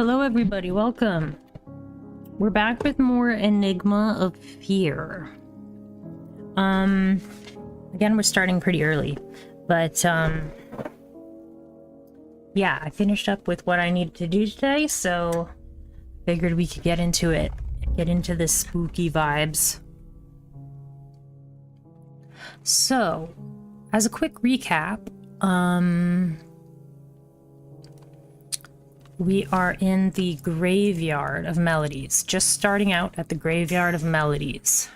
Hello everybody, welcome. We're back with more Enigma of Fear. Again, we're starting pretty early, but yeah, I finished up with what I needed to do today, so figured we could get into it, get into the spooky vibes. So, as a quick recap, we are in the Graveyard of Melodies, just starting out at the Graveyard of Melodies.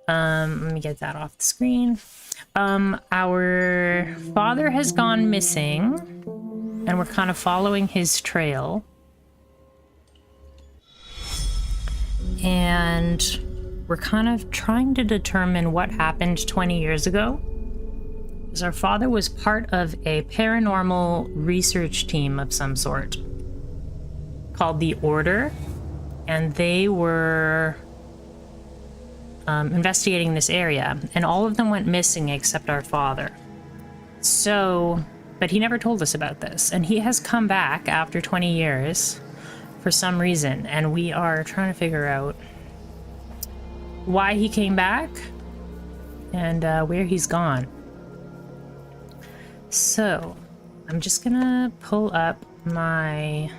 Let me get that off the screen. Our father has gone missing, and we're kind of following his trail. And we're kind of trying to determine what happened 20 years ago. Because our father was part of a paranormal research team of some sort called the Order, and they were investigating this area, and all of them went missing except our father. So, but he never told us about this, and he has come back after 20 years for some reason, and we are trying to figure out why he came back and where he's gone. So, I'm just gonna pull up my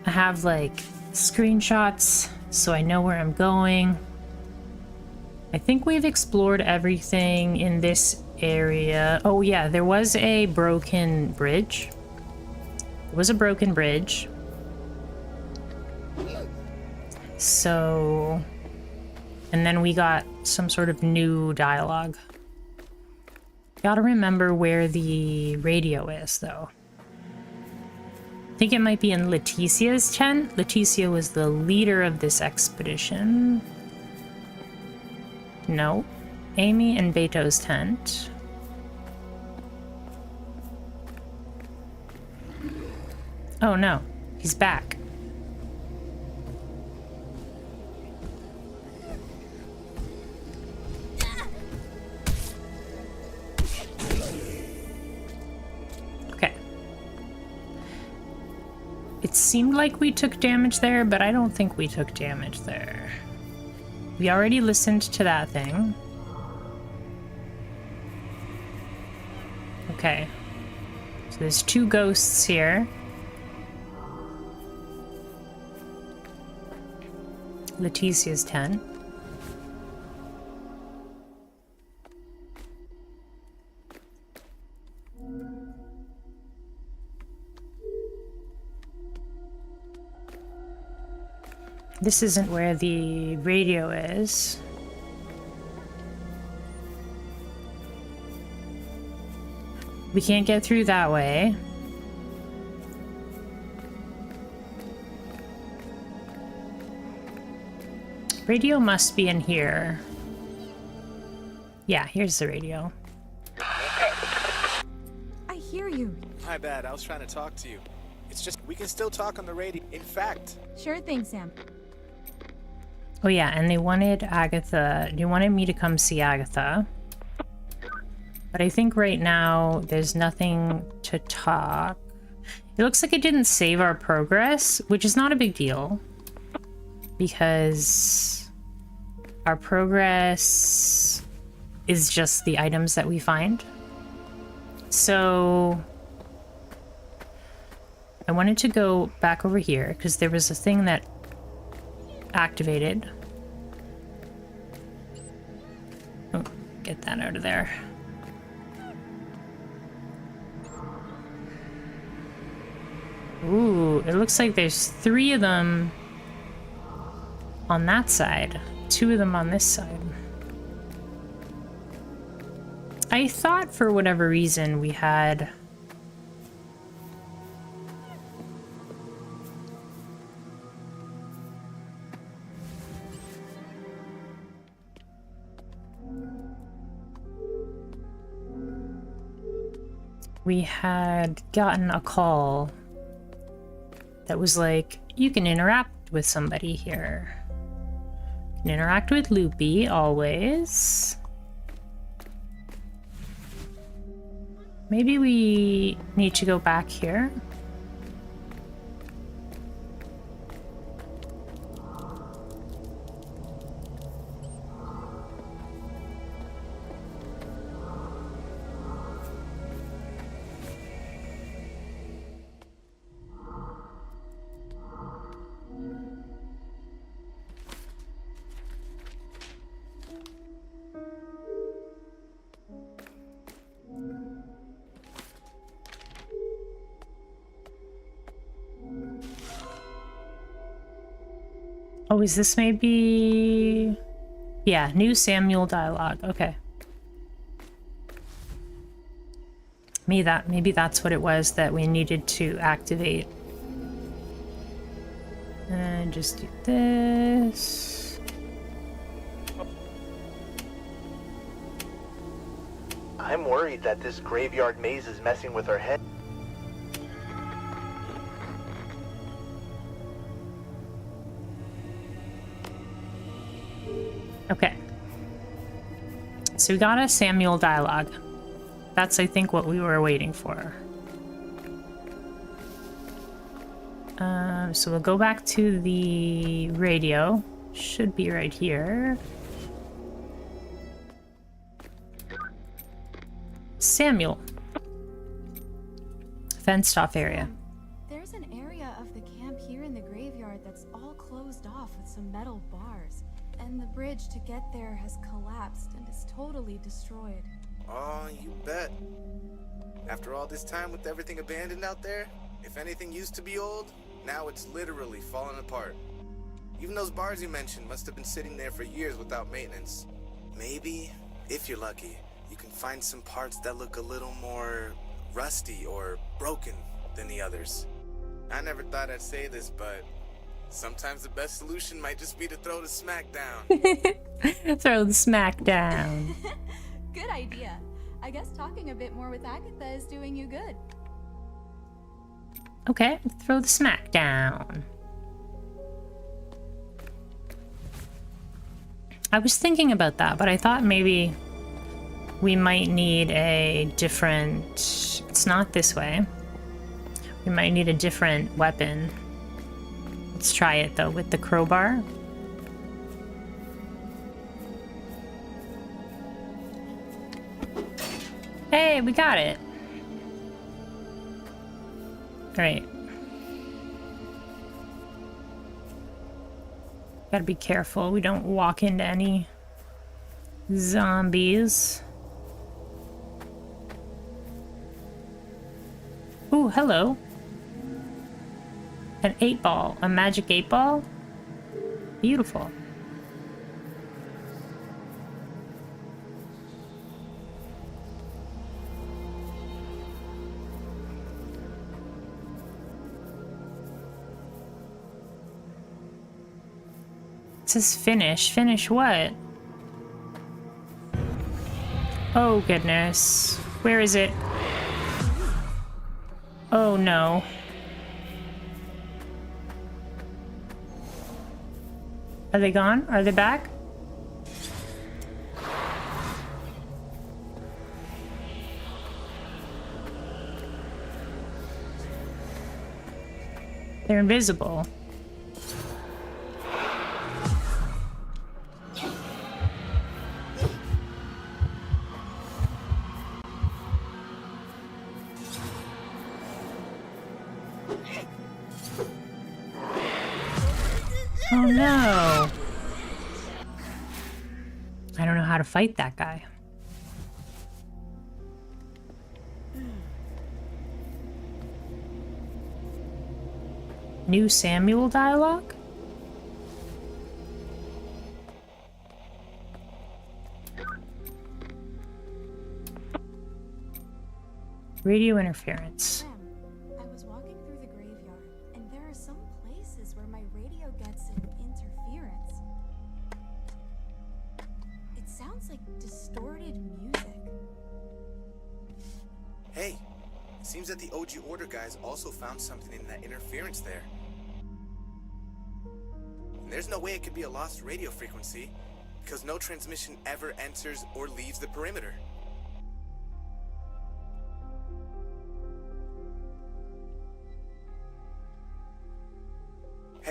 I have like screenshots so I know where I'm going. I think we've explored everything in this area. Oh yeah, there was a broken bridge. There was a broken bridge. So, and then we got some sort of new dialogue. Gotta remember where the radio is, though. I think it might be in Leticia's tent. Leticia was the leader of this expedition. No. Amy and Beto's tent. Oh no, he's back. It seemed like we took damage there, but I don't think we took damage there. We already listened to that thing. Okay. So there's two ghosts here. Leticia's tent. This isn't where the radio is. We can't get through that way. Radio must be in here. Yeah, here's the radio. I hear you. My bad, I was trying to talk to you. It's just, we can still talk on the radio. In fact. Sure thing, Sam. Oh yeah, and they wanted Agatha, they wanted me to come see Agatha. But I think right now there's nothing to talk. It looks like it didn't save our progress, which is not a big deal. Because our progress is just the items that we find. So I wanted to go back over here because there was a thing that activated. Oh, get that out of there. Ooh, it looks like there's 3 of them on that side, 2 of them on this side. I thought for whatever reason we had gotten a call that was like, you can interact with somebody here. You can interact with Loopy always. Maybe we need to go back here. Oh, is this maybe... Yeah, new Samuel dialogue. Okay. Maybe that's what it was that we needed to activate. And just do this. I'm worried that this graveyard maze is messing with our head. Okay. So we got a Samuel dialogue. That's, I think, what we were waiting for. So we'll go back to the radio. Should be right here. Samuel. Fenced off area. There's an area of the camp here in the graveyard that's all closed off with some metal bars. And the bridge to get there has collapsed and is totally destroyed. Oh, you bet. After all this time with everything abandoned out there, if anything used to be old, now it's literally falling apart. Even those bars you mentioned must have been sitting there for years without maintenance. Maybe, if you're lucky, you can find some parts that look a little more rusty or broken than the others. I never thought I'd say this, but sometimes the best solution might just be to throw the smack down. Throw the smack down. Good idea. I guess talking a bit more with Agatha is doing you good. Okay, throw the smack down. I was thinking about that, but I thought maybe we might need a different... It's not this way. We might need a different weapon. Let's try it, though, with the crowbar. Hey, we got it. All right. Gotta be careful we don't walk into any zombies. Ooh, hello. An 8-ball. A magic 8-ball? Beautiful. It says finish. Finish what? Oh, goodness. Where is it? Oh, no. Are they gone? Are they back? They're invisible. Oh no! I don't know how to fight that guy. New Samuel dialogue? Radio interference. I was walking through the graveyard, and there are some places where my radio gets an interference. It sounds like distorted music. Hey, it seems that the OG Order guys also found something in that interference there. And there's no way it could be a lost radio frequency, because no transmission ever enters or leaves the perimeter.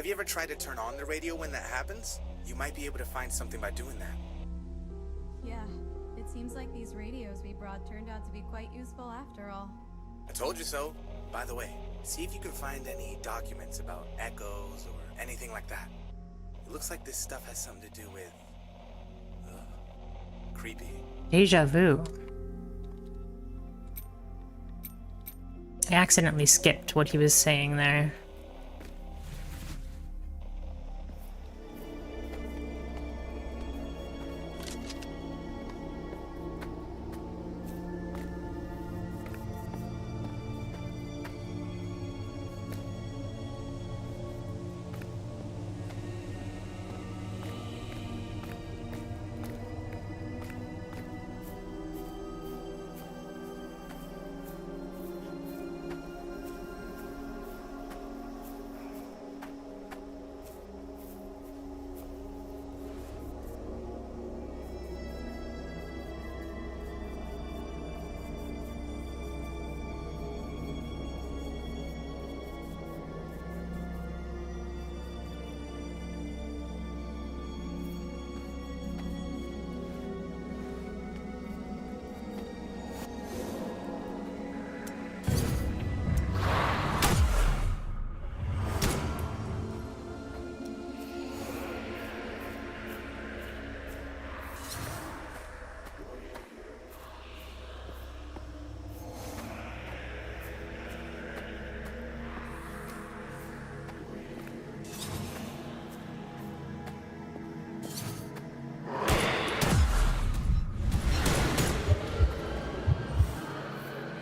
Have you ever tried to turn on the radio when that happens? You might be able to find something by doing that. Yeah, it seems like these radios we brought turned out to be quite useful after all. I told you so. By the way, see if you can find any documents about echoes or anything like that. It looks like this stuff has something to do with... creepy. Deja vu. I accidentally skipped what he was saying there.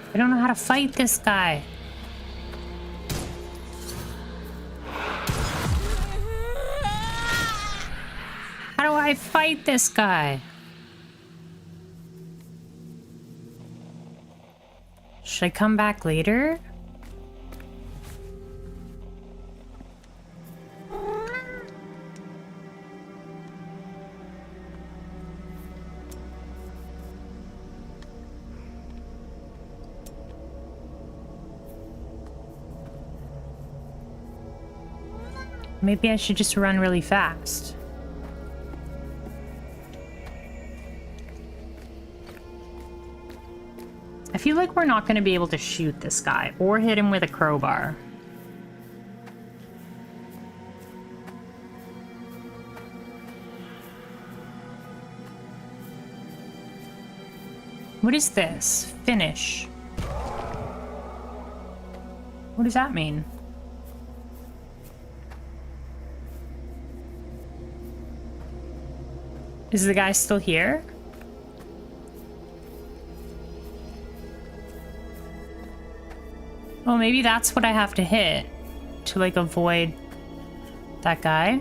I don't know how to fight this guy. How do I fight this guy? Should I come back later? Maybe I should just run really fast. I feel like we're not going to be able to shoot this guy or hit him with a crowbar. What is this? Finish. What does that mean? Is the guy still here? Oh, maybe that's what I have to hit to, like, avoid that guy.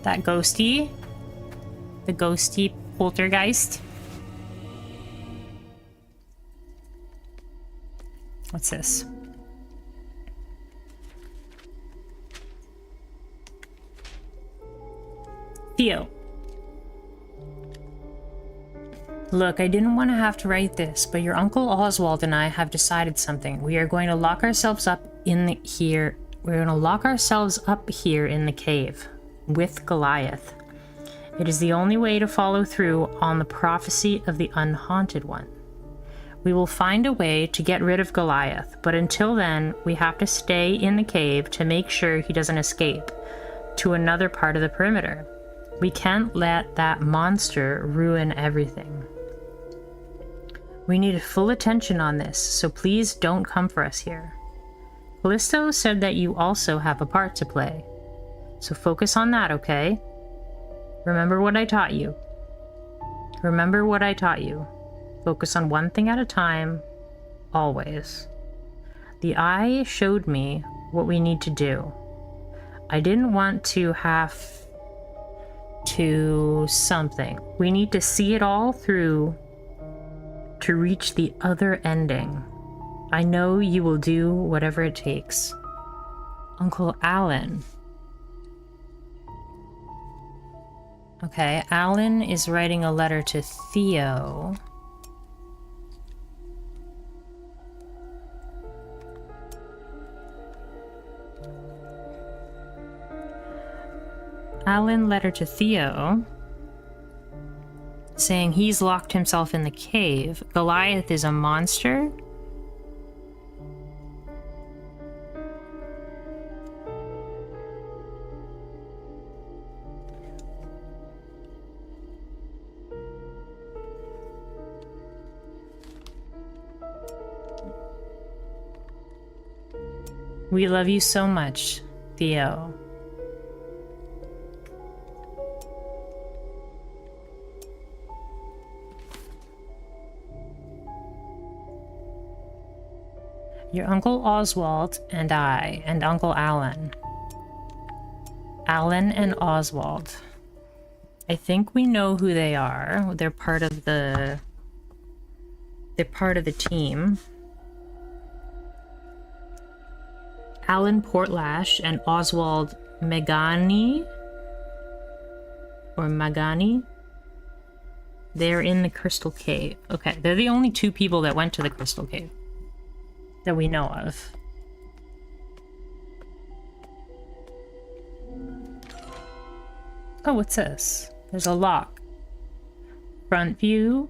That ghosty. The ghosty poltergeist. What's this? Theo. Look, I didn't want to have to write this, but your Uncle Oswald and I have decided something. We are going to lock ourselves up here. We're going to lock ourselves up here in the cave with Goliath. It is the only way to follow through on the prophecy of the unhaunted one. We will find a way to get rid of Goliath, but until then, we have to stay in the cave to make sure he doesn't escape to another part of the perimeter. We can't let that monster ruin everything. We need full attention on this, so please don't come for us here. Callisto said that you also have a part to play, so focus on that, okay? Remember what I taught you. Remember what I taught you. Focus on one thing at a time, always. The eye showed me what we need to do. I didn't want to have to something. We need to see it all through to reach the other ending. I know you will do whatever it takes. Uncle Alan. Okay, Alan is writing a letter to Theo. Alan letter to Theo saying he's locked himself in the cave. Goliath is a monster. We love you so much, Theo. Your Uncle Oswald and I, and Uncle Alan. Alan and Oswald. I think we know who they are. They're part of the team. Alan Portlash and Oswald Megani, or Magani. They're in the Crystal Cave. Okay, they're the only two people that went to the Crystal Cave that we know of. Oh, what's this? There's a lock. Front view,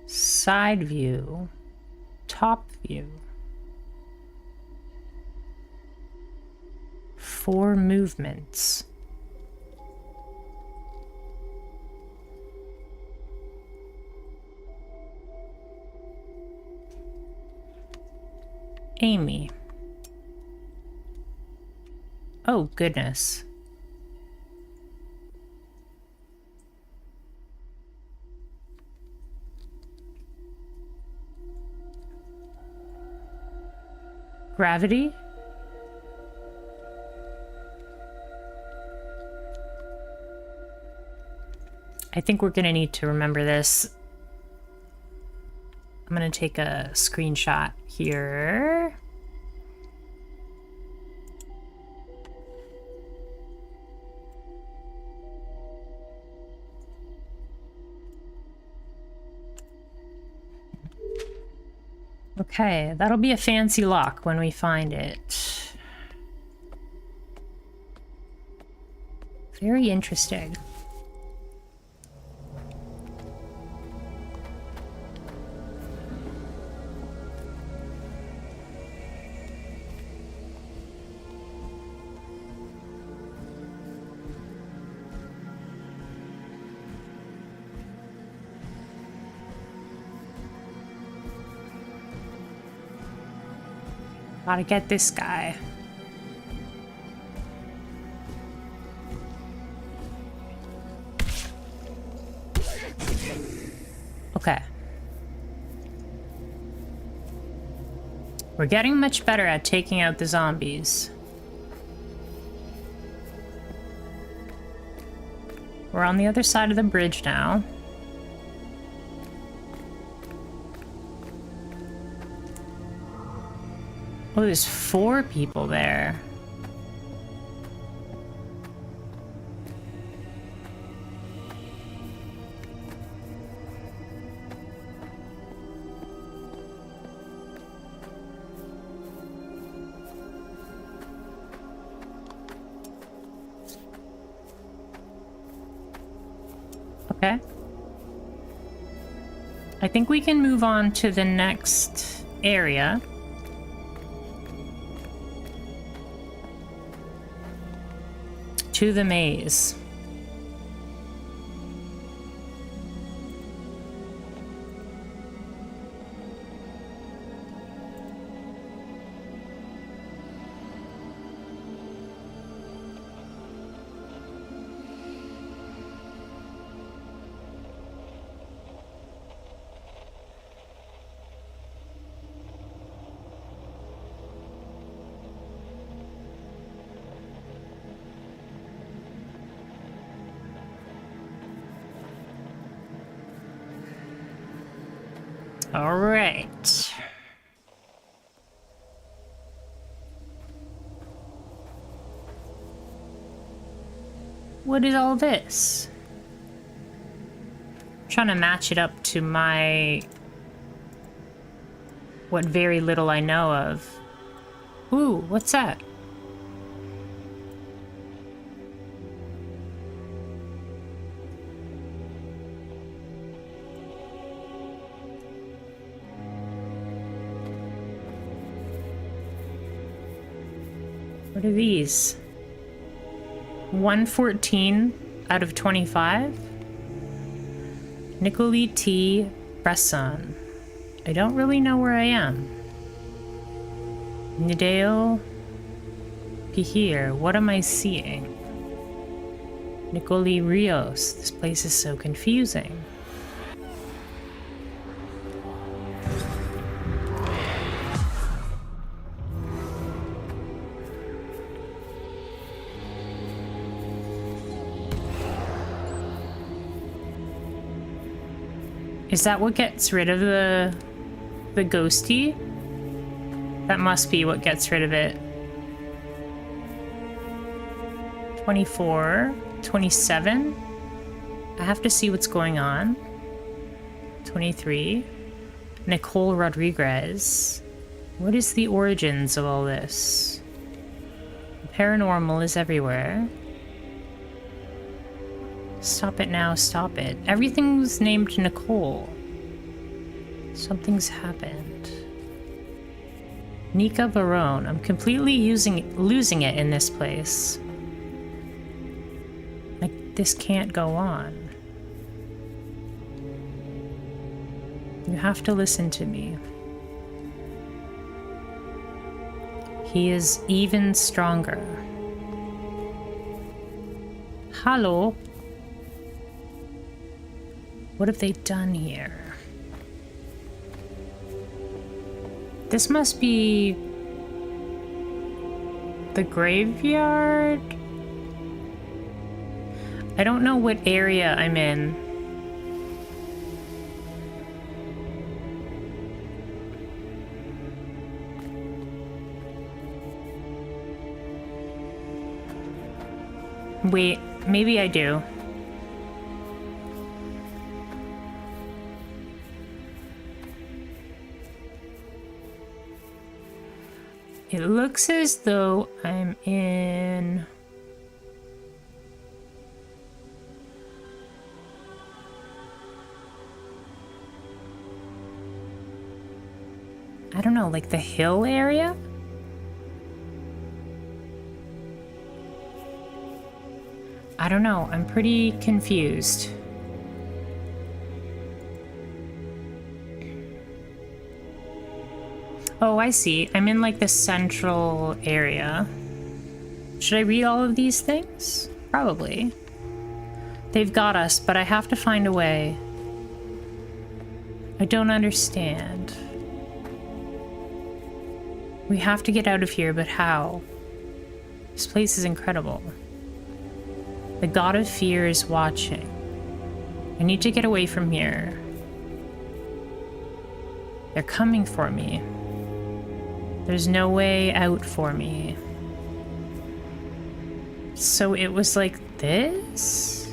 side view, top view. 4 movements. Amy. Oh, goodness. Gravity? I think we're gonna need to remember this. I'm gonna take a screenshot here. Okay, that'll be a fancy lock when we find it. Very interesting. Gotta get this guy. Okay. We're getting much better at taking out the zombies. We're on the other side of the bridge now. Oh, there's 4 people there. Okay. I think we can move on to the next area. To the maze. All right. What is all this? I'm trying to match it up to what very little I know of. Ooh, what's that? What are these? 114 out of 25? Nicoli T. Bresson. I don't really know where I am. Nideo Pihir. What am I seeing? Nicoli Rios. This place is so confusing. Is that what gets rid of the ghosty? That must be what gets rid of it. 24, 27. I have to see what's going on. 23. Nicole Rodriguez. What is the origins of all this? Paranormal is everywhere. Stop it now, stop it. Everything's named Nicole. Something's happened. Nika Barone. I'm completely losing it in this place. Like, this can't go on. You have to listen to me. He is even stronger. Hello. What have they done here? This must be the graveyard? I don't know what area I'm in. Wait, maybe I do. It looks as though I'm in... I don't know, like the hill area? I don't know, I'm pretty confused. Oh, I see. I'm in like the central area. Should I read all of these things? Probably. They've got us, but I have to find a way. I don't understand. We have to get out of here, but how? This place is incredible. The god of fear is watching. I need to get away from here. They're coming for me. There's no way out for me. So it was like this?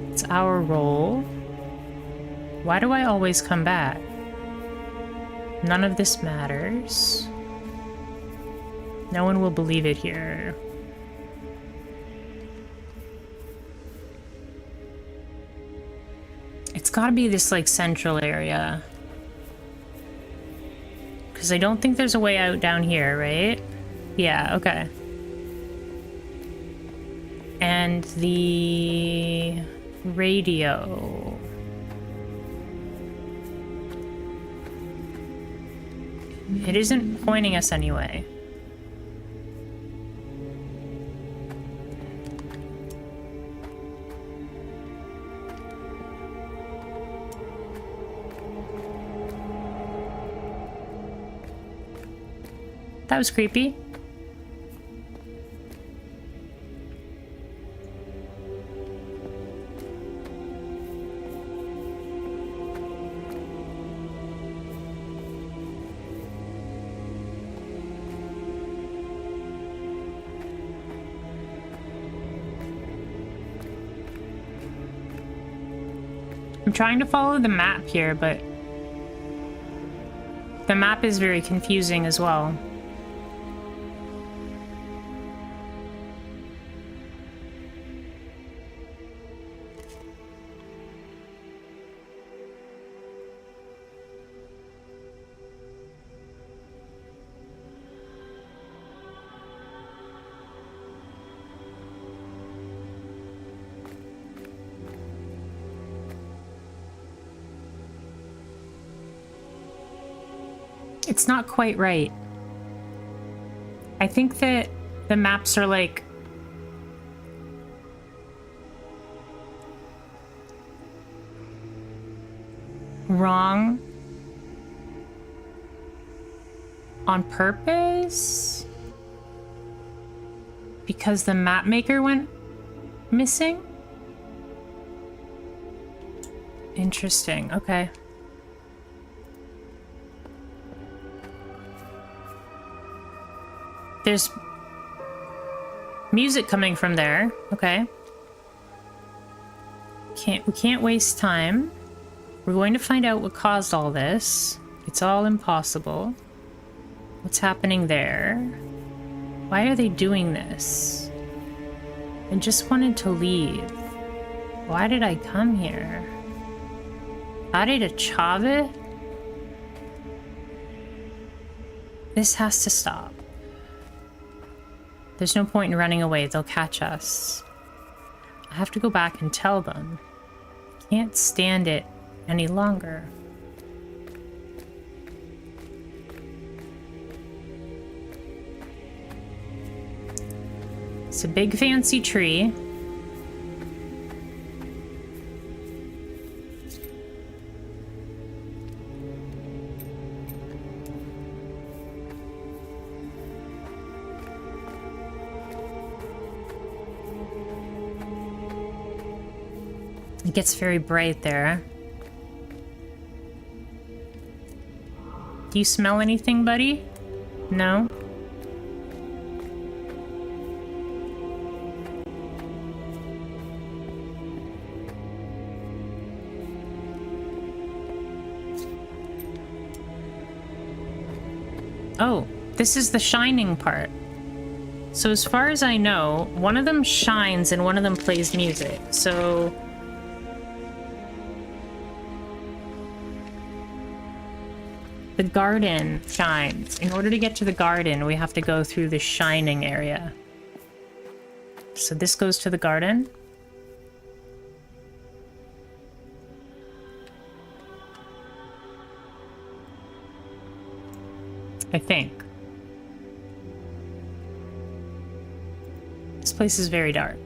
It's our role. Why do I always come back? None of this matters. No one will believe it here. It's gotta be this like central area. Because I don't think there's a way out down here, right? Yeah, okay. And the radio. It isn't pointing us anyway. That was creepy. I'm trying to follow the map here, but the map is very confusing as well. It's not quite right. I think that the maps are like wrong on purpose because the map maker went missing. Interesting. Okay. There's music coming from there. Okay. We can't waste time. We're going to find out what caused all this. It's all impossible. What's happening there? Why are they doing this? I just wanted to leave. Why did I come here? Are de chave? This has to stop. There's no point in running away. They'll catch us. I have to go back and tell them. I can't stand it any longer. It's a big fancy tree. It gets very bright there. Do you smell anything, buddy? No? Oh, this is the shining part. So as far as I know, one of them shines and one of them plays music. So the garden shines. In order to get to the garden, we have to go through the shining area. So this goes to the garden. I think. This place is very dark.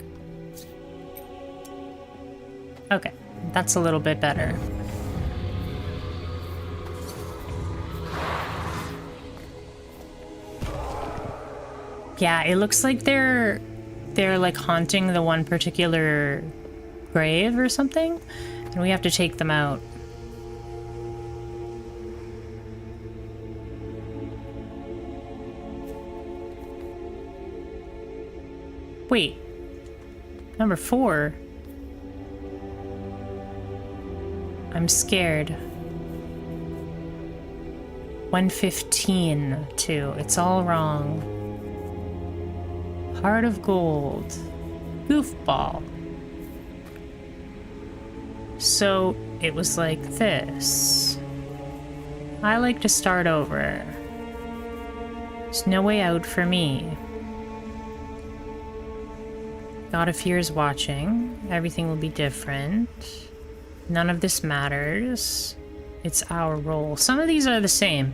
Okay, that's a little bit better. Yeah, it looks like they're like haunting the one particular grave or something, and we have to take them out. Wait, number 4. I'm scared. 115 too. It's all wrong. Heart of gold. Goofball. So it was like this. I like to start over. There's no way out for me. God of Fear is watching. Everything will be different. None of this matters. It's our role. Some of these are the same.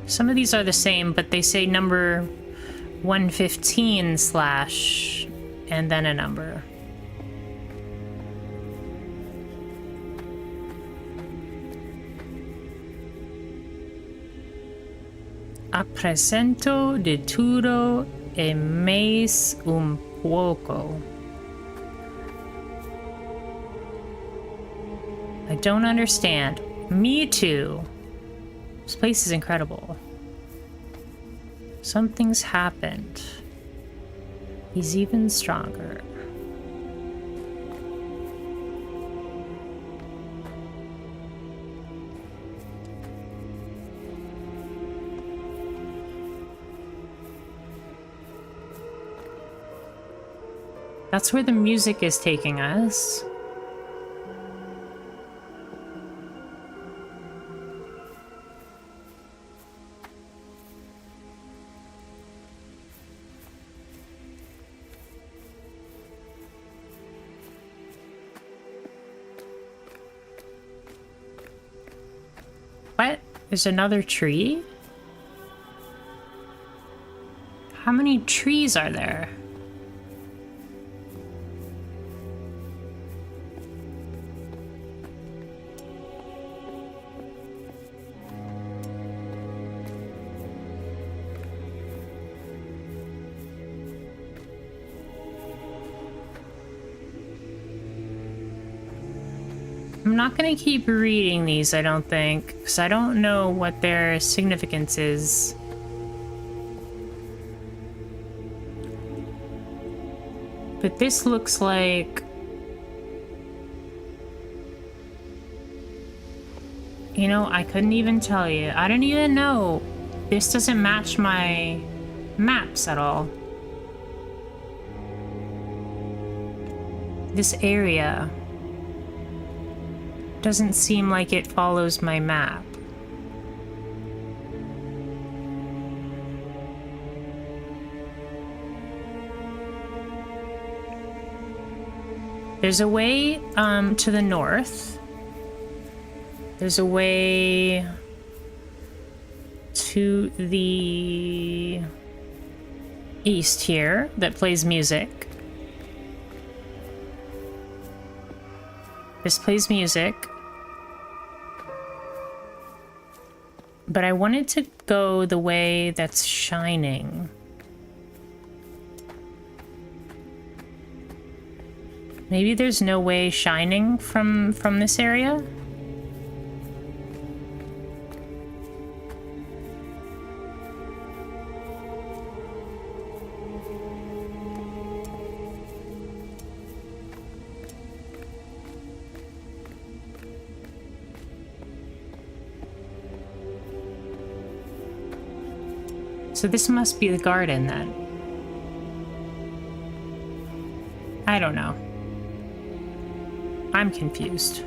Some of these are the same, but they say number 115 slash and then a number. Appresento de tutto e mais un poco. I don't understand. Me too. This place is incredible. Something's happened. He's even stronger. That's where the music is taking us. There's another tree? How many trees are there? I'm not gonna keep reading these, I don't think, because I don't know what their significance is. But this looks like... You know, I couldn't even tell you. I don't even know. This doesn't match my maps at all. This area doesn't seem like it follows my map. There's a way to the north. There's a way to the east here that plays music. This plays music. But I wanted to go the way that's shining. Maybe there's no way shining from this area? So this must be the garden then. I don't know. I'm confused.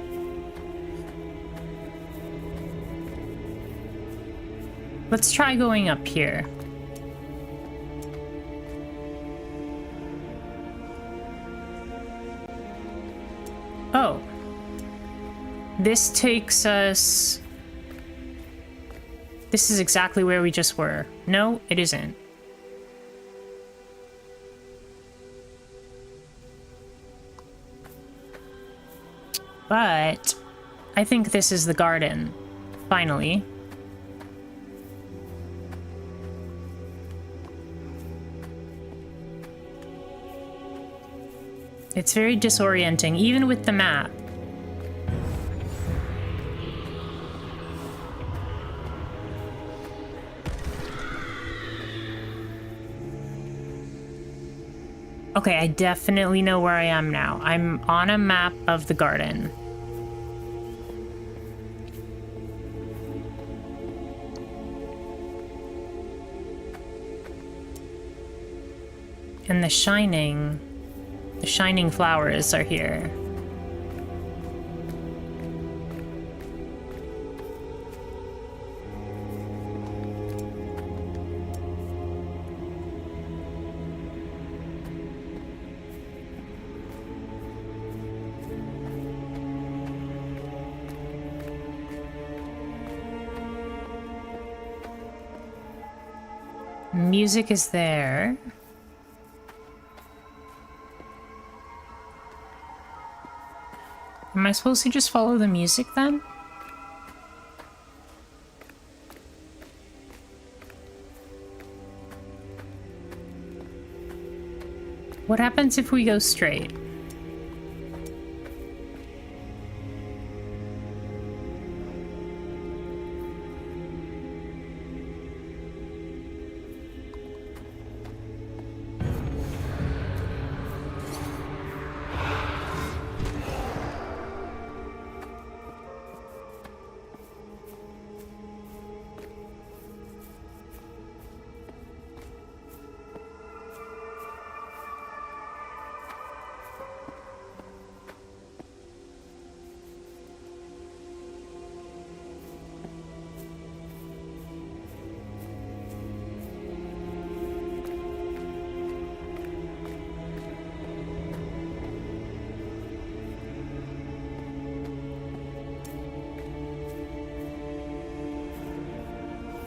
Let's try going up here. Oh. This takes us... This is exactly where we just were. No, it isn't. But I think this is the garden, finally. It's very disorienting, even with the map. Okay, I definitely know where I am now. I'm on a map of the garden. And the shining flowers are here. Music is there. Am I supposed to just follow the music then? What happens if we go straight?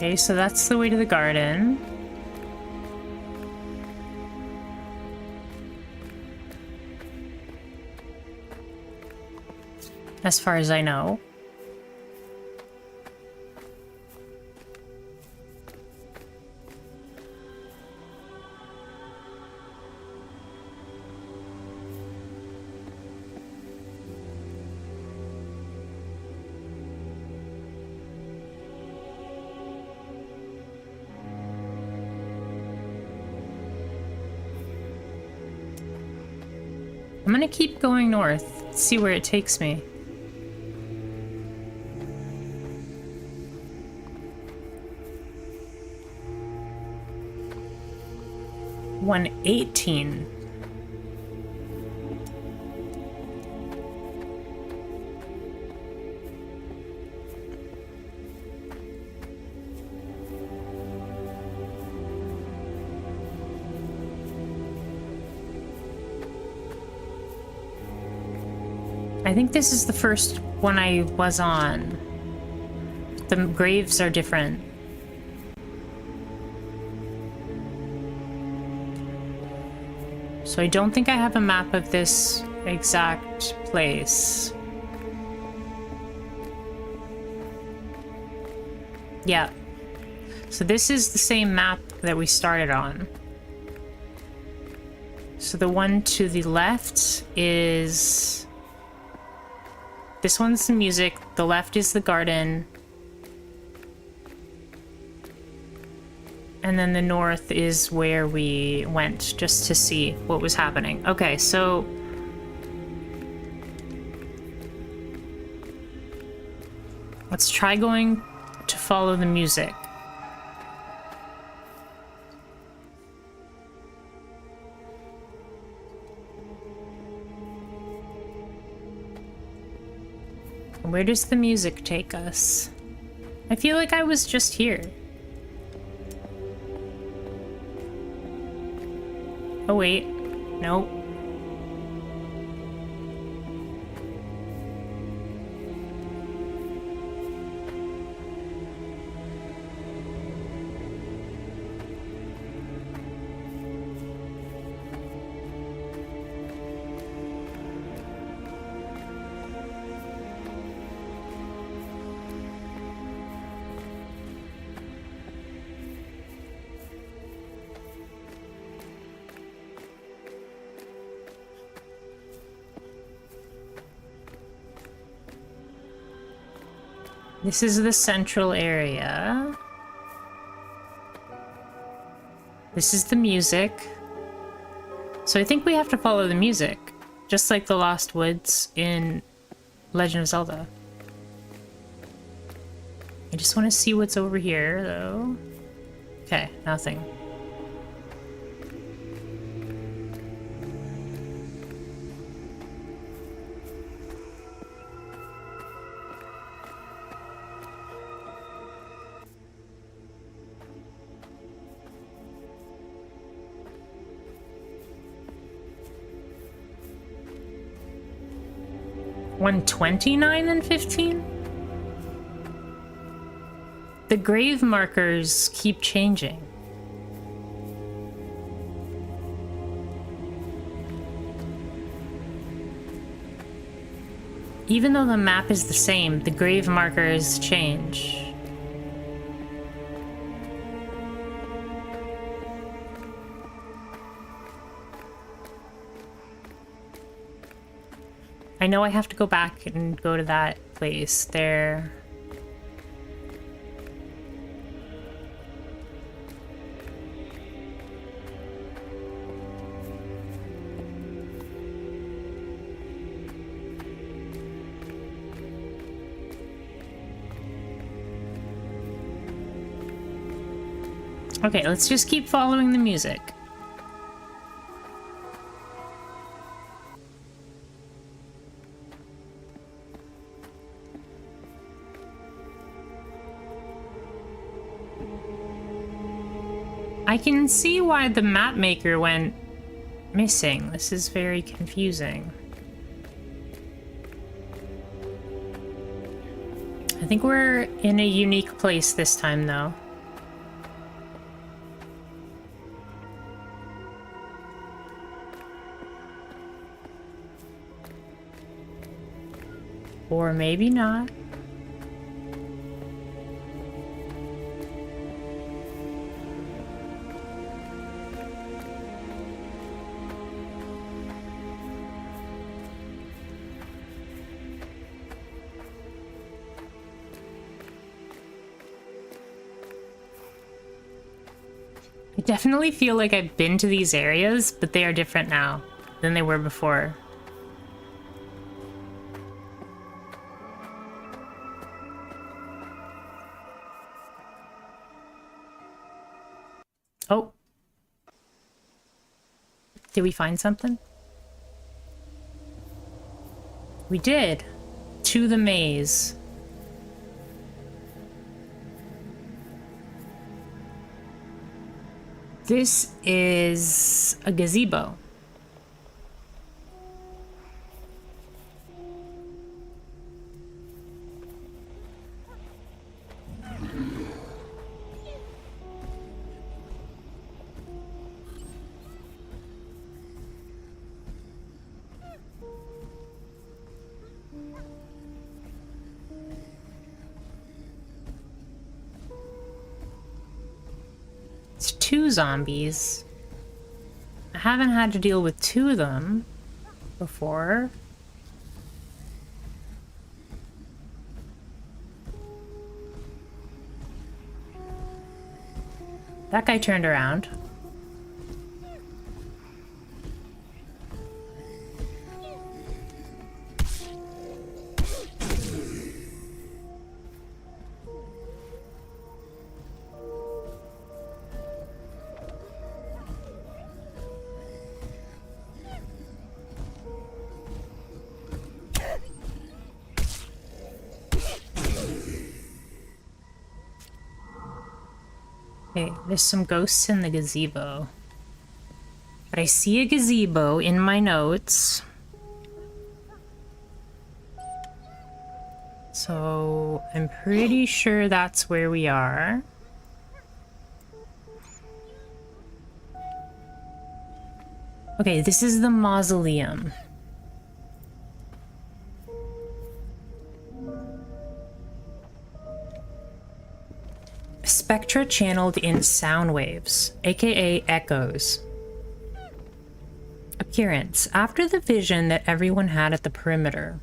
Okay, so that's the way to the garden. As far as I know. I'm gonna keep going north, see where it takes me. $118. I think this is the first one I was on. The graves are different. So I don't think I have a map of this exact place. Yeah. So this is the same map that we started on. So the one to the left is... This one's the music, the left is the garden. And then the north is where we went just to see what was happening. Okay, so... Let's try going to follow the music. Where does the music take us? I feel like I was just here. Oh wait, nope. This is the central area. This is the music. So I think we have to follow the music, just like the Lost Woods in Legend of Zelda. I just want to see what's over here, though. Okay, nothing. $129 and 15? The grave markers keep changing. Even though the map is the same, the grave markers change. I know I have to go back and go to that place there. Okay, let's just keep following the music. I can see why the map maker went missing. This is very confusing. I think we're in a unique place this time, though. Or maybe not. I definitely feel like I've been to these areas, but they are different now than they were before. Oh. Did we find something? We did. To the maze. This is a gazebo. It's 2 zombies. I haven't had to deal with 2 of them before. That guy turned around. Okay, there's some ghosts in the gazebo. But I see a gazebo in my notes. So I'm pretty sure that's where we are. Okay, this is the mausoleum. Spectra channeled in sound waves, aka echoes. Appearance. After the vision that everyone had at the perimeter.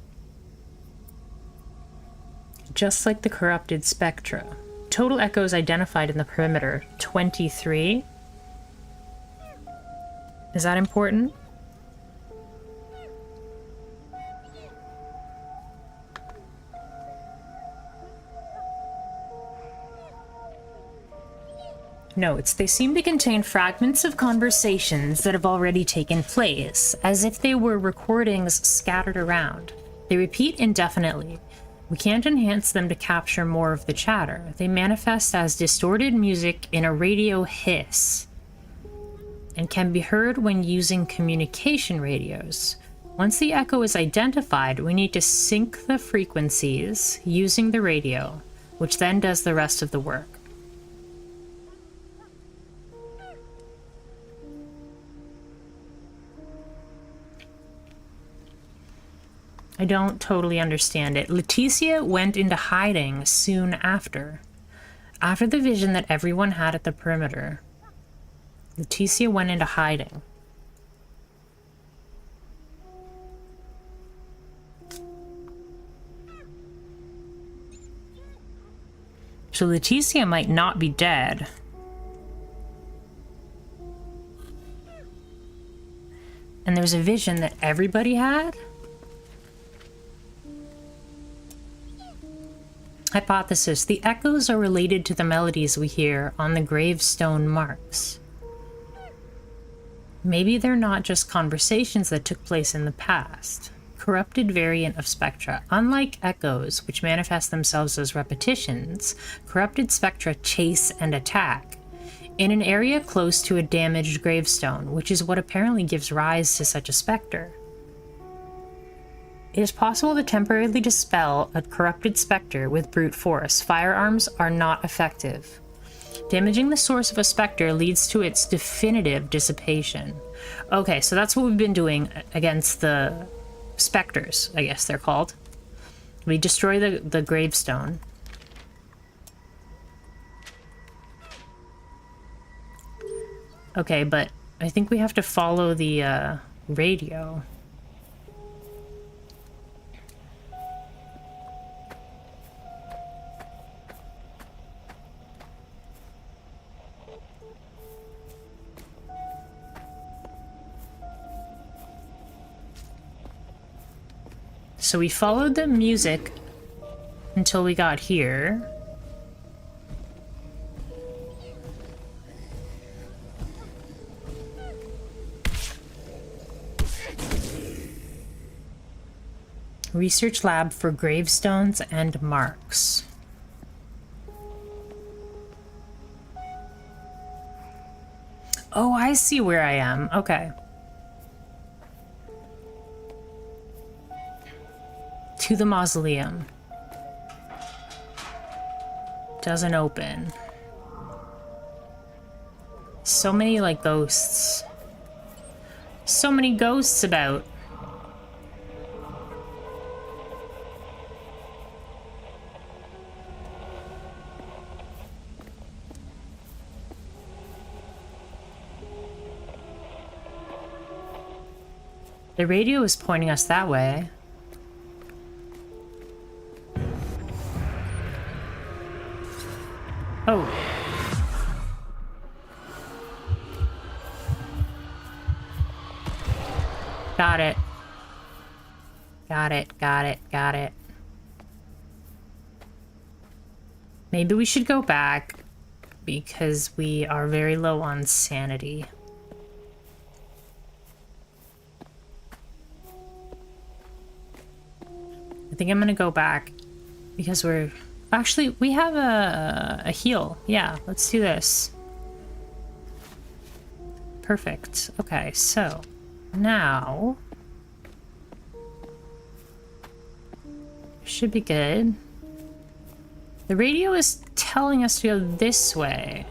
Just like the corrupted spectra. Total echoes identified in the perimeter, 23. Is that important? Notes. They seem to contain fragments of conversations that have already taken place, as if they were recordings scattered around. They repeat indefinitely. We can't enhance them to capture more of the chatter. They manifest as distorted music in a radio hiss, and can be heard when using communication radios. Once the echo is identified, we need to sync the frequencies using the radio, which then does the rest of the work. I don't totally understand it. Leticia went into hiding soon after. After the vision that everyone had at the perimeter. Leticia went into hiding. So Leticia might not be dead. And there was a vision that everybody had? Hypothesis. The echoes are related to the melodies we hear on the gravestone marks. Maybe they're not just conversations that took place in the past. Corrupted variant of spectra. Unlike echoes, which manifest themselves as repetitions, corrupted spectra chase and attack in an area close to a damaged gravestone, which is what apparently gives rise to such a specter. It is possible to temporarily dispel a corrupted specter with brute force. Firearms are not effective. Damaging the source of a specter leads to its definitive dissipation. Okay, so that's what we've been doing against the specters, I guess they're called. We destroy the gravestone. Okay, but I think we have to follow the radio. So we followed the music until we got here. Research lab for gravestones and marks. Oh, I see where I am. Okay. To the mausoleum. Doesn't open. So many, like, ghosts. So many ghosts about. The radio is pointing us that way. Oh. Got it. Got it, got it, got it. Maybe we should go back because we are very low on sanity. I think I'm gonna go back because we're... Actually, we have a heal. Yeah, let's do this. Perfect. Okay, so now should be good. The radio is telling us to go this way,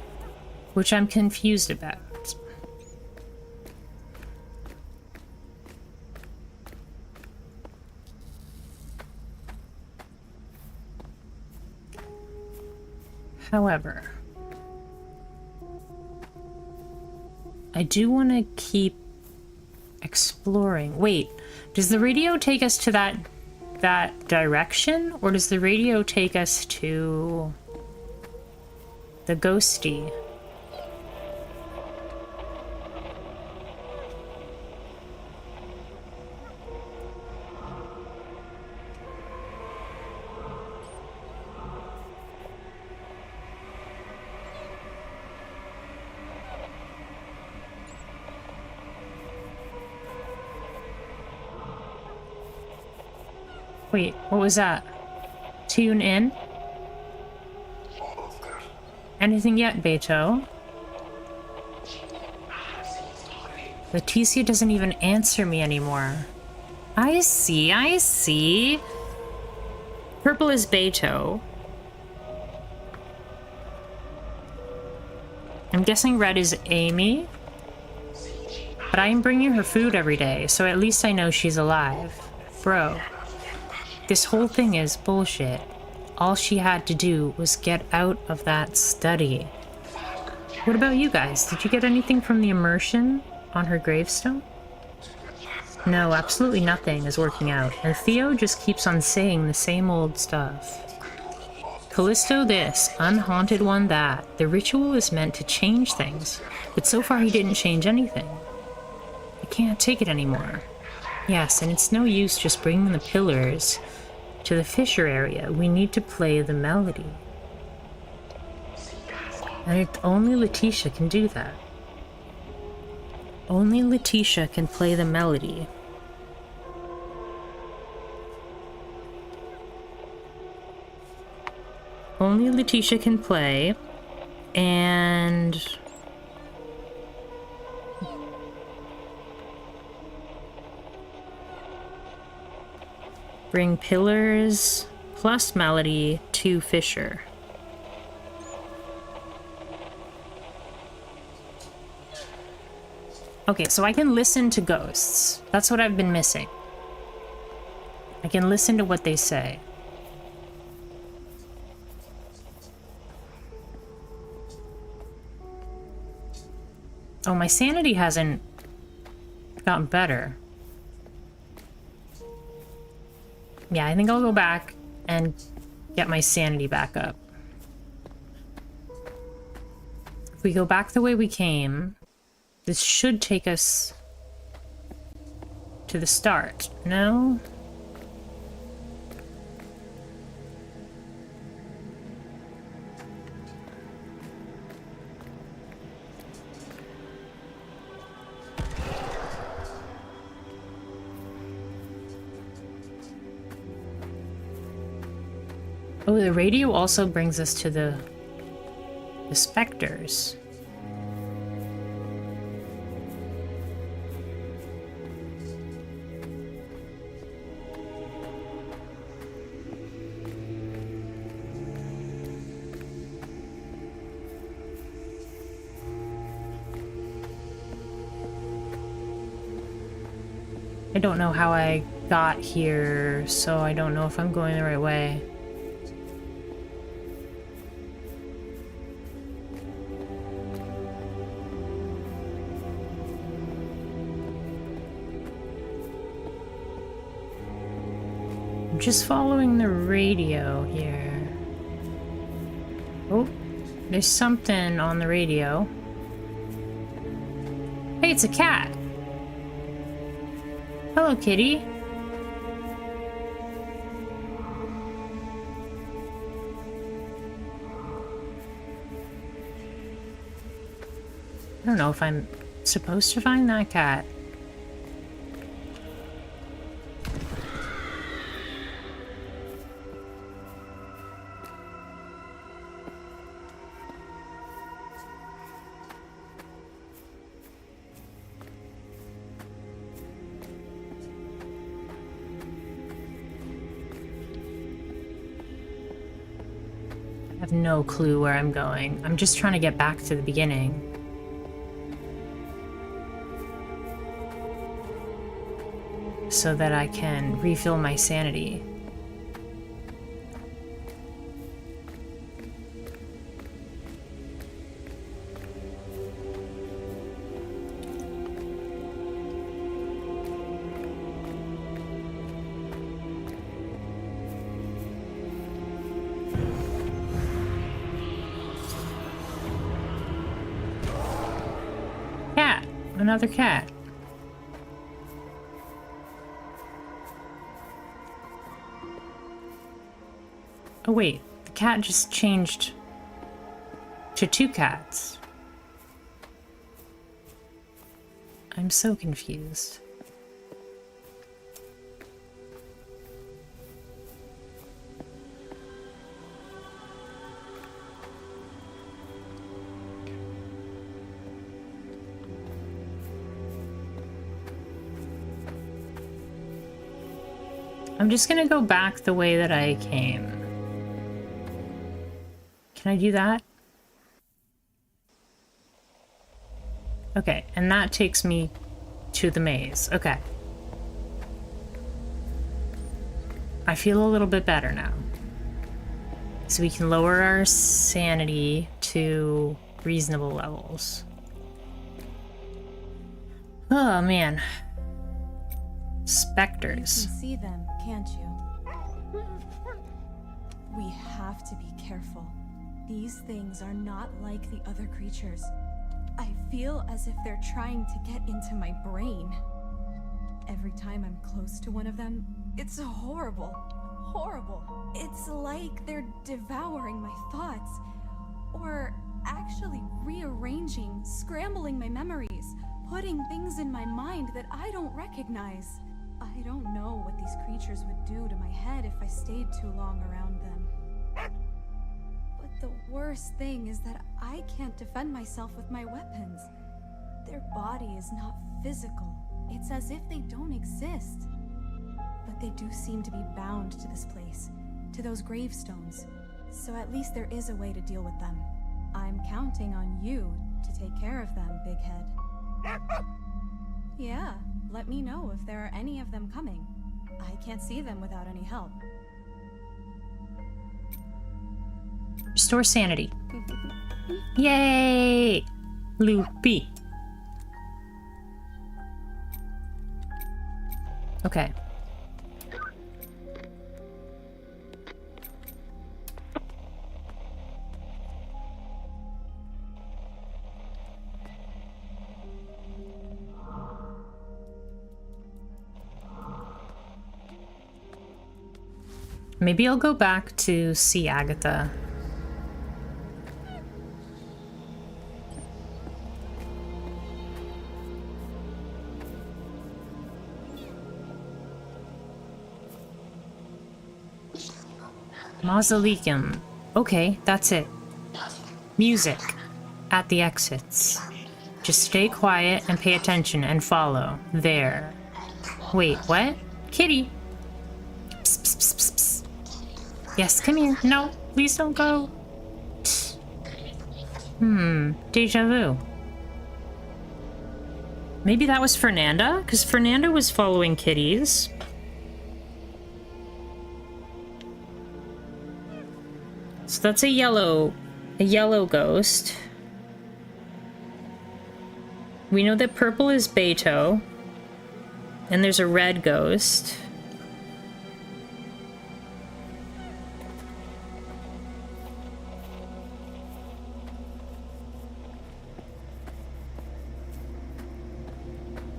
which I'm confused about. However, I do want to keep exploring. Wait, does the radio take us to that direction, or does the radio take us to the ghosty? Wait, what was that? Tune in? Anything yet, Beto? Leticia doesn't even answer me anymore. I see, I see. Purple is Beto. I'm guessing red is Amy. But I am bringing her food every day, so at least I know she's alive. Bro. This whole thing is bullshit. All she had to do was get out of that study. What about you guys? Did you get anything from the immersion on her gravestone? No, absolutely nothing is working out, and Theo just keeps on saying the same old stuff. Callisto this, unhaunted one that. The ritual is meant to change things, but so far he didn't change anything. I can't take it anymore. Yes, and it's no use just bringing the pillars to the fissure area. We need to play the melody. And only Leticia can do that. Only Leticia can play the melody. Only Leticia can play, and... bring pillars plus melody to fissure. Okay, so I can listen to ghosts. That's what I've been missing. I can listen to what they say. Oh, my sanity hasn't gotten better. Yeah, I think I'll go back and get my sanity back up. If we go back the way we came, this should take us to the start. No? Oh, the radio also brings us to the specters. I don't know how I got here, so I don't know if I'm going the right way. I'm just following the radio here. Oh, there's something on the radio. Hey, it's a cat. Hello, kitty. I don't know if I'm supposed to find that cat. I have no clue where I'm going. I'm just trying to get back to the beginning. So that I can refill my sanity. Cat! Another cat. Oh wait, the cat just changed to two cats. I'm so confused. I'm just gonna go back the way that I came. Can I do that? Okay, and that takes me to the maze. Okay. I feel a little bit better now. So we can lower our sanity to reasonable levels. Oh, man. Specters. You can see them, can't you? We have to be careful. These things are not like the other creatures. I feel as if they're trying to get into my brain. Every time I'm close to one of them, it's horrible. Horrible. It's like they're devouring my thoughts. Or actually rearranging, scrambling my memories, putting things in my mind that I don't recognize. I don't know what these creatures would do to my head if I stayed too long around them. But the worst thing is that I can't defend myself with my weapons. Their body is not physical. It's as if they don't exist. But they do seem to be bound to this place, to those gravestones. So at least there is a way to deal with them. I'm counting on you to take care of them, Big Head. Yeah, let me know if there are any of them coming. I can't see them without any help. Restore sanity. Yay! Loopy. Okay. Maybe I'll go back to see Agatha. Mausoleum. Okay, that's it. Music. At the exits. Just stay quiet and pay attention and follow. There. Wait, what? Kitty! Psst, psst, psst, psst, psst. Yes, come here. No, please don't go. Deja vu. Maybe that was Fernanda? Because Fernanda was following kitties. So that's a yellow ghost. We know that purple is Beto. And there's a red ghost.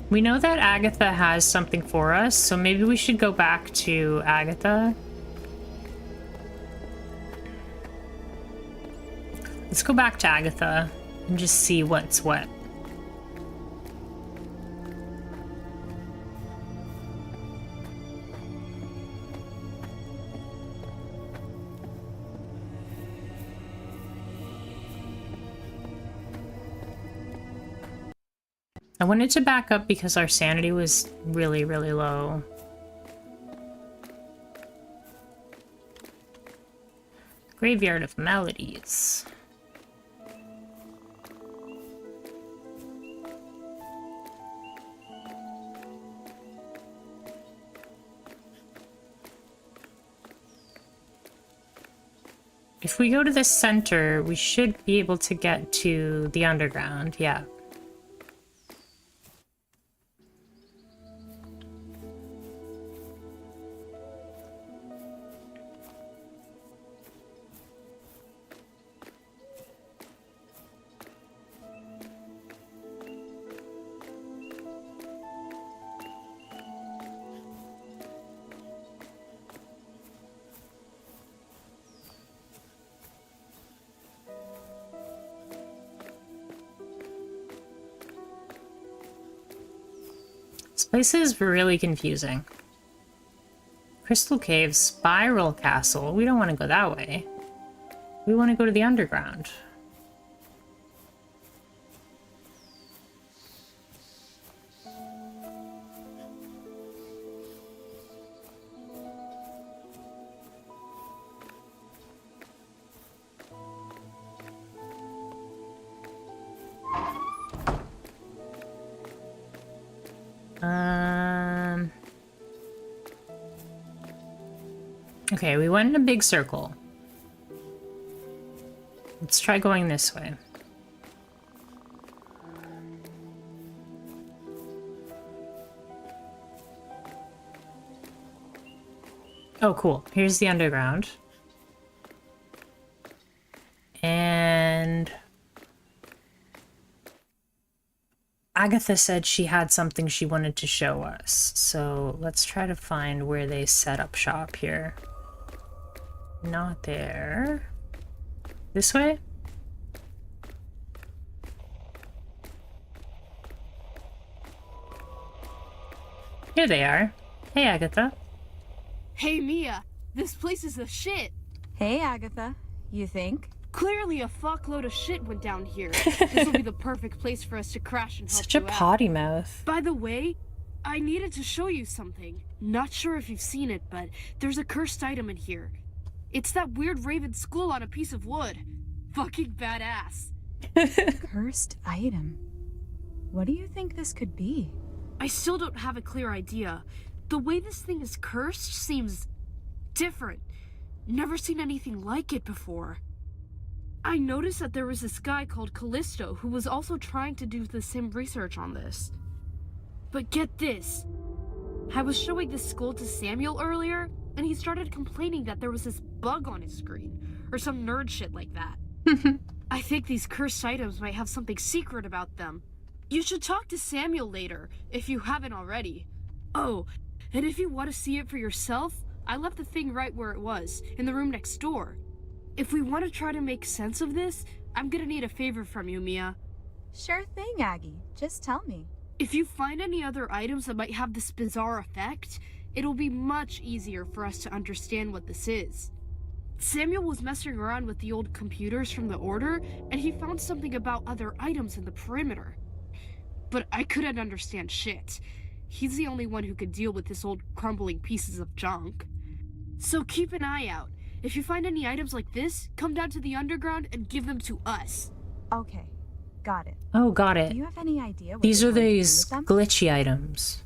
We know that Agatha has something for us, so maybe we should go back to Agatha. Let's go back to Agatha and just see what's what. I wanted to back up because our sanity was really, really low. Graveyard of Melodies. If we go to the center, we should be able to get to the underground, yeah. This place is really confusing. Crystal Cave, Spiral Castle. We don't want to go that way. We want to go to the underground. Okay, we went in a big circle. Let's try going this way. Oh, cool. Here's the underground. And Agatha said she had something she wanted to show us. So let's try to find where they set up shop here. Not there. This way? Here they are. Hey, Agatha. Hey, Mia. This place is the shit. Hey, Agatha. You think? Clearly a fuckload of shit went down here. This will be the perfect place for us to crash and help Such a you out. potty mouth. By the way, I needed to show you something. Not sure if you've seen it, but there's a cursed item in here. It's that weird raven skull on a piece of wood. Fucking badass. Cursed item. What do you think this could be? I still don't have a clear idea. The way this thing is cursed seems different. Never seen anything like it before. I noticed that there was this guy called Callisto who was also trying to do the same research on this. But get this. I was showing this skull to Samuel earlier, and he started complaining that there was this bug on his screen, or some nerd shit like that. I think these cursed items might have something secret about them. You should talk to Samuel later, if you haven't already. Oh, and if you want to see it for yourself, I left the thing right where it was, in the room next door. If we want to try to make sense of this, I'm gonna need a favor from you, Mia. Sure thing, Aggie. Just tell me. If you find any other items that might have this bizarre effect, it'll be much easier for us to understand what this is. Samuel was messing around with the old computers from the Order, and he found something about other items in the perimeter. But I couldn't understand shit. He's the only one who could deal with this old crumbling pieces of junk. So keep an eye out. If you find any items like this, come down to the underground and give them to us. Okay, got it. Oh, got it. Do you have any idea what These you're are going to do these with them? glitchy items.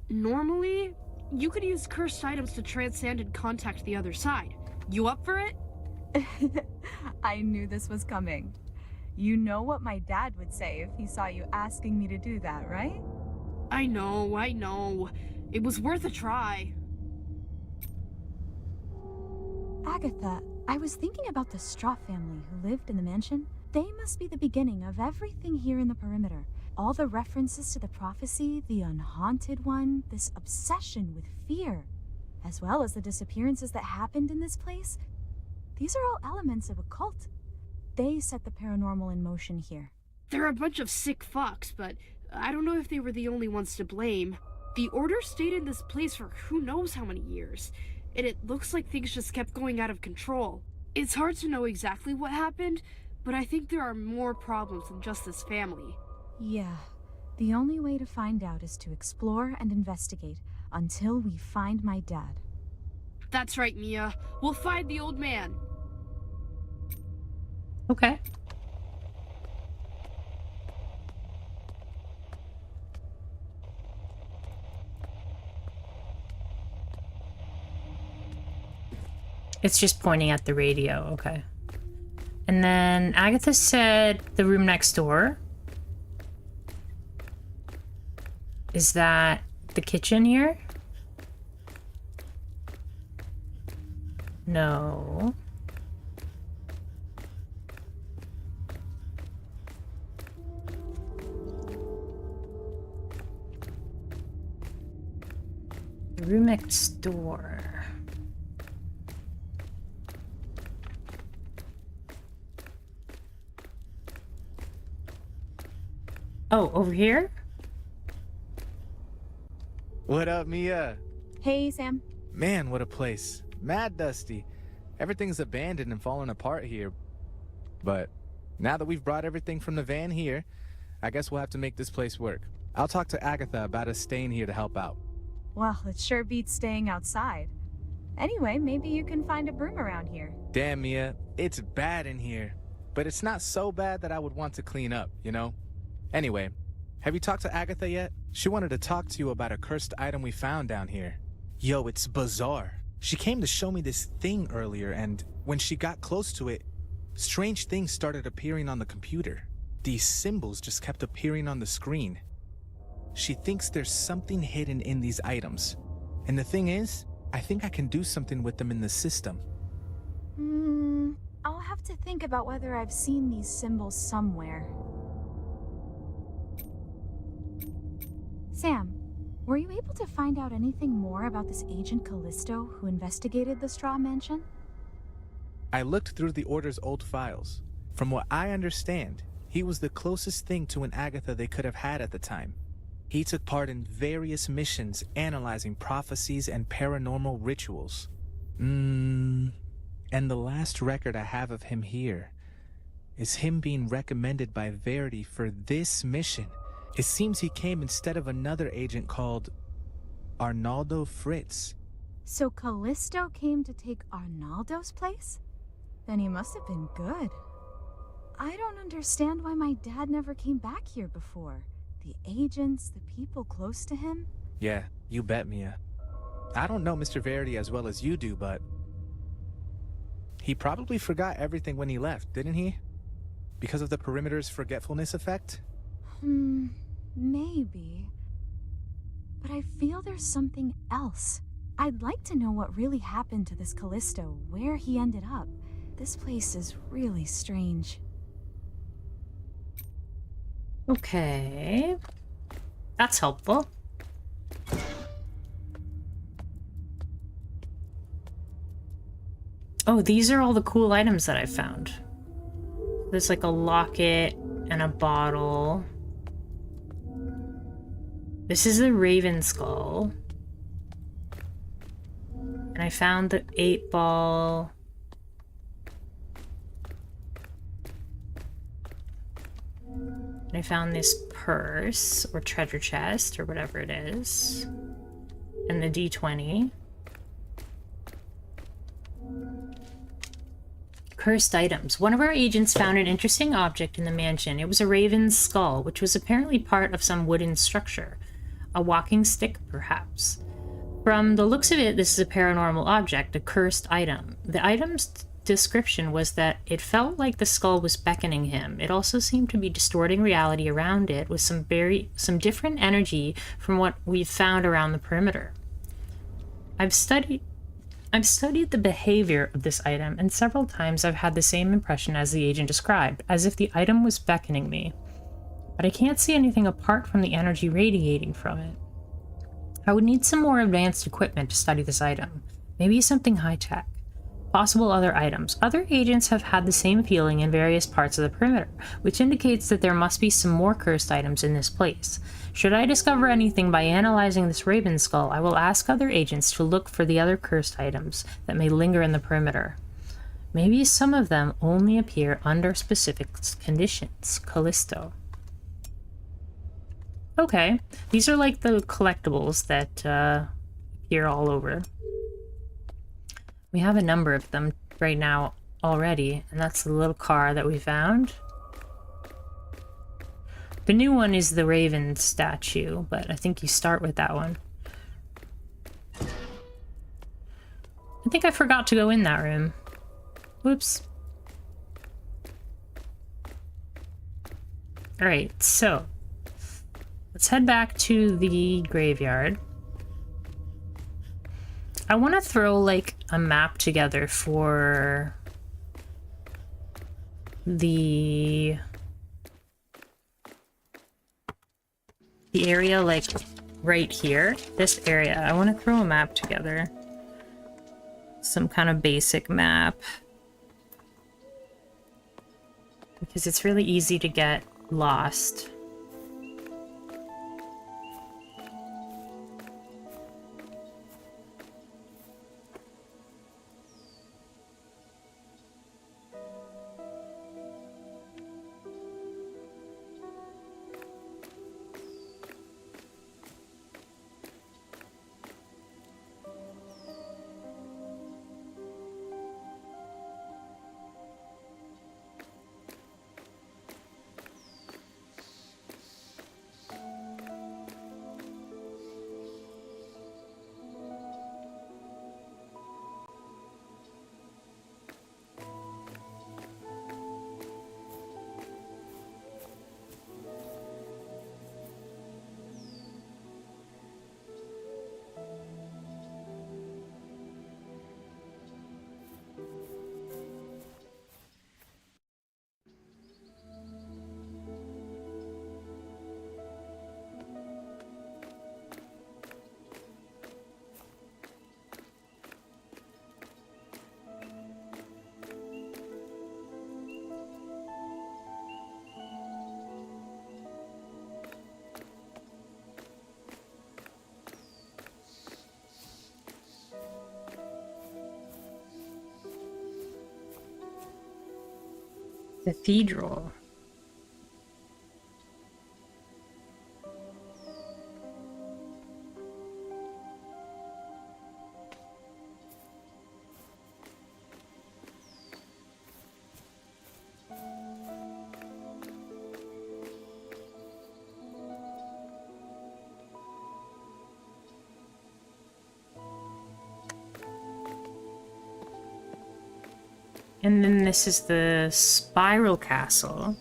Normally, you could use cursed items to transcend and contact the other side. You up for it? I knew this was coming. You know what my dad would say if he saw you asking me to do that, right? I know. It was worth a try. Agatha, I was thinking about the Straw family who lived in the mansion. They must be the beginning of everything here in the perimeter. All the references to the prophecy, the unhaunted one, this obsession with fear, as well as the disappearances that happened in this place. These are all elements of a cult. They set the paranormal in motion here. They're a bunch of sick fucks, but I don't know if they were the only ones to blame. The Order stayed in this place for who knows how many years, and it looks like things just kept going out of control. It's hard to know exactly what happened, but I think there are more problems than just this family. Yeah, the only way to find out is to explore and investigate until we find my dad. That's right, Mia. We'll find the old man. Okay. It's just pointing at the radio, okay. And then Agatha said the room next door. Is that the kitchen here? No. The room next door. Oh, over here? What up, Mia? Hey, Sam. Man, what a place. Mad dusty. Everything's abandoned and falling apart here. But now that we've brought everything from the van here, I guess we'll have to make this place work. I'll talk to Agatha about us staying here to help out. Well, it sure beats staying outside. Anyway, maybe you can find a broom around here. Damn, Mia, it's bad in here. But it's not so bad that I would want to clean up, you know? Anyway, have you talked to Agatha yet? She wanted to talk to you about a cursed item we found down here. Yo, it's bizarre. She came to show me this thing earlier, and when she got close to it, strange things started appearing on the computer. These symbols just kept appearing on the screen. She thinks there's something hidden in these items. And the thing is, I think I can do something with them in the system. I'll have to think about whether I've seen these symbols somewhere. Sam, were you able to find out anything more about this Agent Callisto who investigated the Straw Mansion? I looked through the Order's old files. From what I understand, he was the closest thing to an Agatha they could have had at the time. He took part in various missions analyzing prophecies and paranormal rituals. And the last record I have of him here is him being recommended by Verity for this mission. It seems he came instead of another agent called Arnaldo Fritz. So Callisto came to take Arnaldo's place? Then he must have been good. I don't understand why my dad never came back here before. The agents, the people close to him? Yeah, you bet, Mia. I don't know Mr. Verity as well as you do, but he probably forgot everything when he left, didn't he? Because of the perimeter's forgetfulness effect? Maybe. but I feel there's something else. I'd like to know what really happened to this Callisto, where he ended up. This place is really strange. Okay. That's helpful. Oh, these are all the cool items that I found. There's like a locket and a bottle. This is the Raven Skull. And I found the 8-ball. And I found this purse or treasure chest or whatever it is. And the D20. Cursed items. One of our agents found an interesting object in the mansion. It was a raven's skull, which was apparently part of some wooden structure. A walking stick, perhaps. From the looks of it, this is a paranormal object, a cursed item. The item's description was that it felt like the skull was beckoning him. It also seemed to be distorting reality around it with some different energy from what we've found around the perimeter. I've studied the behavior of this item, and several times I've had the same impression as the agent described, as if the item was beckoning me. But I can't see anything apart from the energy radiating from it. I would need some more advanced equipment to study this item. Maybe something high-tech. Possible other items. Other agents have had the same feeling in various parts of the perimeter, which indicates that there must be some more cursed items in this place. Should I discover anything by analyzing this raven skull, I will ask other agents to look for the other cursed items that may linger in the perimeter. Maybe some of them only appear under specific conditions. Callisto. Okay, these are like the collectibles that appear all over. We have a number of them right now already, and that's the little car that we found. The new one is the Raven statue, but I think you start with that one. I think I forgot to go in that room. Whoops. Alright, so let's head back to the graveyard. I want to throw like a map together for the area like right here, this area. I want to throw a map together. Some kind of basic map. Because it's really easy to get lost. Cathedral. And then this is the Spiral Castle.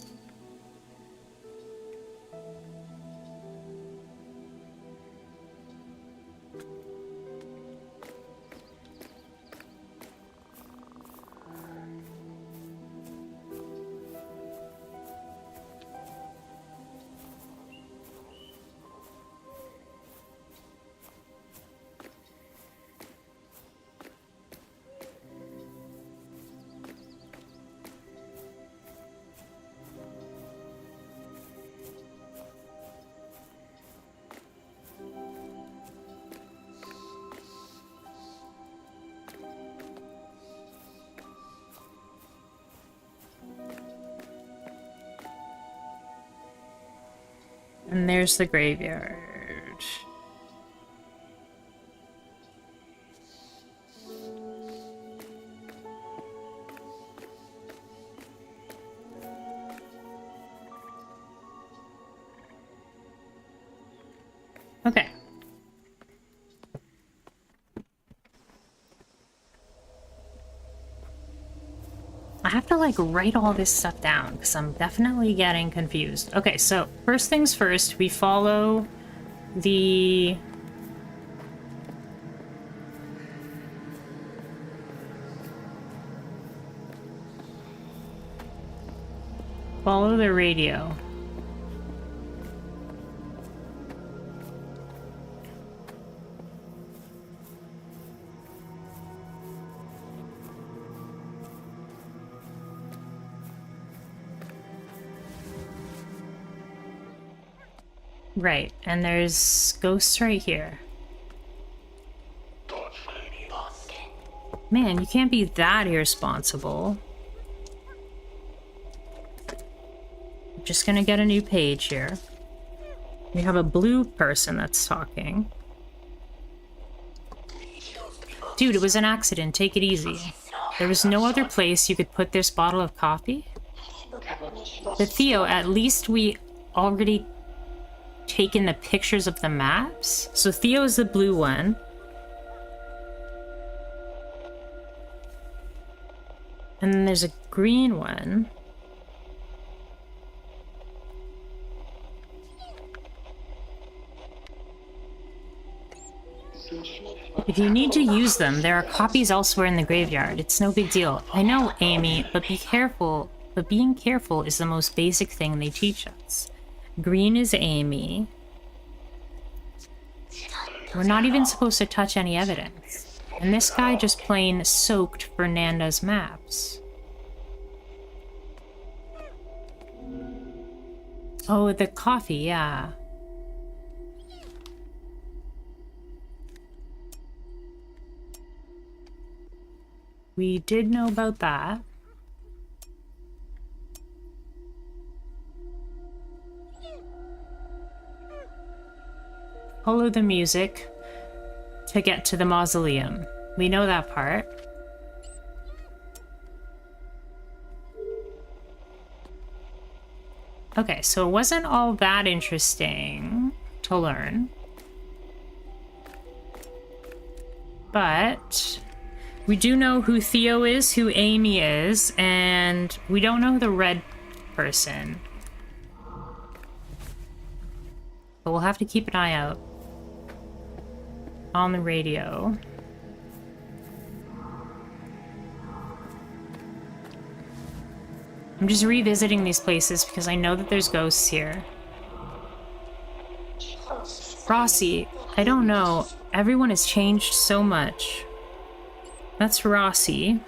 And there's the graveyard. Okay. I have to like write all this stuff down because I'm definitely getting confused. Okay, so first things first, we follow the radio. Right, and there's ghosts right here. Man, you can't be that irresponsible. I'm just gonna get a new page here. We have a blue person that's talking. Dude, it was an accident. Take it easy. There was no other place you could put this bottle of coffee? But Theo, at least we already taken the pictures of the maps. So Theo is the blue one. And then there's a green one. If you need to use them, there are copies elsewhere in the graveyard. It's no big deal. I know, Amy, but be careful. But being careful is the most basic thing they teach us. Green is Amy. We're not even supposed to touch any evidence. And this guy just plain soaked Fernanda's maps. Oh, the coffee, yeah. We did know about that. Follow the music to get to the mausoleum. We know that part. Okay, so it wasn't all that interesting to learn. But we do know who Theo is, who Amy is, and we don't know the red person. But we'll have to keep an eye out on the radio. I'm just revisiting these places because I know that there's ghosts here. Rossi, I don't know. Everyone has changed so much. That's Rossi.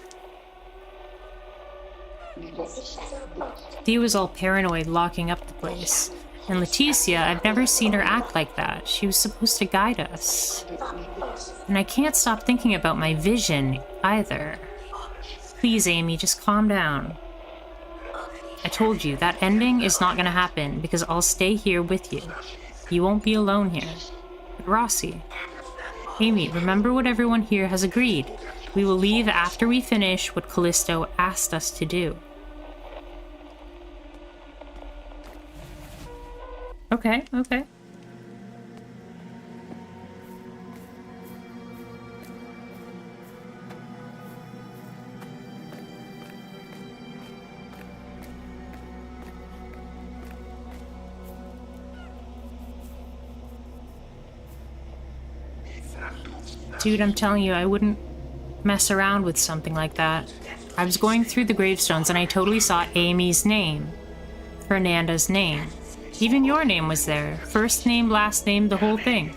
Theo was all paranoid, locking up the place. And Leticia, I've never seen her act like that. She was supposed to guide us. And I can't stop thinking about my vision, either. Please, Amy, just calm down. I told you, that ending is not gonna happen, because I'll stay here with you. You won't be alone here. But Rossi. Amy, remember what everyone here has agreed. We will leave after we finish what Callisto asked us to do. Okay, okay. Dude, I'm telling you, I wouldn't mess around with something like that. I was going through the gravestones and I totally saw Amy's name. Fernanda's name. Even your name was there. First name, last name, the whole thing.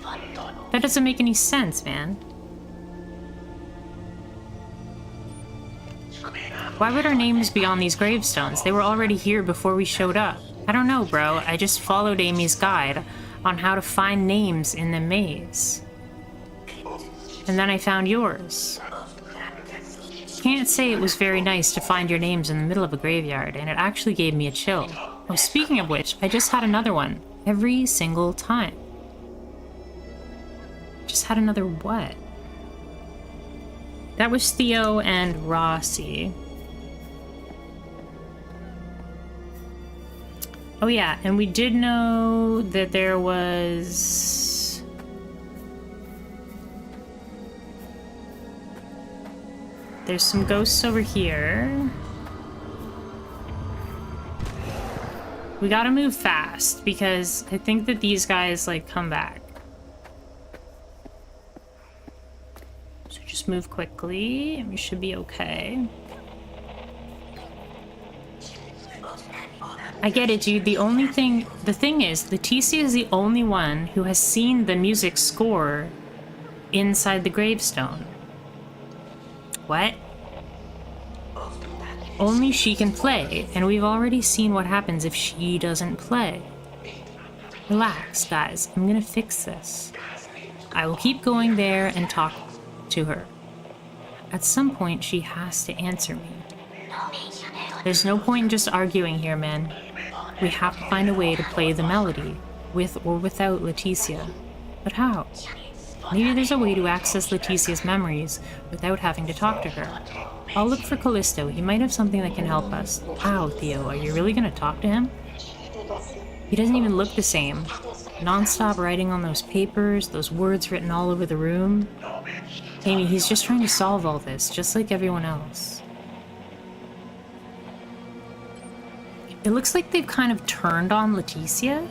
That doesn't make any sense, man. Why would our names be on these gravestones? They were already here before we showed up. I don't know, bro. I just followed Amy's guide on how to find names in the maze. And then I found yours. Can't say it was very nice to find your names in the middle of a graveyard, and it actually gave me a chill. Oh, speaking of which, I just had another one. Every single time. Just had another what? That was Theo and Rossi. Oh yeah, and we did know that there was... There's some ghosts over here. We gotta move fast, because I think that these guys, like, come back. So just move quickly, and we should be okay. I get it, dude. The thing is, Leticia is the only one who has seen the music score inside the gravestone. What? Only she can play, and we've already seen what happens if she doesn't play. Relax, guys. I'm gonna fix this. I will keep going there and talk to her. At some point, she has to answer me. There's no point in just arguing here, man. We have to find a way to play the melody, with or without Leticia. But how? Maybe there's a way to access Leticia's memories without having to talk to her. I'll look for Callisto. He might have something that can help us. Wow, Theo, are you really gonna talk to him? He doesn't even look the same. Non-stop writing on those papers, those words written all over the room. Amy, he's just trying to solve all this, just like everyone else. It looks like they've kind of turned on Leticia.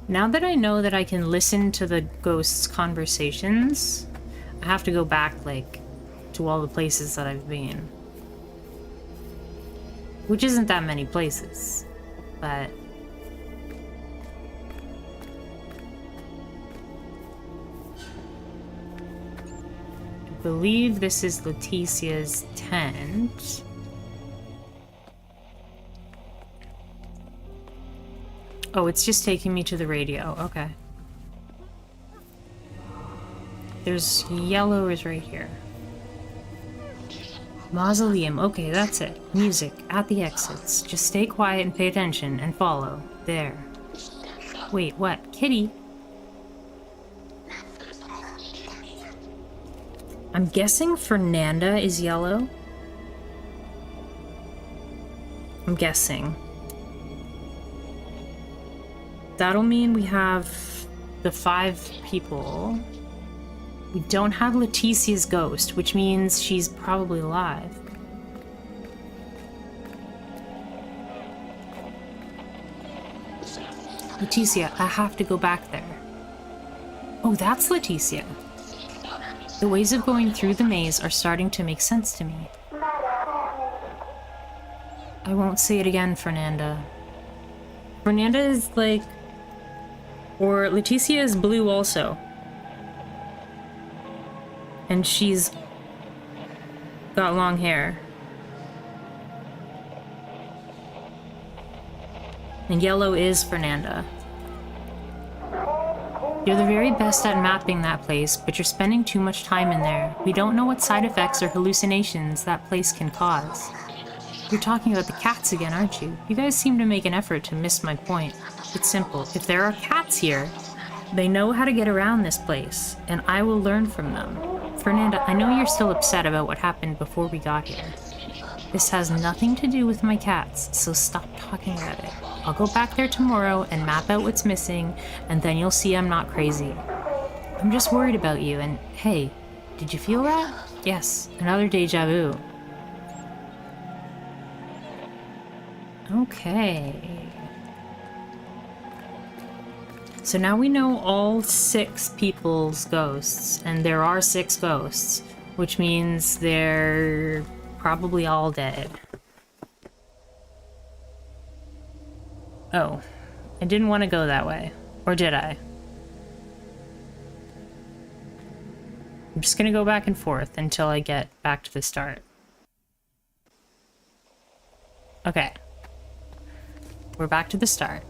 Now that I know that I can listen to the ghosts' conversations, I have to go back, like, to all the places that I've been. Which isn't that many places, but... I believe this is Leticia's tent. Oh, it's just taking me to the radio. Okay. There's yellow is right here. Mausoleum. Okay, that's it. Music at the exits. Just stay quiet and pay attention and follow. There. Wait, what? Kitty? I'm guessing Fernanda is yellow. I'm guessing. That'll mean we have the 5 people. We don't have Leticia's ghost, which means she's probably alive. Leticia, I have to go back there. Oh, that's Leticia. The ways of going through the maze are starting to make sense to me. I won't say it again, Fernanda. Fernanda is like... Or Leticia is blue also. And she's got long hair. And yellow is Fernanda. You're the very best at mapping that place, but you're spending too much time in there. We don't know what side effects or hallucinations that place can cause. You're talking about the cats again, aren't you? You guys seem to make an effort to miss my point. It's simple. If there are cats here, they know how to get around this place, and I will learn from them. Fernanda, I know you're still upset about what happened before we got here. This has nothing to do with my cats, so stop talking about it. I'll go back there tomorrow and map out what's missing, and then you'll see I'm not crazy. I'm just worried about you, and hey, did you feel that? Yes, another deja vu. Okay. So now we know all 6 people's ghosts, and there are 6 ghosts, which means they're probably all dead. Oh, I didn't want to go that way. Or did I? I'm just gonna go back and forth until I get back to the start. Okay. We're back to the start.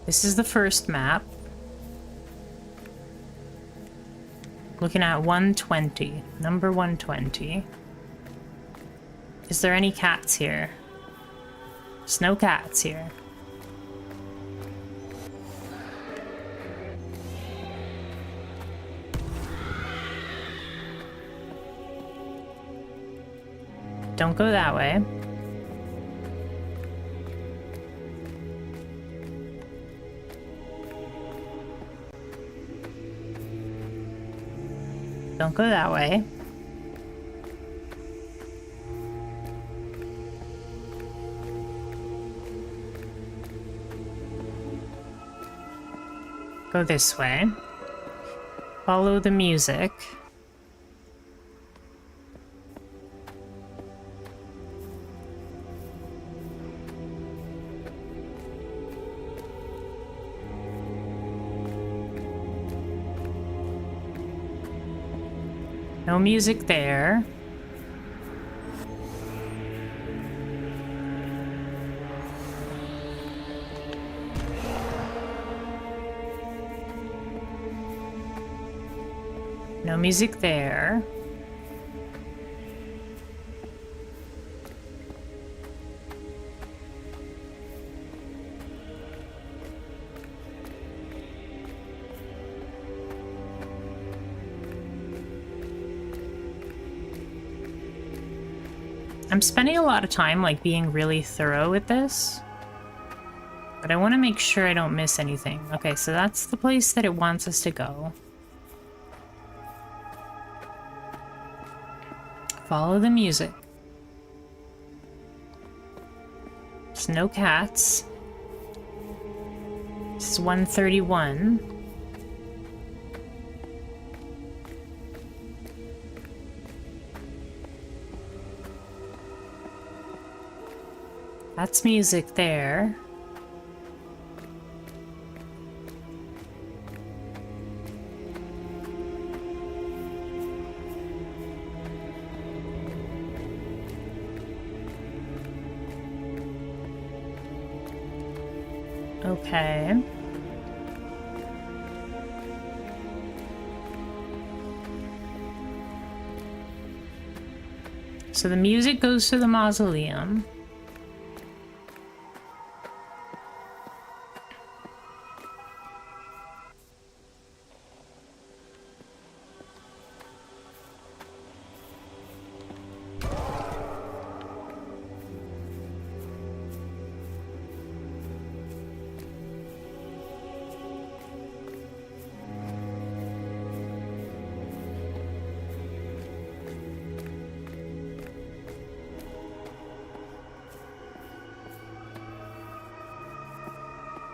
This is the first map. Looking at 120. Number 120. Is there any cats here? There's no cats here. Don't go that way. Don't go that way. Go this way. Follow the music. No music there. No music there. I'm spending a lot of time like being really thorough with this, but I want to make sure I don't miss anything. Okay, so that's the place that it wants us to go. Follow the music. There's no cats. This is 131. That's music there. Okay. So the music goes to the mausoleum.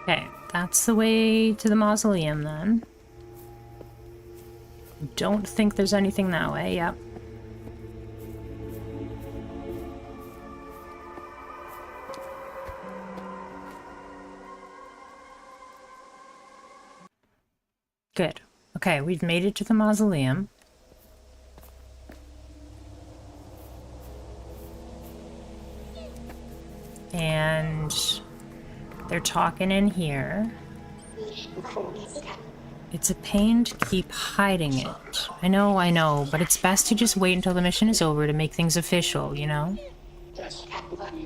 Okay, that's the way to the mausoleum then. Don't think there's anything that way, yep. Good. Okay, we've made it to the mausoleum. And they're talking in here. It's a pain to keep hiding it. I know, but it's best to just wait until the mission is over to make things official, you know?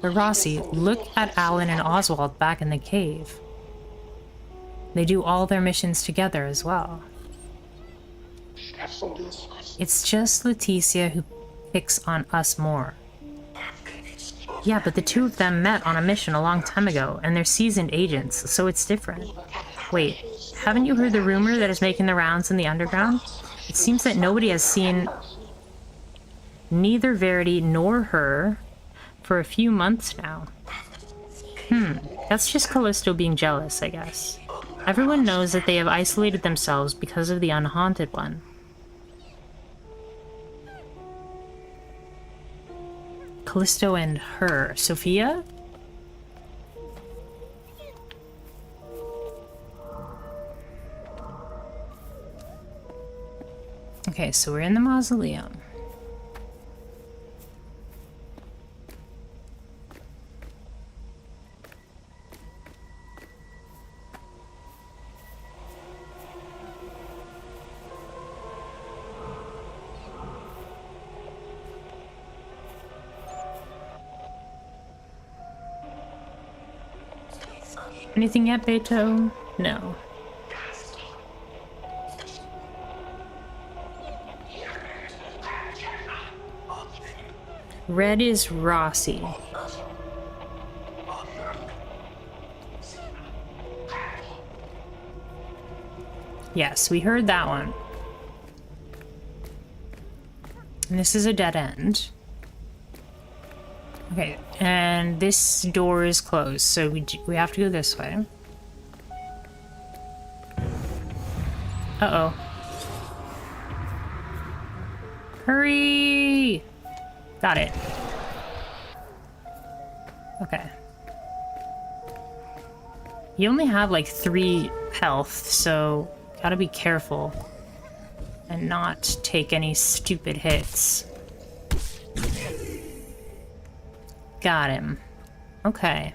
But Rossi, look at Alan and Oswald back in the cave. They do all their missions together as well. It's just Leticia who picks on us more. Yeah, but the two of them met on a mission a long time ago, and they're seasoned agents, so it's different. Wait, haven't you heard the rumor that is making the rounds in the underground? It seems that nobody has seen neither Verity nor her for a few months now. That's just Callisto being jealous, I guess. Everyone knows that they have isolated themselves because of the Unhaunted One. Callisto and her. Sophia? Okay, so we're in the mausoleum. Anything yet, Beto? No. Red is Rossi. Yes, we heard that one. And this is a dead end. Okay, and this door is closed, so we have to go this way. Uh-oh. Hurry! Got it. Okay. You only have like 3 health, so gotta be careful and not take any stupid hits. Got him. Okay.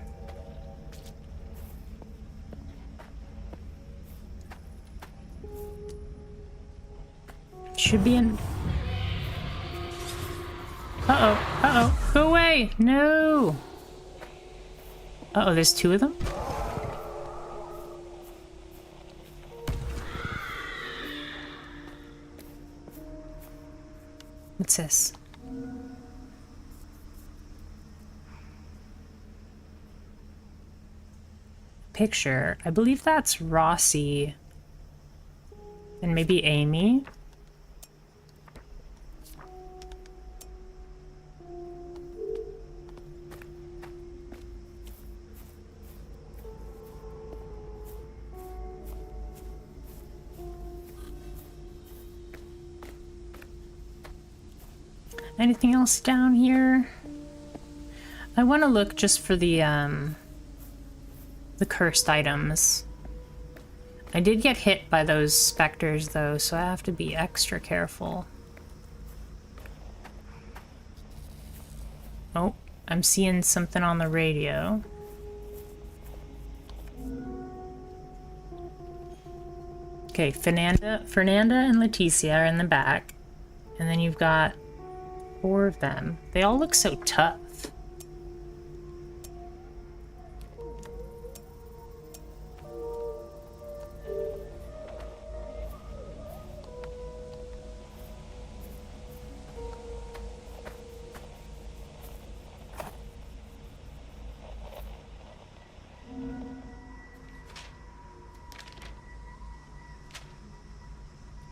Should be in... Uh-oh. Uh-oh. Go away! No! Uh-oh, there's 2 of them? What's this? Picture. I believe that's Rossi. And maybe Amy. Anything else down here? I want to look just for the cursed items. I did get hit by those specters though, so I have to be extra careful. Oh, I'm seeing something on the radio. Okay, Fernanda and Leticia are in the back. And then you've got 4 of them. They all look so tough.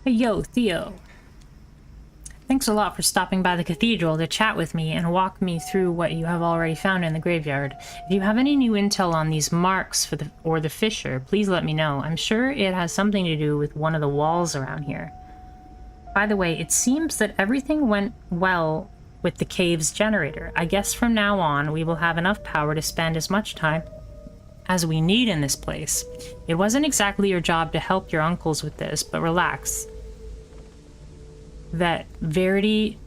Hey, yo, Theo. Thanks a lot for stopping by the cathedral to chat with me and walk me through what you have already found in the graveyard. If you have any new intel on these marks for the fissure, please let me know. I'm sure it has something to do with one of the walls around here. By the way, it seems that everything went well with the cave's generator. I guess from now on, we will have enough power to spend as much time as we need in this place. It wasn't exactly your job to help your uncles with this, but relax. Verity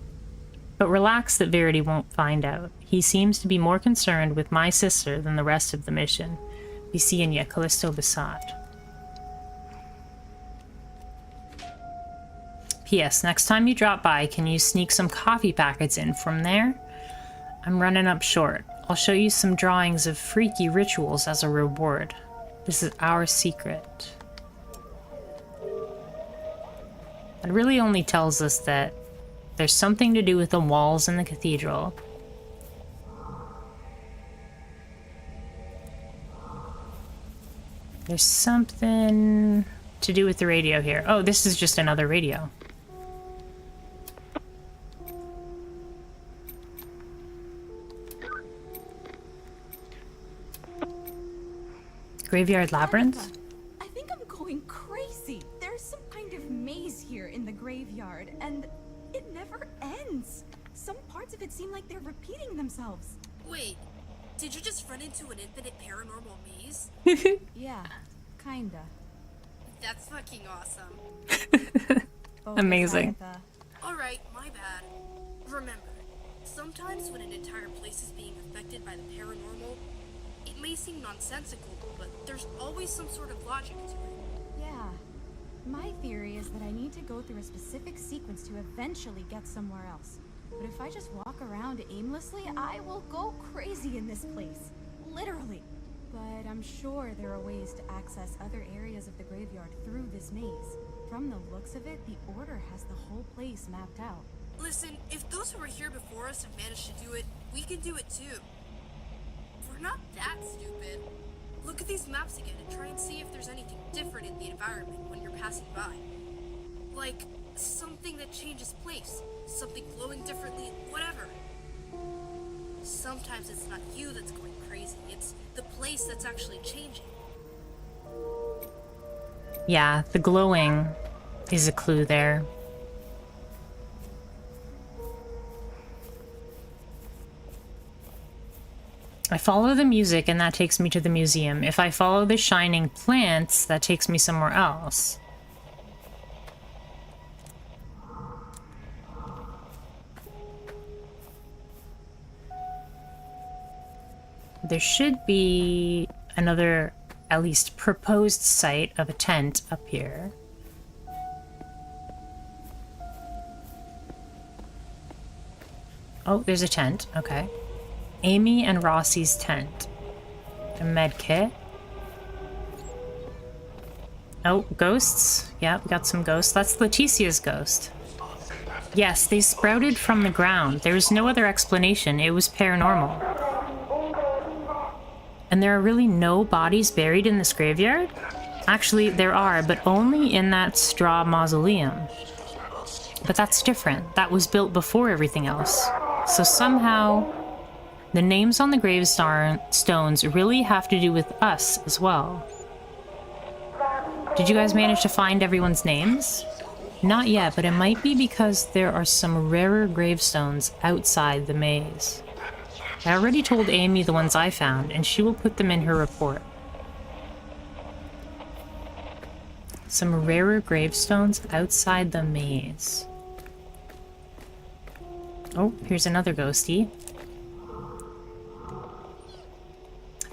won't find out. He seems to be more concerned with my sister than the rest of the mission. Be seeing ya, Callisto Basat. P.S. Next time you drop by, can you sneak some coffee packets in from there? I'm running up short. I'll show you some drawings of freaky rituals as a reward. This is our secret. It really only tells us that there's something to do with the walls in the cathedral. There's something to do with the radio here. Oh, this is just another radio. Graveyard Labyrinth? I think I'm going crazy. There's some kind of maze here in the graveyard, and it never ends. Some parts of it seem like they're repeating themselves. Wait, did you just run into an infinite paranormal maze? Yeah, kinda. That's fucking awesome. Amazing. Alright, my bad. Remember, sometimes when an entire place is being affected by the paranormal, it may seem nonsensical, but there's always some sort of logic to it. Yeah. My theory is that I need to go through a specific sequence to eventually get somewhere else. But if I just walk around aimlessly, I will go crazy in this place. Literally. but I'm sure there are ways to access other areas of the graveyard through this maze. From the looks of it, the Order has the whole place mapped out. Listen, if those who were here before us have managed to do it, we can do it too. We're not that stupid. Look at these maps again and try and see if there's anything different in the environment when you're passing by. Like, something that changes place, something glowing differently, whatever. Sometimes it's not you that's going crazy, it's the place that's actually changing. Yeah, the glowing is a clue there. I follow the music and that takes me to the museum. If I follow the shining plants, that takes me somewhere else. There should be another, at least proposed site of a tent up here. Oh, there's a tent. Okay. Amy and Rossi's tent. A med kit. Oh, ghosts. Yeah, we got some ghosts. That's Leticia's ghost. Yes, they sprouted from the ground. There was no other explanation. It was paranormal. And there are really no bodies buried in this graveyard? Actually, there are, but only in that straw mausoleum. But that's different. That was built before everything else. So somehow, the names on the gravestones really have to do with us as well. Did you guys manage to find everyone's names? Not yet, but it might be because there are some rarer gravestones outside the maze. I already told Amy the ones I found, and she will put them in her report. Some rarer gravestones outside the maze. Oh, here's another ghostie.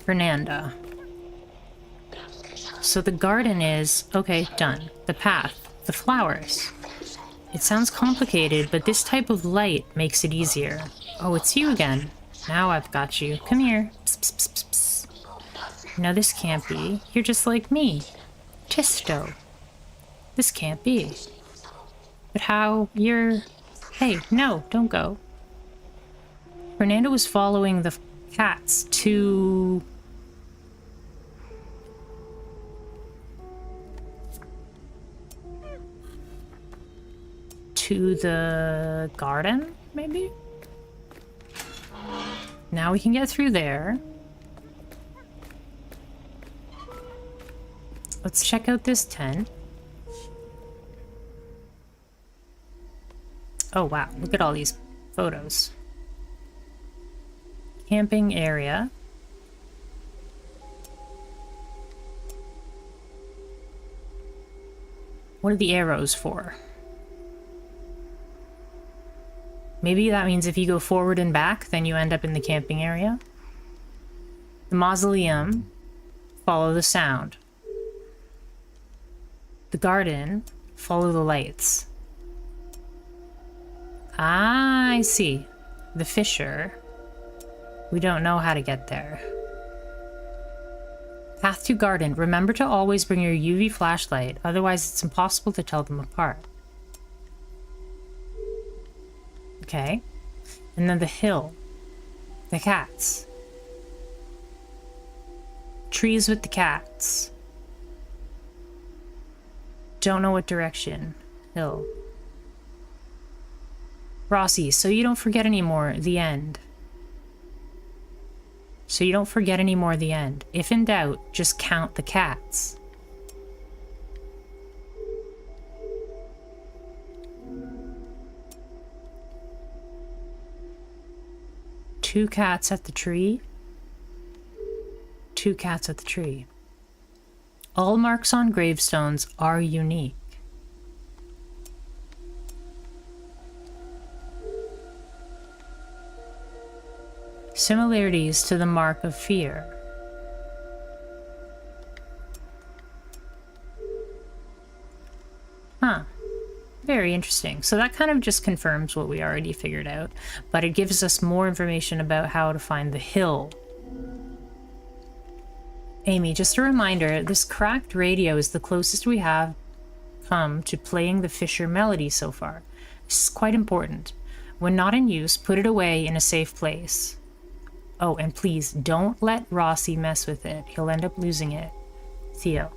Fernanda. So the garden is... okay, done. The path. The flowers. It sounds complicated, but this type of light makes it easier. Oh, it's you again. Now I've got you. Come here. Psst, psst, psst, psst. No, this can't be. You're just like me. Tisto. This can't be. But how you're... Hey, no, don't go. Fernando was following the cats to... the garden, maybe? Now we can get through there. Let's check out this tent. Oh wow, look at all these photos. Camping area. What are the arrows for? Maybe that means if you go forward and back, then you end up in the camping area. The mausoleum, follow the sound. The garden, follow the lights. Ah, I see. The fissure. We don't know how to get there. Path to garden. Remember to always bring your UV flashlight, otherwise it's impossible to tell them apart. Okay. And then the hill. The cats. Trees with the cats. Don't know what direction. Hill. Rossi, so you don't forget anymore, the end. So you don't forget anymore, the end. If in doubt, just count the cats. Two cats at the tree. Two cats at the tree. All marks on gravestones are unique. Similarities to the mark of fear. Huh. Very interesting. So that kind of just confirms what we already figured out, but it gives us more information about how to find the hill. Amy, just a reminder, this cracked radio is the closest we have come to playing the Fisher melody so far. This is quite important. When not in use, put it away in a safe place. Oh, and please don't let Rossi mess with it. He'll end up losing it. Theo.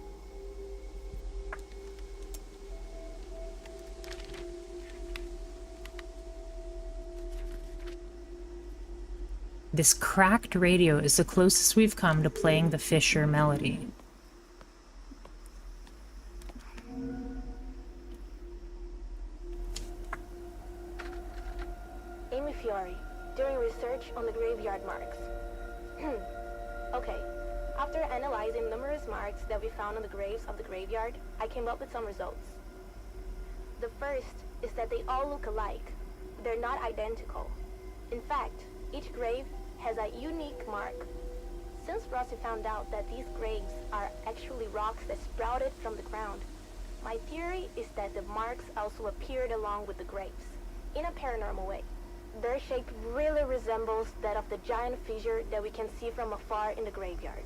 This cracked radio is the closest we've come to playing the Fisher melody. Amy Fiore, doing research on the graveyard marks. Okay, after analyzing numerous marks that we found on the graves of the graveyard, I came up with some results. The first is that they all look alike. They're not identical. In fact, each grave has a unique mark. Since Rossi found out that these graves are actually rocks that sprouted from the ground, my theory is that the marks also appeared along with the graves, in a paranormal way. Their shape really resembles that of the giant fissure that we can see from afar in the graveyard.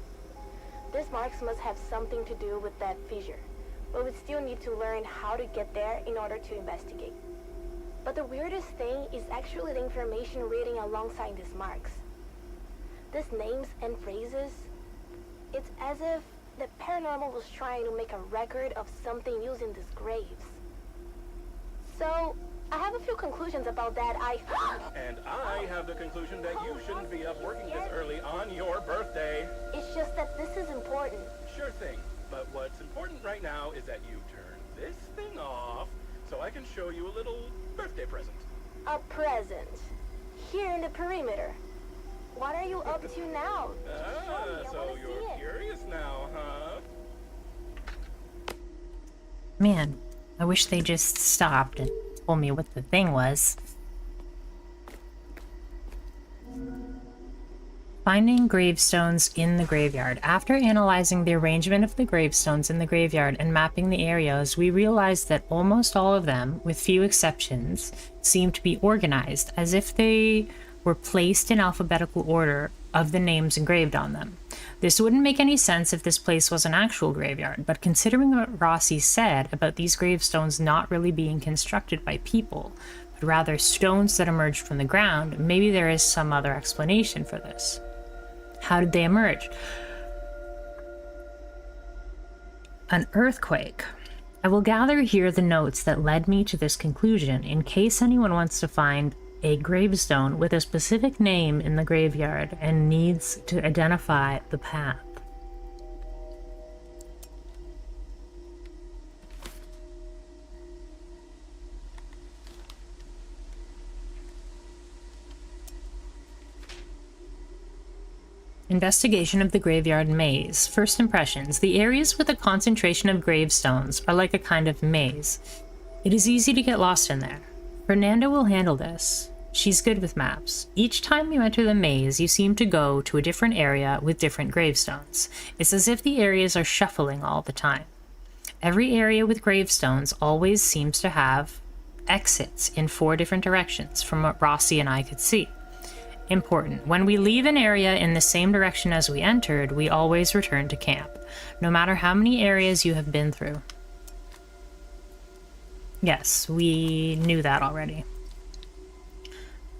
These marks must have something to do with that fissure, but we still need to learn how to get there in order to investigate. But the weirdest thing is actually the information reading alongside these marks. These names and phrases, it's as if the paranormal was trying to make a record of something using these graves. So, I have a few conclusions about that. And I have the conclusion that you shouldn't be up working this early on your birthday. It's just that this is important. Sure thing. But what's important right now is that you turn this thing off so I can show you a little birthday present. A present. Here in the perimeter. What are you up to now? Show me, I So wanna see you're it. curious now, huh? Man, I wish they just stopped and told me what the thing was. Finding gravestones in the graveyard. After analyzing the arrangement of the gravestones in the graveyard and mapping the areas, we realized that almost all of them, with few exceptions, seem to be organized as if they were placed in alphabetical order of the names engraved on them. This wouldn't make any sense if this place was an actual graveyard, but considering what Rossi said about these gravestones not really being constructed by people, but rather stones that emerged from the ground, maybe there is some other explanation for this. How did they emerge? An earthquake. I will gather here the notes that led me to this conclusion in case anyone wants to find a gravestone with a specific name in the graveyard and needs to identify the path. Investigation of the graveyard maze. First impressions. The areas with a concentration of gravestones are like a kind of maze. It is easy to get lost in there. Fernanda will handle this. She's good with maps. Each time you enter the maze, you seem to go to a different area with different gravestones. It's as if the areas are shuffling all the time. Every area with gravestones always seems to have exits in 4 different directions, from what Rossi and I could see. Important. When we leave an area in the same direction as we entered, we always return to camp, no matter how many areas you have been through. Yes, we knew that already.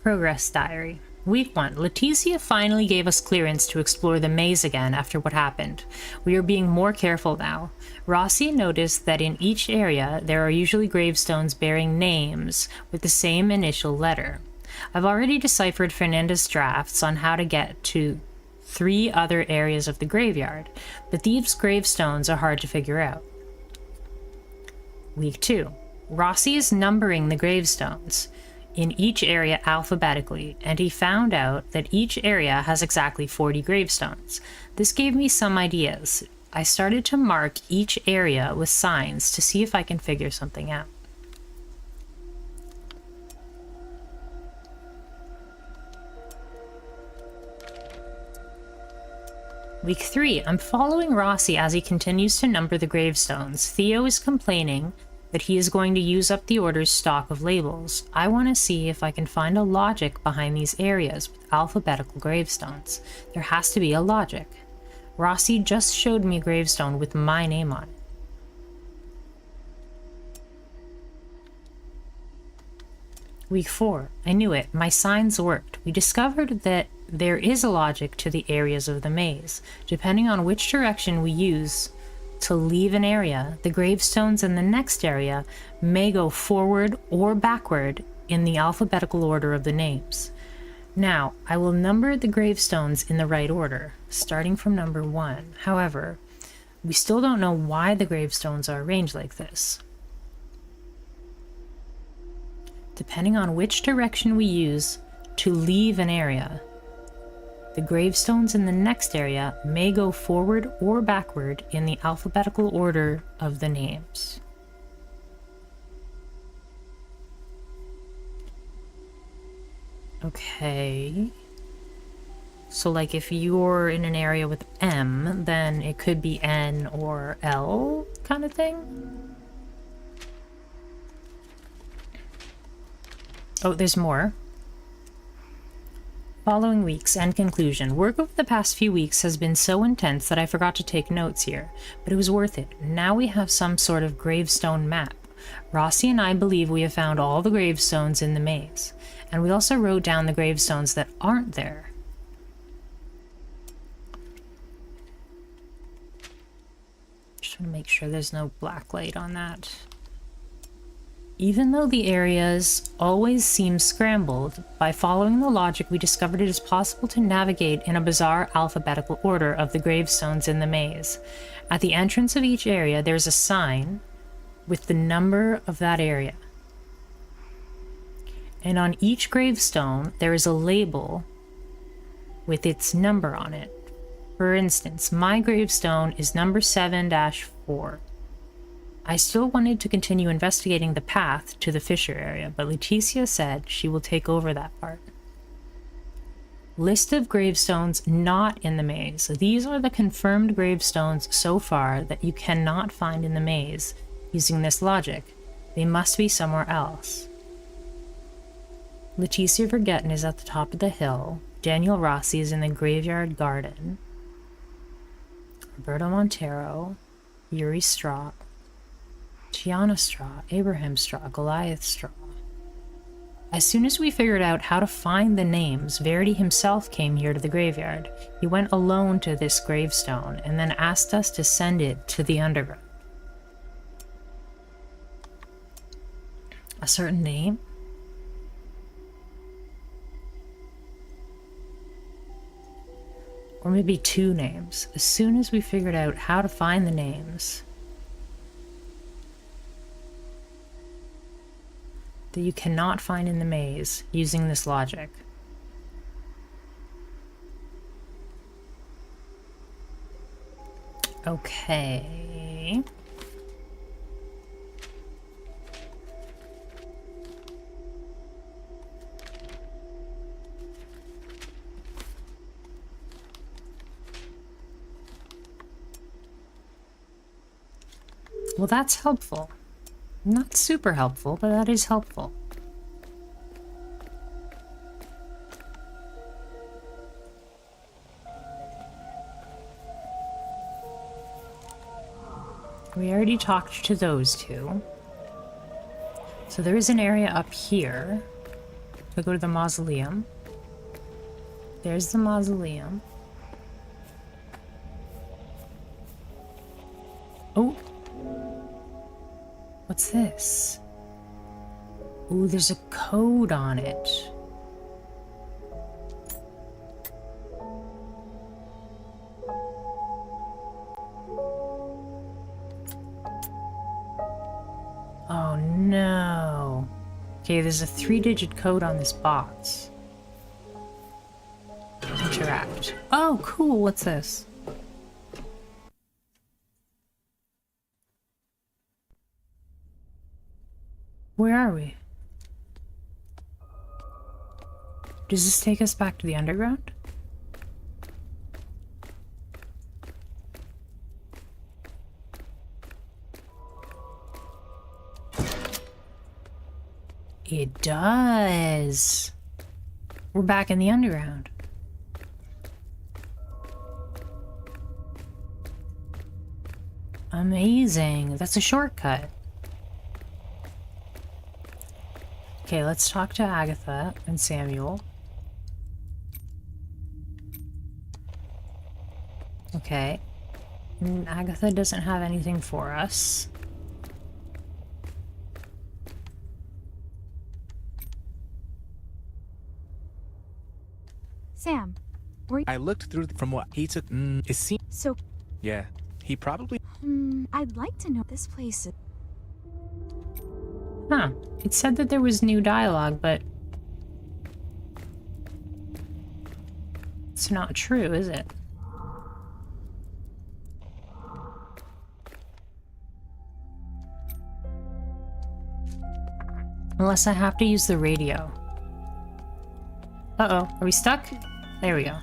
Progress diary. Week 1. Leticia finally gave us clearance to explore the maze again after what happened. We are being more careful now. Rossi noticed that in each area there are usually gravestones bearing names with the same initial letter. I've already deciphered Fernanda's drafts on how to get to 3 other areas of the graveyard, but these gravestones are hard to figure out. Week 2. Rossi is numbering the gravestones in each area alphabetically, and he found out that each area has exactly 40 gravestones. This gave me some ideas. I started to mark each area with signs to see if I can figure something out. Week 3. I'm following Rossi as he continues to number the gravestones. Theo is complaining that he is going to use up the order's stock of labels. I want to see if I can find a logic behind these areas with alphabetical gravestones. There has to be a logic. Rossi just showed me a gravestone with my name on it. Week 4. I knew it. My signs worked. We discovered that there is a logic to the areas of the maze. Depending on which direction we use to leave an area, the gravestones in the next area may go forward or backward in the alphabetical order of the names. Now, I will number the gravestones in the right order, starting from number 1. However, we still don't know why the gravestones are arranged like this. Depending on which direction we use to leave an area, the gravestones in the next area may go forward or backward in the alphabetical order of the names. Okay. So like if you're in an area with M, then it could be N or L kind of thing. Oh, there's more. Following weeks and conclusion. Work over the past few weeks has been so intense that I forgot to take notes here, but it was worth it. Now we have some sort of gravestone map. Rossi and I believe we have found all the gravestones in the maze, and we also wrote down the gravestones that aren't there. Just want to make sure there's no black light on that. Even though the areas always seem scrambled, by following the logic we discovered it is possible to navigate in a bizarre alphabetical order of the gravestones in the maze. At the entrance of each area there's a sign with the number of that area. And on each gravestone there is a label with its number on it. For instance, my gravestone is number 7-4. I still wanted to continue investigating the path to the fissure area, but Leticia said she will take over that part. List of gravestones not in the maze. These are the confirmed gravestones so far that you cannot find in the maze using this logic. They must be somewhere else. Leticia Vergetten is at the top of the hill. Daniel Rossi is in the graveyard garden. Roberto Montero, Yuri Straw, Tiana Straw, Abraham Straw, Goliath Straw. As soon as we figured out how to find the names, Verity himself came here to the graveyard. He went alone to this gravestone and then asked us to send it to the underground. A certain name? Or maybe 2 names. As soon as we figured out how to find the names that you cannot find in the maze using this logic. Okay. Well, that's helpful. Not super helpful, but that is helpful. We already talked to those 2. So there is an area up here. So go to the mausoleum. There's the mausoleum. Oh! What's this? Ooh, there's a code on it. Oh no. Okay, there's a 3-digit code on this box. Interact. Oh, cool. What's this? Where are we? Does this take us back to the underground? It does. We're back in the underground. Amazing. That's a shortcut. Okay, let's talk to Agatha and Samuel. Okay. Agatha doesn't have anything for us. Sam, I looked through from what he took. It seemed. so, Yeah, he probably. I'd like to know this place. Huh. It said that there was new dialogue, but it's not true, is it? Unless I have to use the radio. Uh-oh, are we stuck? There we go.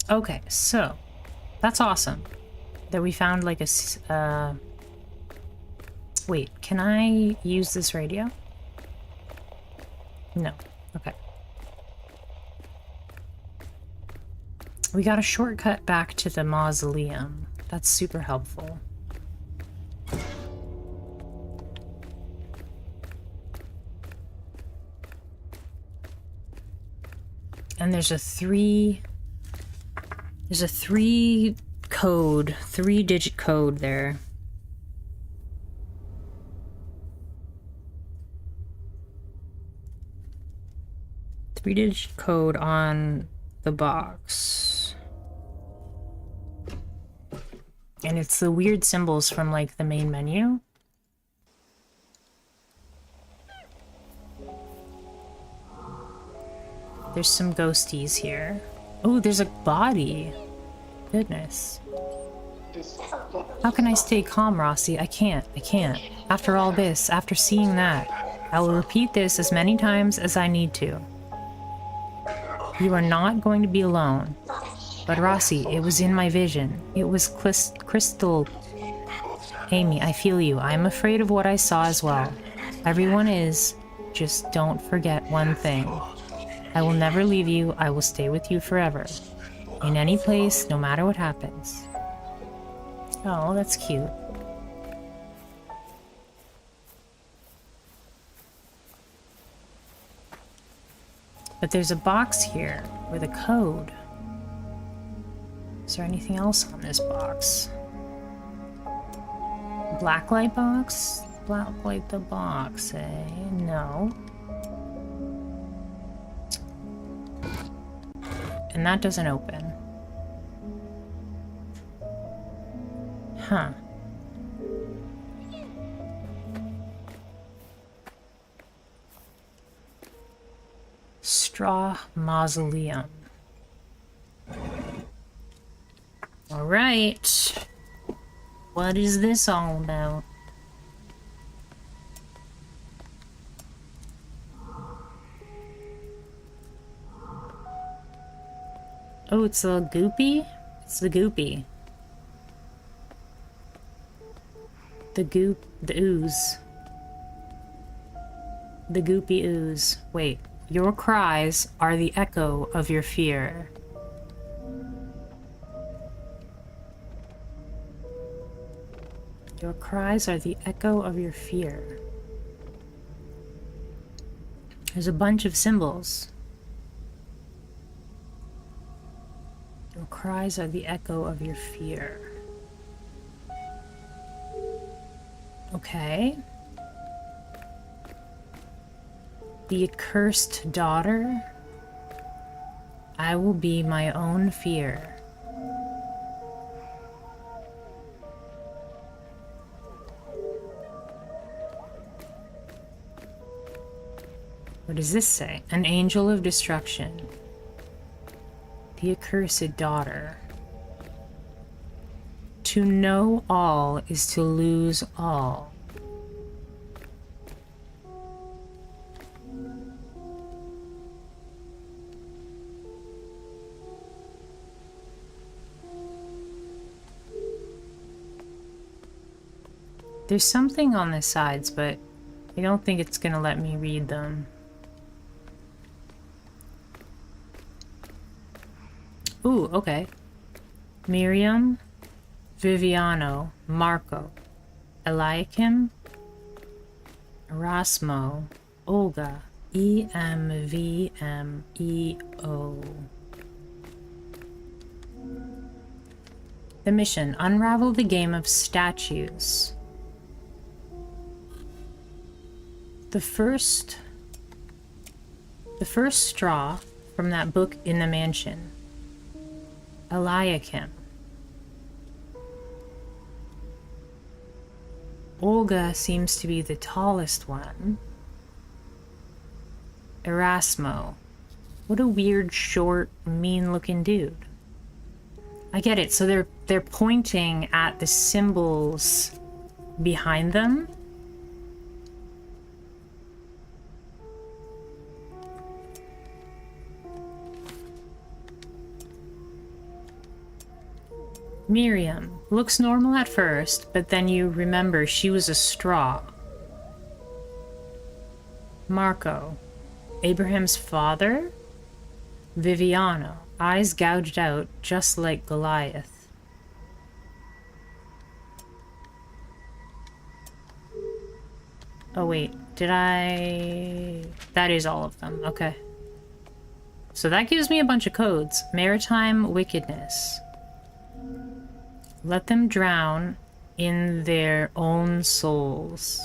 Okay, so that's awesome that we found like a wait, can I use this radio? No. Okay. We got a shortcut back to the mausoleum. That's super helpful. And there's a three digit code there. Three-digit code on the box. And it's the weird symbols from like the main menu. There's some ghosties here. Oh, there's a body. Goodness. How can I stay calm, Rossi? I can't. After all this, after seeing that, I will repeat this as many times as I need to. You are not going to be alone. But Rossi, it was in my vision. It was crystal. Amy, I feel you. I am afraid of what I saw as well. Everyone is. Just don't forget one thing. I will never leave you. I will stay with you forever. In any place, no matter what happens. Oh, that's cute. But there's a box here with a code. Is there anything else on this box? Blacklight box? Blacklight the box, eh? No. And that doesn't open. Huh. Straw Mausoleum. Alright. What is this all about? Oh, it's the goopy? It's the goopy. The ooze. The goopy ooze. Wait. Your cries are the echo of your fear. Your cries are the echo of your fear. There's a bunch of symbols. Your cries are the echo of your fear. Okay. The accursed daughter. I will be my own fear. What does this say? An angel of destruction. The accursed daughter. To know all is to lose all. There's something on the sides, but I don't think it's gonna let me read them. Ooh, okay. Miriam, Viviano, Marco, Eliakim, Erasmo, Olga, EMVMEO. The mission: unravel the game of statues. The first straw from that book in the mansion. Eliakim. Olga seems to be the tallest one. Erasmo. What a weird, short, mean-looking dude. I get it. So they're pointing at the symbols behind them. Miriam looks normal at first, but then you remember she was a straw. Marco, Abraham's father? Viviano, eyes gouged out just like Goliath. Oh wait, did I... That is all of them, okay. So that gives me a bunch of codes. Maritime wickedness. Let them drown in their own souls.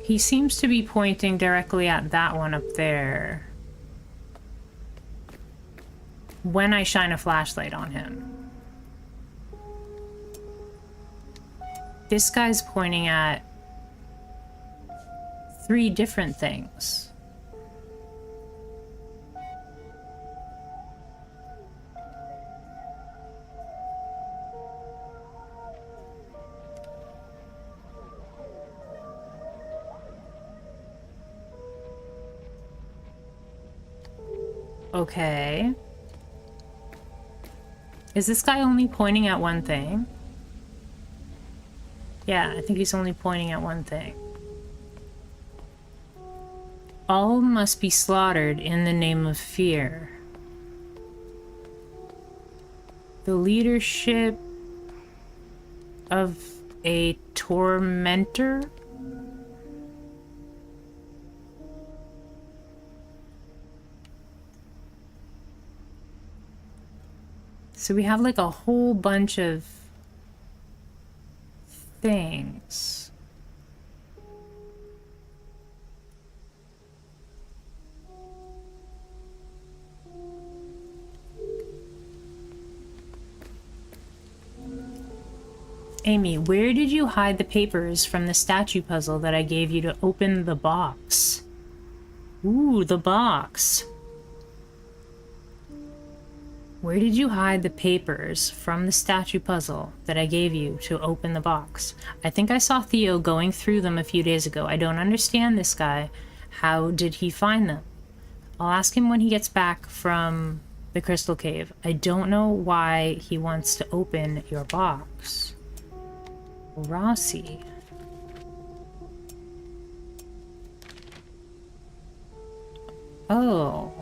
He seems to be pointing directly at that one up there. When I shine a flashlight on him. This guy's pointing at 3 different things. Okay. Is this guy only pointing at one thing? Yeah, I think he's only pointing at one thing. All must be slaughtered in the name of fear. The leadership of a tormentor? So we have like a whole bunch of things. Amy, where did you hide the papers from the statue puzzle that I gave you to open the box? Ooh, the box. Where did you hide the papers from the statue puzzle that I gave you to open the box? I think I saw Theo going through them a few days ago. I don't understand this guy. How did he find them? I'll ask him when he gets back from the Crystal Cave. I don't know why he wants to open your box. Rossi. Oh.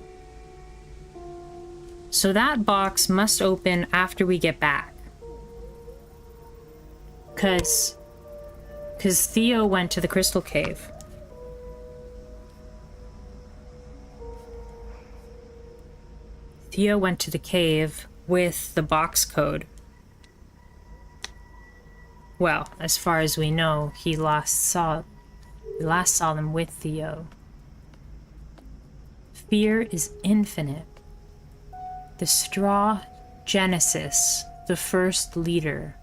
So that box must open after we get back. Cause Theo went to the Crystal Cave. Theo went to the cave with the box code. Well, as far as we know, he last saw them with Theo. Fear is infinite. The straw Genesis, the first leader.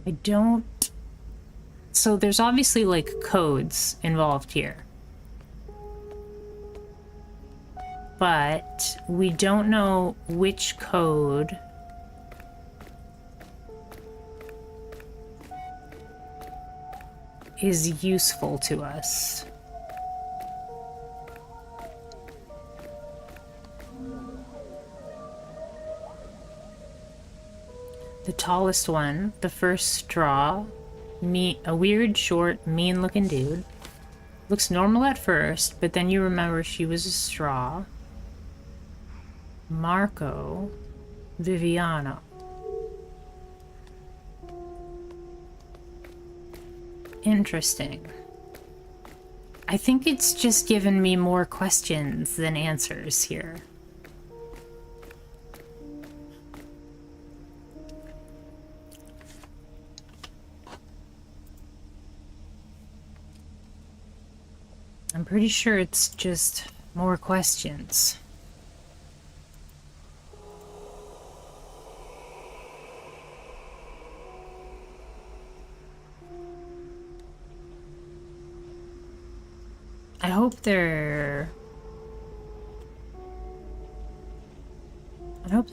I don't... So there's obviously, like, codes involved here. But we don't know which code is useful to us. The tallest one, the first straw, a weird, short, mean-looking dude. Looks normal at first, but then you remember she was a straw. Marco, Viviana. Interesting. I think it's just given me more questions than answers here. I'm pretty sure it's just more questions. I hope there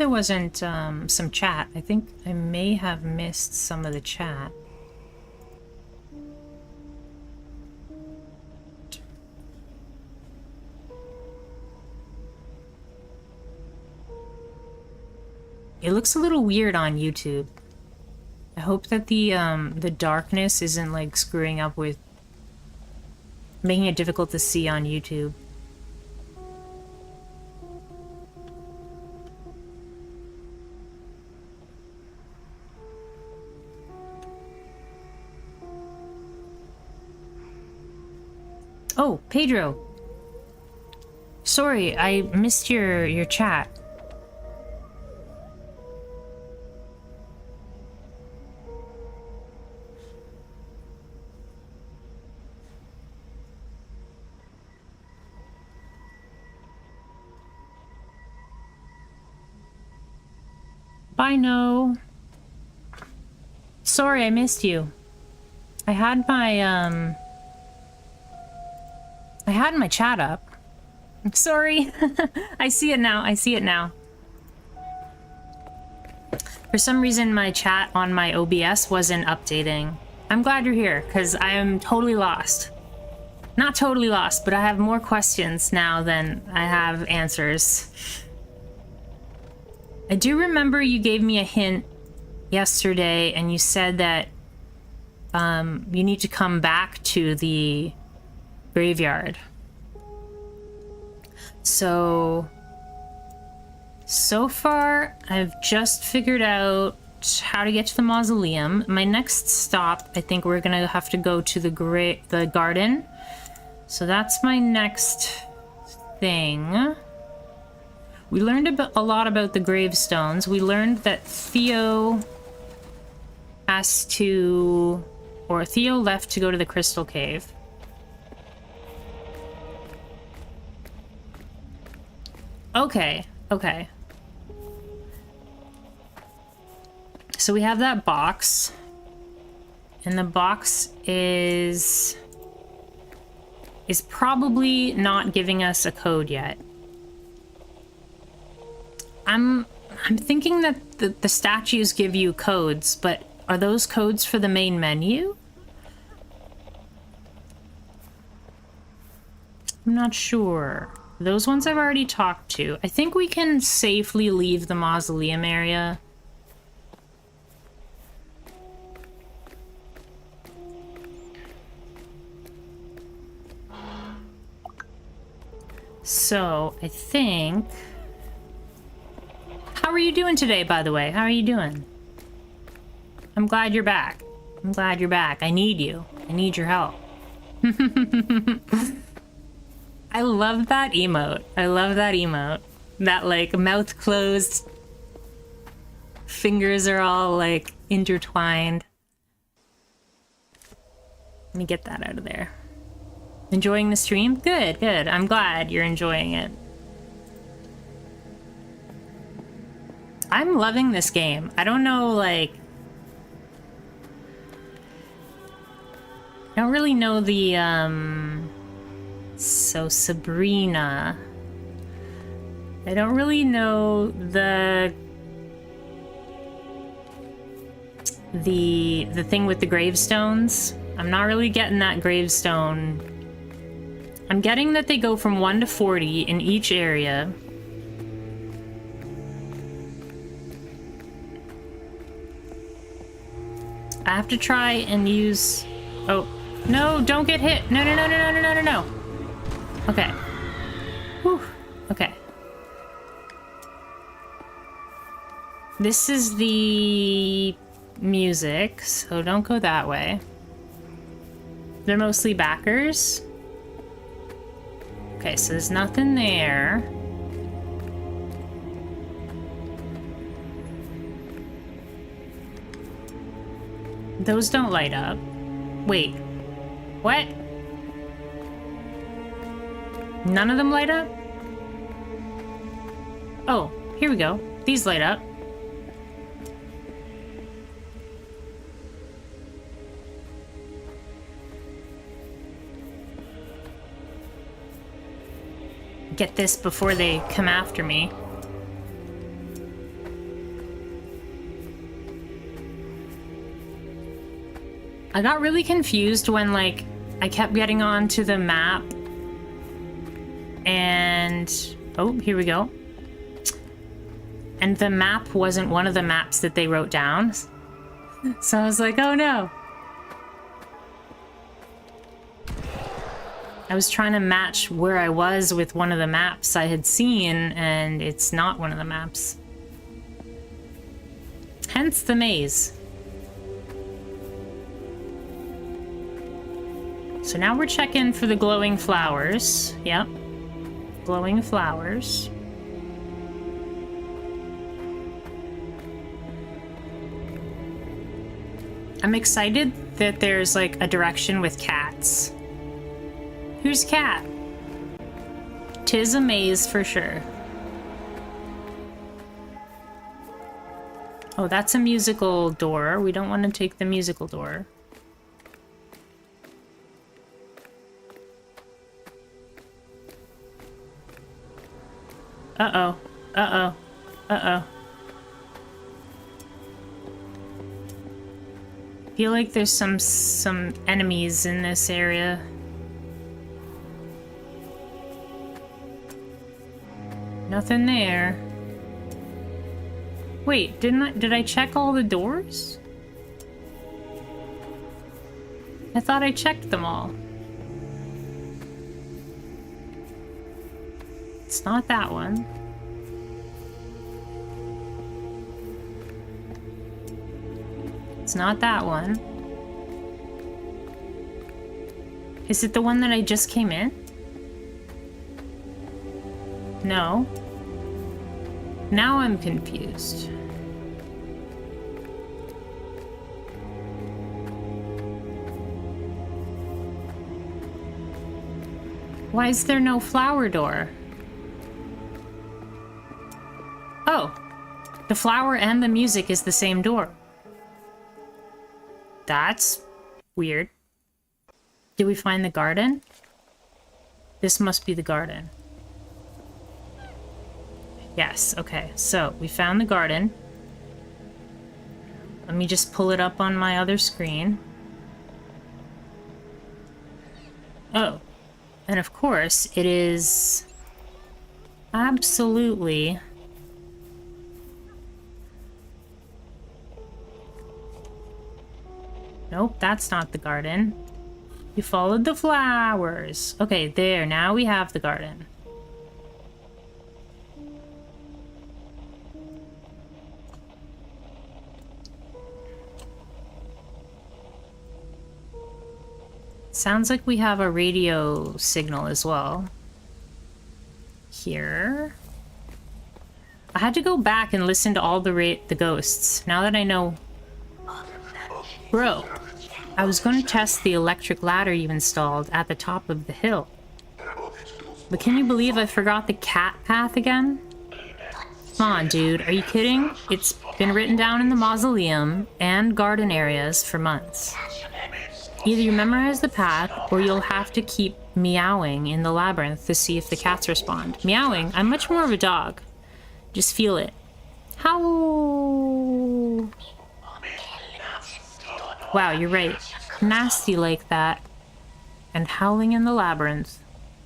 wasn't some chat. I think I may have missed some of the chat. It looks a little weird on YouTube. I hope that the darkness isn't like screwing up with making it difficult to see on YouTube. Oh, Pedro. Sorry, I missed your chat. Bye, no. Sorry, I missed you. I had my chat up. I'm sorry. I see it now. I see it now. For some reason, my chat on my OBS wasn't updating. I'm glad you're here, because I am totally lost. Not totally lost, but I have more questions now than I have answers. I do remember you gave me a hint yesterday, and you said that you need to come back to the graveyard. So far, I've just figured out how to get to the mausoleum. My next stop, I think we're gonna have to go to the garden. So that's my next thing. We learned a lot about the gravestones. We learned that Theo left to go to the Crystal Cave. Okay. So we have that box. And the box is probably not giving us a code yet. I'm thinking that the statues give you codes, but are those codes for the main menu? I'm not sure. Those ones I've already talked to. I think we can safely leave the mausoleum area. So, I think... How are you doing today, by the way? How are you doing? I'm glad you're back. I'm glad you're back. I need you. I need your help. I love that emote. I love that emote. That, like, mouth closed. Fingers are all, like, intertwined. Let me get that out of there. Enjoying the stream? Good, good. I'm glad you're enjoying it. I'm loving this game. I don't know, like... I don't really know the, so Sabrina. I don't really know the thing with the gravestones. I'm not really getting that gravestone. I'm getting that they go from 1 to 40 in each area. I have to try and use... Oh, no, don't get hit. No, no, no, no, no, no, no, no. Okay. Whew. Okay. This is the music, so don't go that way. They're mostly backers. Okay, so there's nothing there. Those don't light up. Wait. What? None of them light up? Oh, here we go. These light up. Get this before they come after me. I got really confused when, like, I kept getting onto the map and... Oh, here we go. And the map wasn't one of the maps that they wrote down. So I was like, oh no. I was trying to match where I was with one of the maps I had seen, and it's not one of the maps. Hence the maze. So now we're checking for the glowing flowers. Yep. Glowing flowers. I'm excited that there's like a direction with cats. Who's cat? 'Tis a maze for sure. Oh, that's a musical door. We don't want to take the musical door. Uh-oh. Uh-oh. Uh-oh. Feel like there's some enemies in this area. Nothing there. Wait, did I check all the doors? I thought I checked them all. It's not that one. It's not that one. Is it the one that I just came in? No. Now I'm confused. Why is there no flower door? Oh, the flower and the music is the same door. That's weird. Did we find the garden? This must be the garden. Yes, okay, so we found the garden. Let me just pull it up on my other screen. Oh, and of course it is absolutely... Nope, that's not the garden. You followed the flowers. Okay, there, now we have the garden. Sounds like we have a radio signal as well. Here. I had to go back and listen to all the ghosts. Now that I know... Bro, I was going to test the electric ladder you installed at the top of the hill. But can you believe I forgot the cat path again? Come on, dude, are you kidding? It's been written down in the mausoleum and garden areas for months. Either you memorize the path, or you'll have to keep meowing in the labyrinth to see if the cats respond. Meowing? I'm much more of a dog. Just feel it. Howl! Wow, you're right. Nasty like that. And howling in the labyrinth.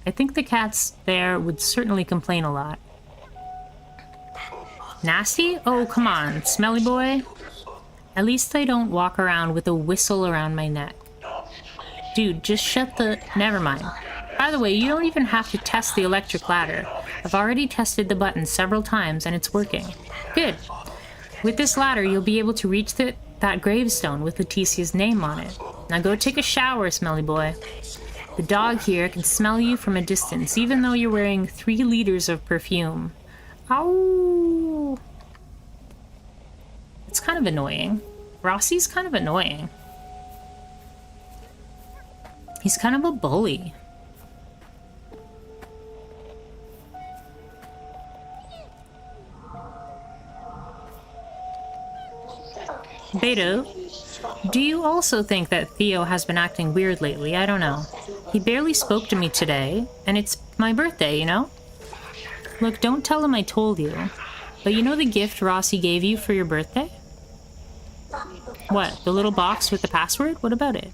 I think the cats there would certainly complain a lot. Nasty? Oh, come on, smelly boy. At least I don't walk around with a whistle around my neck. Dude, just shut the... Never mind. By the way, you don't even have to test the electric ladder. I've already tested the button several times and it's working. Good. With this ladder, you'll be able to reach that gravestone with Leticia's name on it. Now go take a shower, smelly boy. The dog here can smell you from a distance, even though you're wearing 3 liters of perfume. Ow! It's kind of annoying. Rossi's kind of annoying. He's kind of a bully. Beto, do you also think that Theo has been acting weird lately? I don't know. He barely spoke to me today, and it's my birthday, you know? Look, don't tell him I told you, but you know the gift Rossi gave you for your birthday? What, the little box with the password? What about it?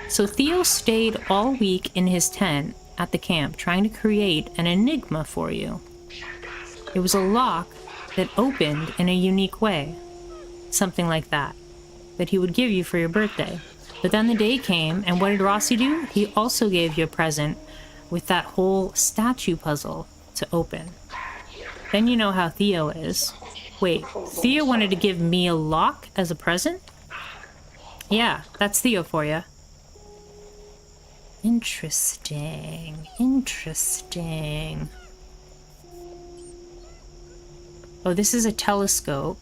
So Theo stayed all week in his tent at the camp trying to create an enigma for you. It was a lock that opened in a unique way. Something like that he would give you for your birthday. But then the day came, and what did Rossi do? He also gave you a present with that whole statue puzzle to open. Then you know how Theo is. Wait, Theo wanted to give me a lock as a present? Yeah, that's Theo for you. Interesting. Interesting. Oh, this is a telescope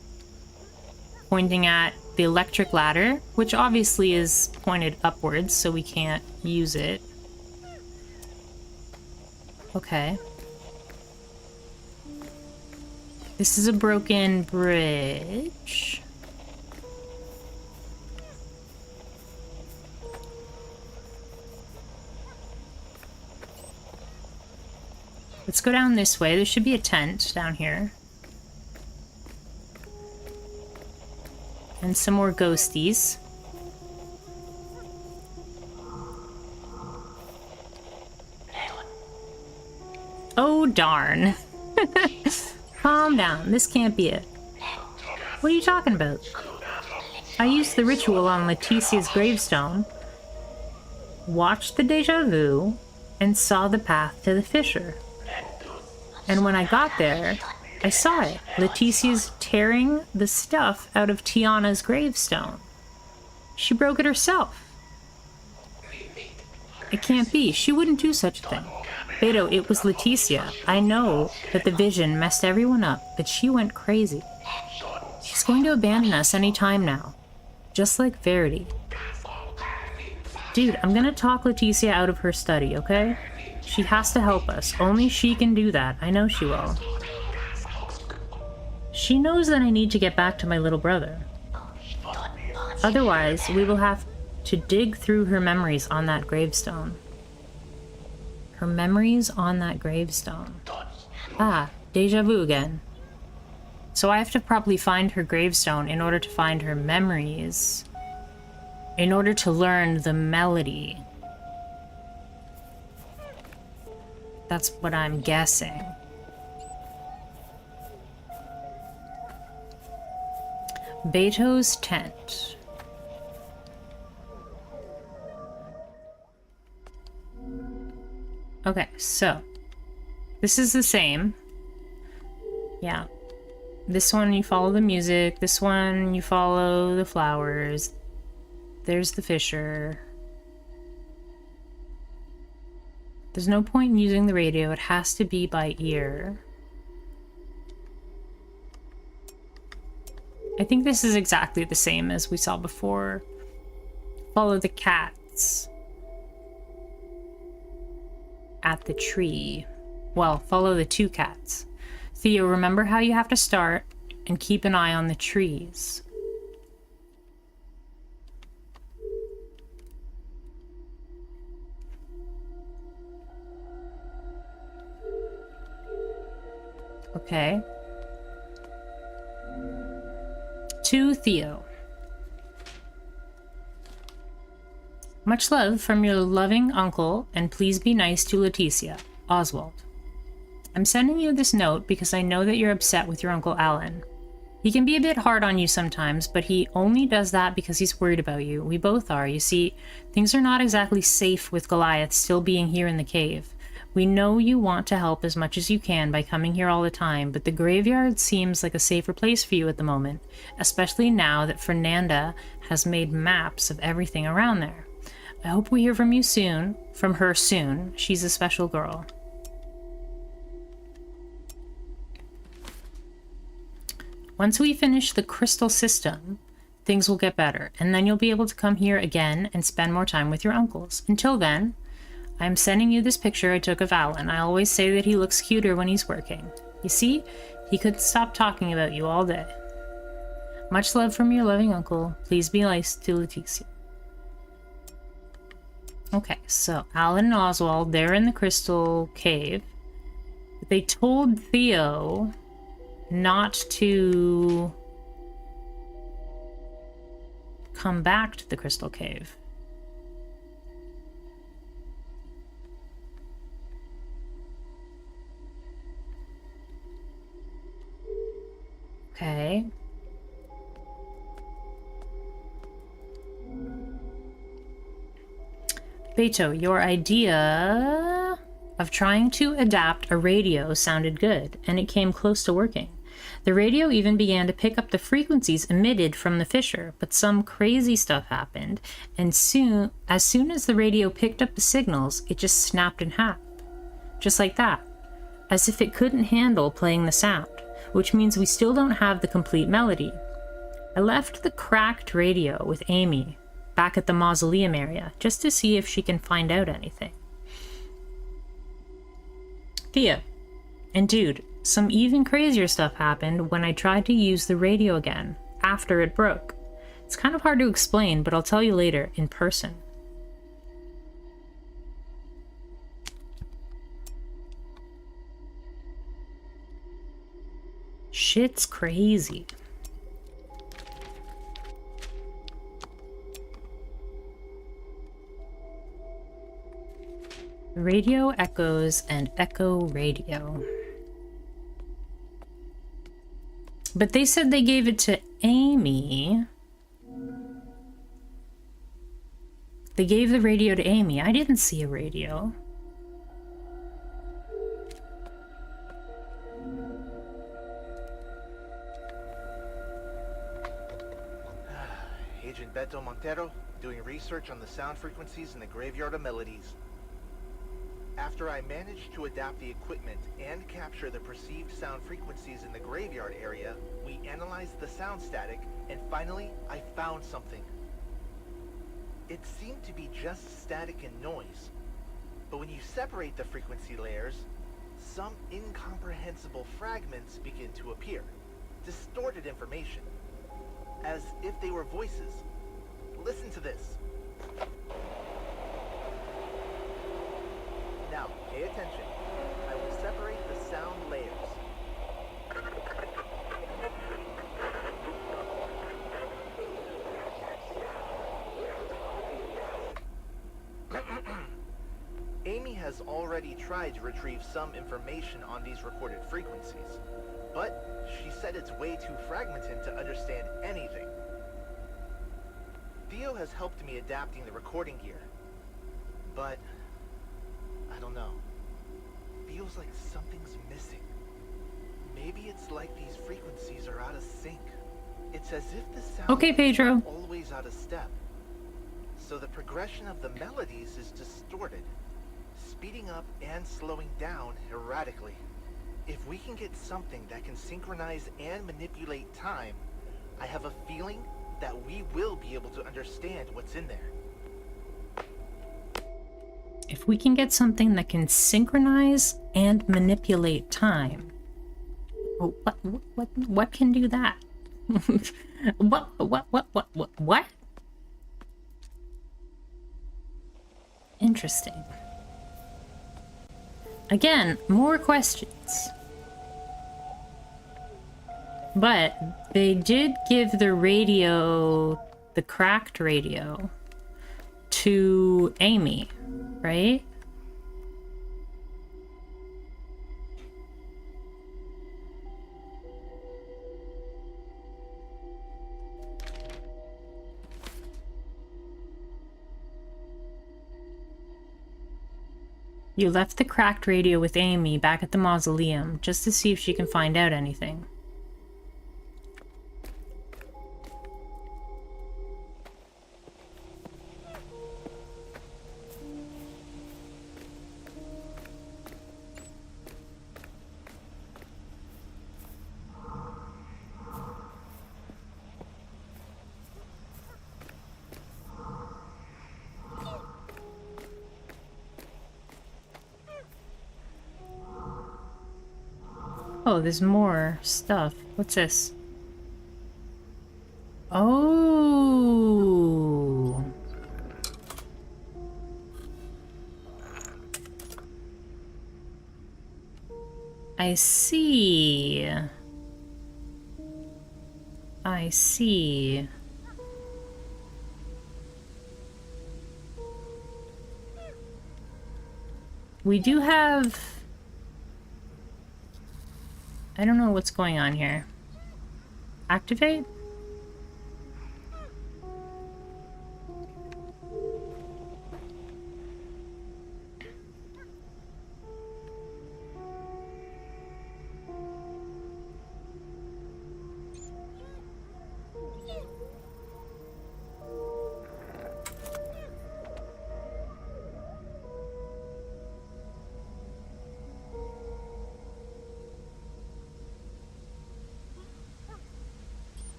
pointing at the electric ladder, which obviously is pointed upwards, so we can't use it. Okay. This is a broken bridge. Let's go down this way. There should be a tent down here. And some more ghosties. Oh, darn. Calm down. This can't be it. What are you talking about? I used the ritual on Leticia's gravestone, watched the deja vu, and saw the path to the fissure. And when I got there, I saw it. Leticia's tearing the stuff out of Tiana's gravestone. She broke it herself. It can't be. She wouldn't do such a thing. Beto, it was Leticia. I know that the vision messed everyone up, but she went crazy. She's going to abandon us any time now. Just like Verity. Dude, I'm gonna talk Leticia out of her study, okay? She has to help us. Only she can do that. I know she will. She knows that I need to get back to my little brother. Otherwise, we will have to dig through her memories on that gravestone. Her memories on that gravestone. Ah, deja vu again. So I have to probably find her gravestone in order to find her memories. In order to learn the melody. That's what I'm guessing. Beto's tent. Okay, so this is the same. Yeah. This one you follow the music, this one you follow the flowers. There's the fissure. There's no point in using the radio, it has to be by ear. I think this is exactly the same as we saw before. Follow the cats at the tree. Well, follow the 2 cats. Theo, remember how you have to start and keep an eye on the trees. Okay. To Theo. Much love from your loving uncle, and please be nice to Leticia. Oswald. I'm sending you this note because I know that you're upset with your Uncle Alan. He can be a bit hard on you sometimes, but he only does that because he's worried about you. We both are. You see, things are not exactly safe with Goliath still being here in the cave. We know you want to help as much as you can by coming here all the time, but the graveyard seems like a safer place for you at the moment, especially now that Fernanda has made maps of everything around there. I hope we hear from you soon. From her soon. She's a special girl. Once we finish the crystal system, things will get better, and then you'll be able to come here again and spend more time with your uncles. Until then, I'm sending you this picture I took of Alan. I always say that he looks cuter when he's working. You see, he couldn't stop talking about you all day. Much love from your loving uncle. Please be nice to Leticia. Okay, so Alan and Oswald, they're in the crystal cave. They told Theo not to come back to the crystal cave. Okay. Beto, your idea of trying to adapt a radio sounded good, and it came close to working. The radio even began to pick up the frequencies emitted from the fissure, but some crazy stuff happened, and as soon as the radio picked up the signals, it just snapped in half. Just like that. As if it couldn't handle playing the sound, which means we still don't have the complete melody. I left the cracked radio with Amy back at the mausoleum area, just to see if she can find out anything. Thea. And dude, some even crazier stuff happened when I tried to use the radio again, after it broke. It's kind of hard to explain, but I'll tell you later, in person. Shit's crazy. Radio echoes and echo radio. But they said they gave it to Amy. They gave the radio to Amy. I didn't see a radio. Agent Beto Montero, doing research on the sound frequencies in the graveyard of Melodies. After I managed to adapt the equipment and capture the perceived sound frequencies in the graveyard area, we analyzed the sound static, and finally, I found something. It seemed to be just static and noise, but when you separate the frequency layers, some incomprehensible fragments begin to appear. Distorted information, as if they were voices. Listen to this. Now, pay attention. I will separate the sound layers. Amy has already tried to retrieve some information on these recorded frequencies, but she said it's way too fragmented to understand anything. Theo has helped me adapting the recording gear, but I don't know. Feels like something's missing. Maybe it's like these frequencies are out of sync. It's as if the sound Okay, Pedro. is always out of step. So the progression of the melodies is distorted, speeding up and slowing down erratically. If we can get something that can synchronize and manipulate time, I have a feeling that we will be able to understand what's in there. If we can get something that can synchronize and manipulate time. Oh, what can do that? What? Interesting. Again, more questions. But they did give the radio, the cracked radio, to Amy, right? You left the cracked radio with Amy back at the mausoleum, just to see if she can find out anything. Oh, there's more stuff. What's this? Oh. I see. I see. We do have... I don't know what's going on here. Activate?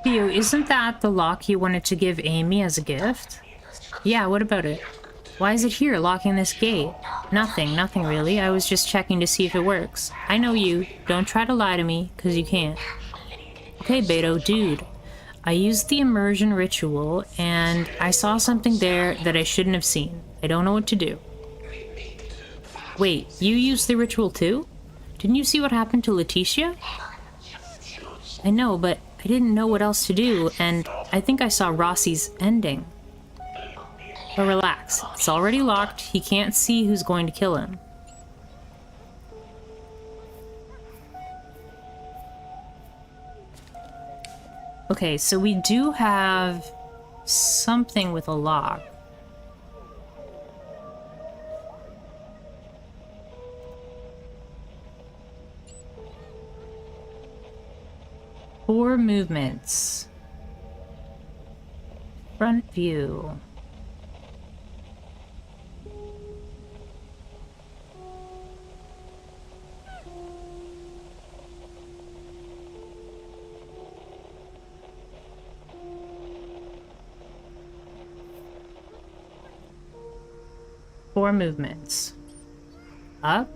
Theo, isn't that the lock you wanted to give Amy as a gift? Yeah, what about it? Why is it here, locking this gate? Nothing really. I was just checking to see if it works. I know you. Don't try to lie to me, because you can't. Okay, Beto, dude. I used the immersion ritual, and I saw something there that I shouldn't have seen. I don't know what to do. Wait, you used the ritual too? Didn't you see what happened to Leticia? I know, but I didn't know what else to do, and I think I saw Rossi's ending. But relax, it's already locked. He can't see who's going to kill him. Okay, so we do have something with a lock. Four movements. Front view. Four movements. Up.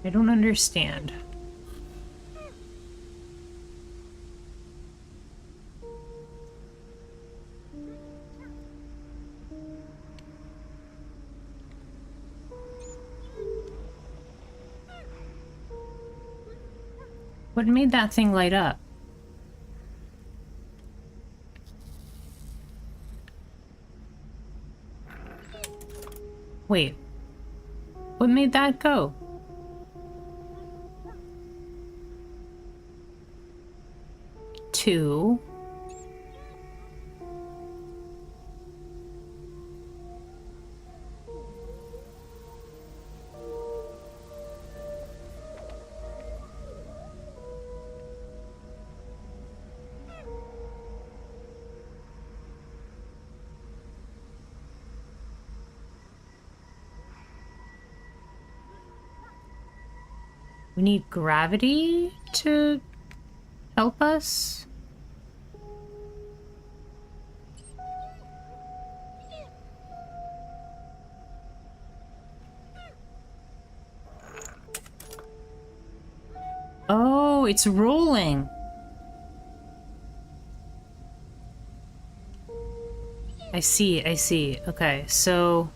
I don't understand. What made that thing light up? Wait. What made that go? Two. We need gravity to help us? Oh, it's rolling. I see, I see. Okay, so...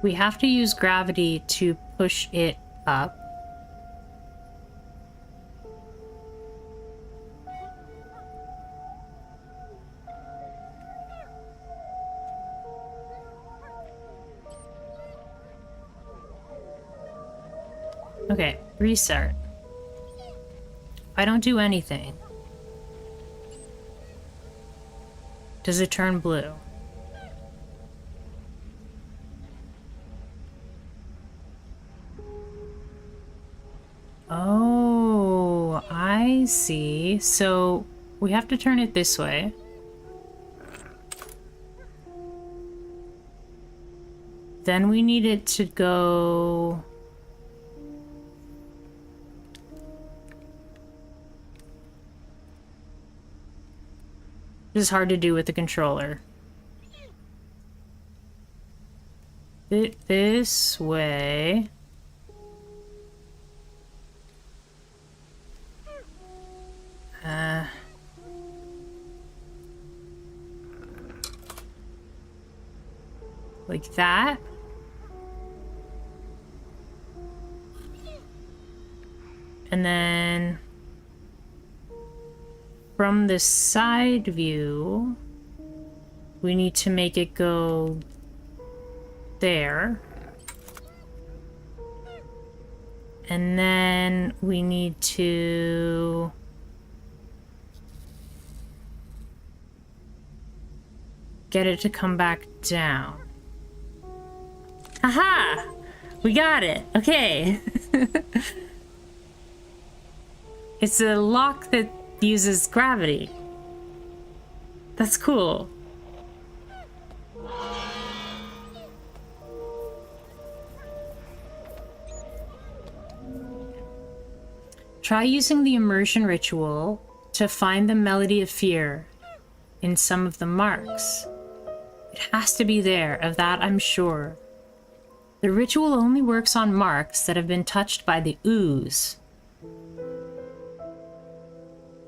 we have to use gravity to push it up. Okay, restart. I don't do anything. Does it turn blue? Oh, I see. So we have to turn it this way. Then we need it to go... This is hard to do with the controller. This way. Like that. And then from the side view, we need to make it go there. And then we need to get it to come back down. Haha! We got it! Okay. It's a lock that uses gravity. That's cool. Try using the immersion ritual to find the melody of fear in some of the marks. It has to be there, of that I'm sure. The ritual only works on marks that have been touched by the ooze.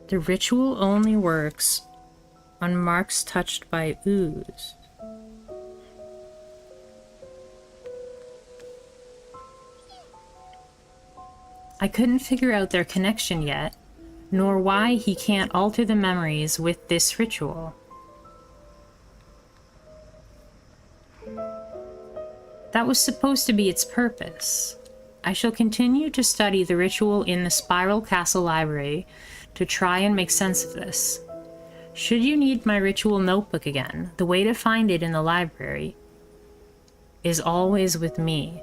The ritual only works on marks touched by ooze. I couldn't figure out their connection yet, nor why he can't alter the memories with this ritual. That was supposed to be its purpose. I shall continue to study the ritual in the Spiral Castle Library to try and make sense of this. Should you need my ritual notebook again, the way to find it in the library is always with me.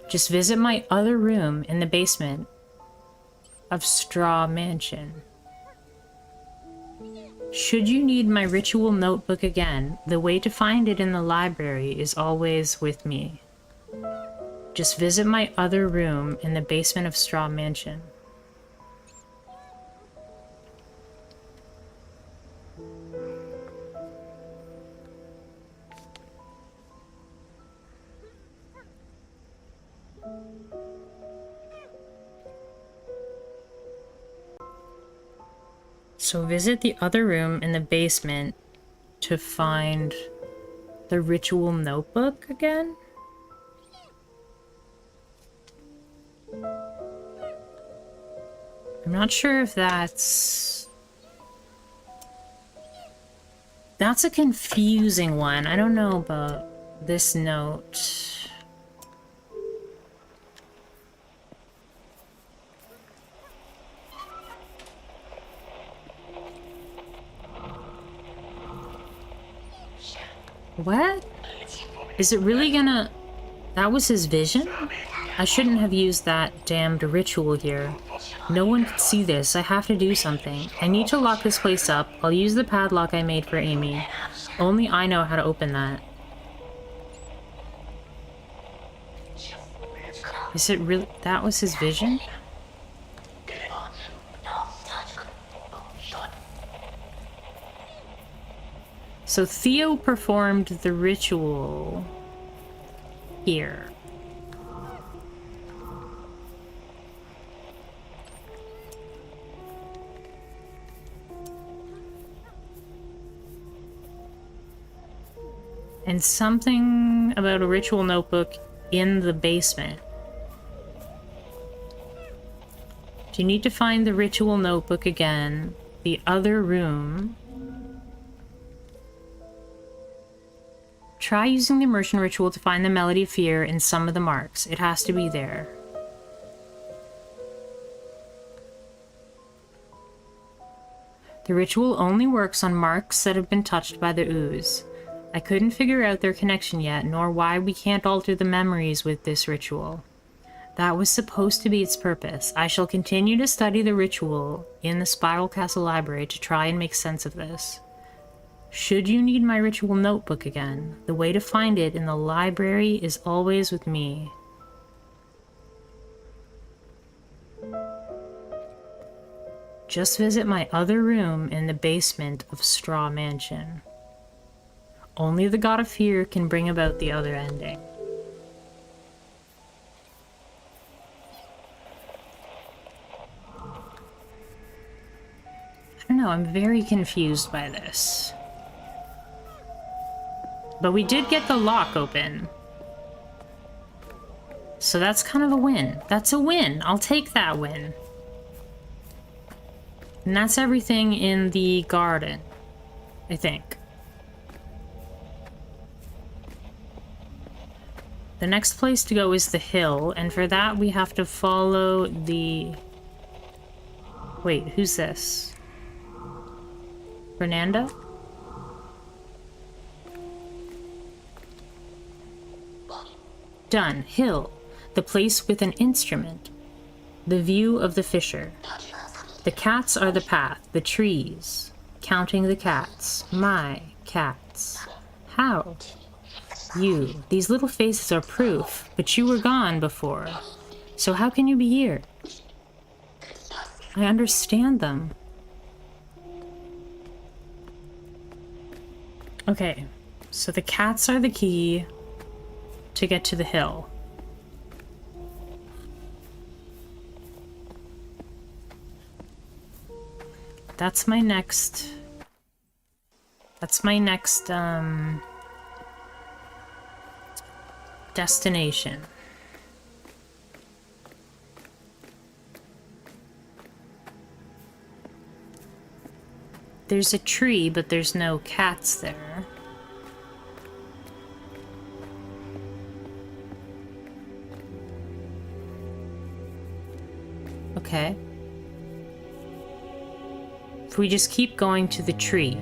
Just visit my other room in the basement of Straw Mansion. Should you need my ritual notebook again, the way to find it in the library is always with me. Just visit my other room in the basement of Straw Mansion. So visit the other room in the basement to find the ritual notebook again? I'm not sure if that's a confusing one. I don't know about this note. What? Is it really gonna... That was his vision? I shouldn't have used that damned ritual here. No one could see this. I have to do something. I need to lock this place up. I'll use the padlock I made for Amy. Only I know how to open that. Is it really? That was his vision? So Theo performed the ritual here. And something about a ritual notebook in the basement. Do you need to find the ritual notebook again? The other room. Try using the immersion ritual to find the melody of fear in some of the marks. It has to be there. The ritual only works on marks that have been touched by the ooze. I couldn't figure out their connection yet, nor why we can't alter the memories with this ritual. That was supposed to be its purpose. I shall continue to study the ritual in the Spiral Castle Library to try and make sense of this. Should you need my ritual notebook again, the way to find it in the library is always with me. Just visit my other room in the basement of Straw Mansion. Only the God of Fear can bring about the other ending. I don't know, I'm very confused by this. But we did get the lock open. So that's kind of a win. That's a win. I'll take that win. And that's everything in the garden, I think. The next place to go is the hill, and for that we have to follow the... Wait, who's this? Fernanda? Done. Hill. The place with an instrument. The view of the fissure. The cats are the path. The trees. Counting the cats. My cats. How? You. These little faces are proof, but you were gone before. So how can you be here? I understand them. Okay, so the cats are the key to get to the hill. That's my next destination. There's a tree, but there's no cats there. Okay. If we just keep going to the tree.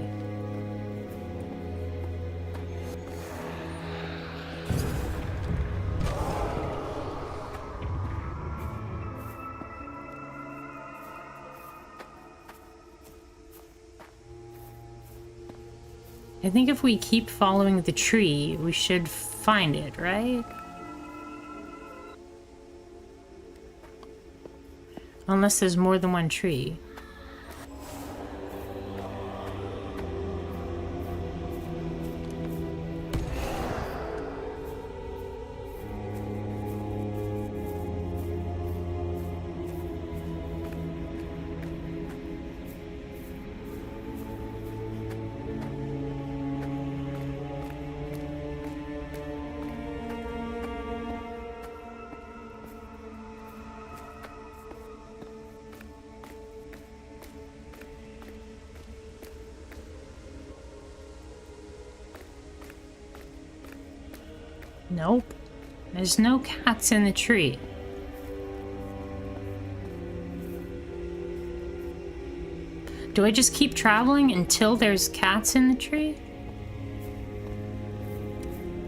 I think if we keep following the tree, we should find it, right? Unless there's more than one tree. Nope. There's no cats in the tree. Do I just keep traveling until there's cats in the tree?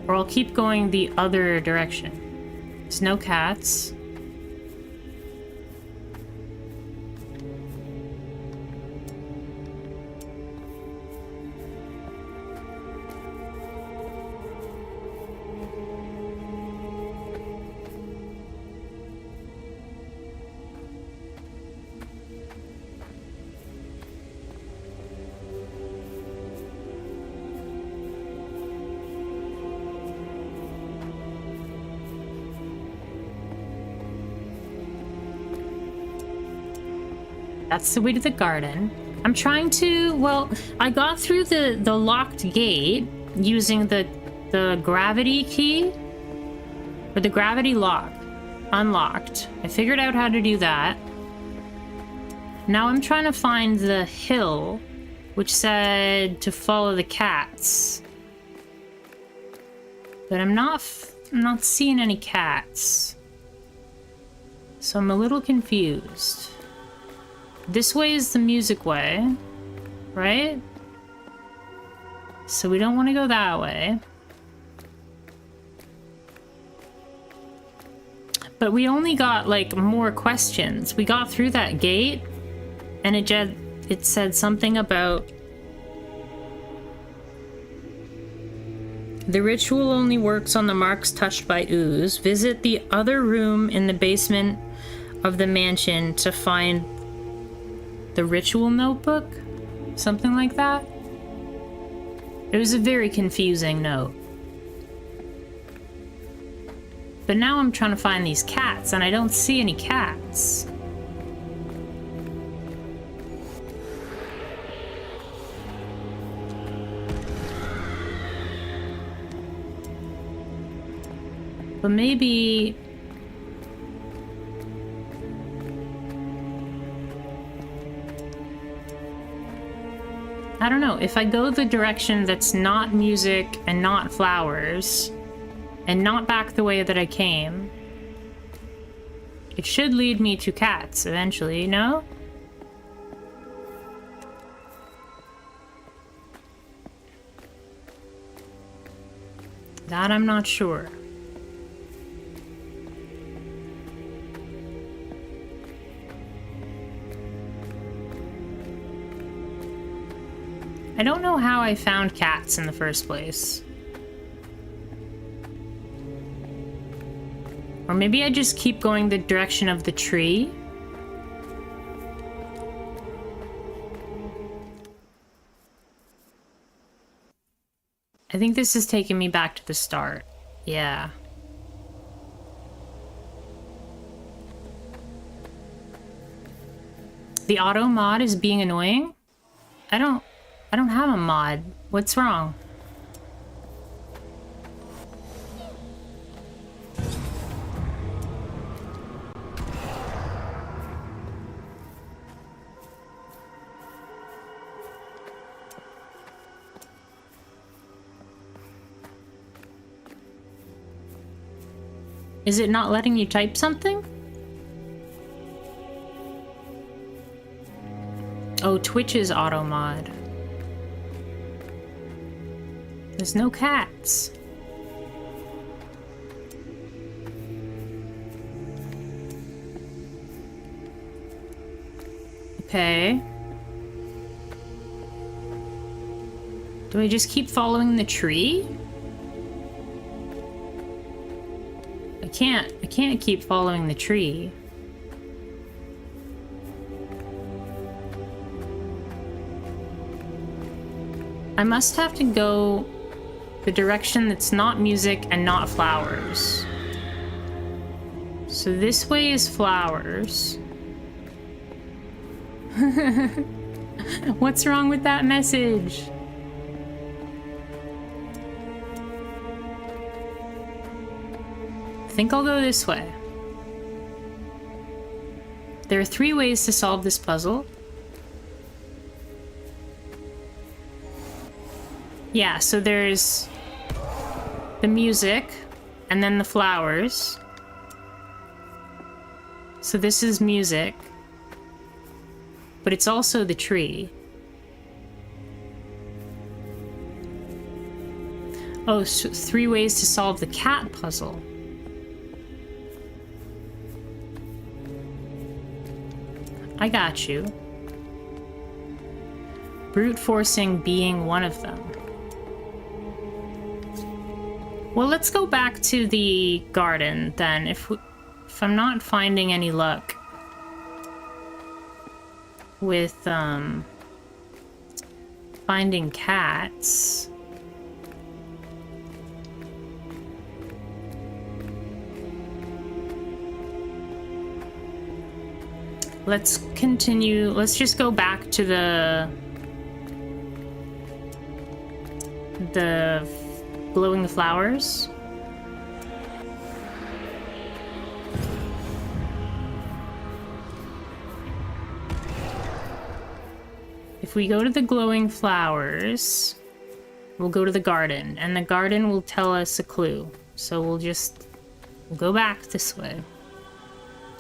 Or I'll keep going the other direction. There's no cats. That's the way to the garden. I'm trying to, well, I got through the locked gate using the gravity key, or the gravity lock, unlocked. I figured out how to do that. Now I'm trying to find the hill, which said to follow the cats. But I'm not seeing any cats. So I'm a little confused. This way is the music way, right? So we don't want to go that way. But we only got, like, more questions. We got through that gate, and it said something about... The ritual only works on the marks touched by ooze. Visit the other room in the basement of the mansion to find the ritual notebook? Something like that? It was a very confusing note. But now I'm trying to find these cats, and I don't see any cats. But maybe... I don't know, if I go the direction that's not music and not flowers, and not back the way that I came, it should lead me to cats eventually, no? That I'm not sure. I don't know how I found cats in the first place. Or maybe I just keep going the direction of the tree. I think this is taking me back to the start. Yeah. The auto mod is being annoying? I don't have a mod. What's wrong? Is it not letting you type something? Oh, Twitch's auto mod. There's no cats. Okay. Do I just keep following the tree? I can't keep following the tree. I must have to go the direction that's not music and not flowers. So this way is flowers. What's wrong with that message? I think I'll go this way. There are 3 ways to solve this puzzle. Yeah, so there's the music and then the flowers. So this is music, but it's also the tree. Oh, so 3 ways to solve the cat puzzle. I got you. Brute forcing being one of them. Well, let's go back to the garden then. If I'm not finding any luck with finding cats. Let's continue. Let's just go back to the glowing the flowers. If we go to the glowing flowers, we'll go to the garden, and the garden will tell us a clue. So we'll go back this way.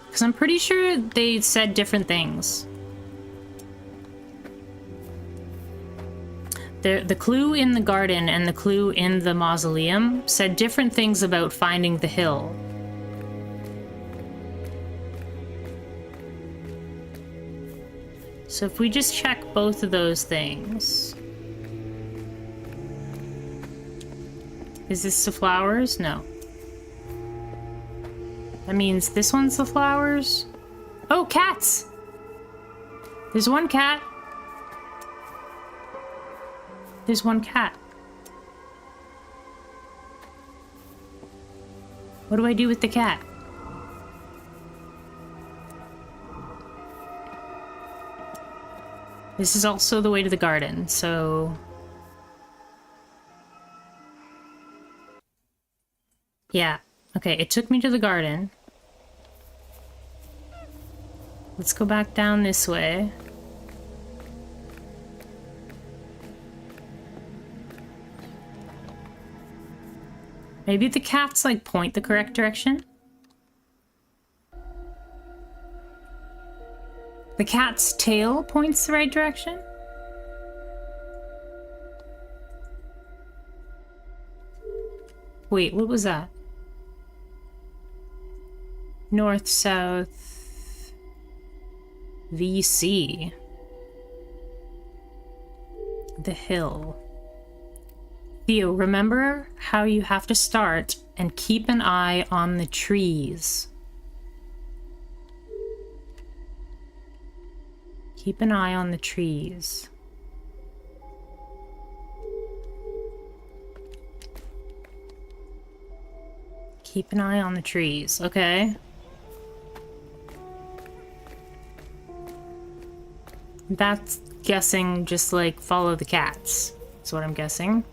Because I'm pretty sure they said different things. The clue in the garden and the clue in the mausoleum said different things about finding the hill. So if we just check both of those things. Is this the flowers? No. That means this one's the flowers? Oh, cats! There's one cat. There's one cat. What do I do with the cat? This is also the way to the garden, so... Yeah. Okay, it took me to the garden. Let's go back down this way. Maybe the cats, like, point the correct direction? The cat's tail points the right direction? Wait, what was that? North, south... VC. The hill. Theo, remember how you have to start and keep an eye on the trees. Keep an eye on the trees. Keep an eye on the trees, okay? That's guessing just like follow the cats. That's what I'm guessing.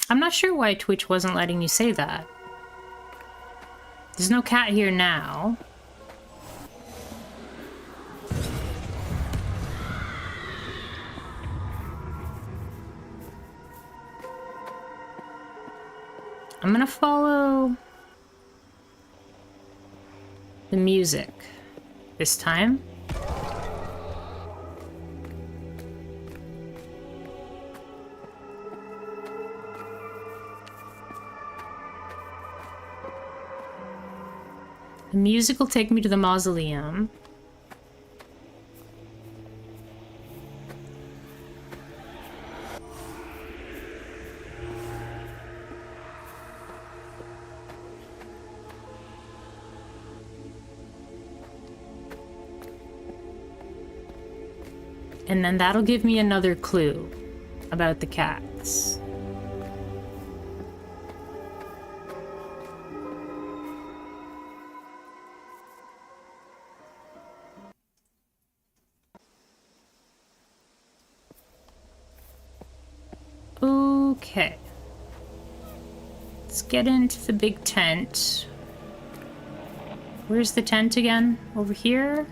I'm not sure why Twitch wasn't letting you say that. There's no cat here now. I'm gonna follow the music this time. The music will take me to the mausoleum. And then that'll give me another clue about the cats. Okay. Let's get into the big tent. Where's the tent again? Over here?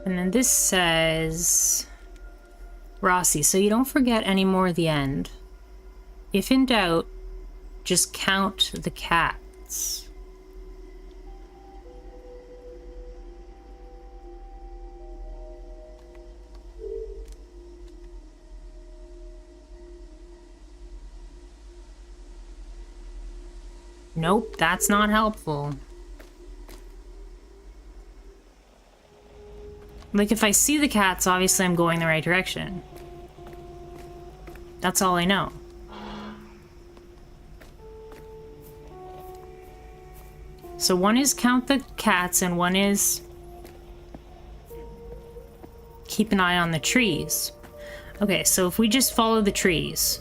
And then this says Rossi, so you don't forget anymore at the end. If in doubt, just count the cats. Nope, that's not helpful. Like, if I see the cats, obviously I'm going the right direction. That's all I know. So one is count the cats and one is keep an eye on the trees. Okay, so if we just follow the trees.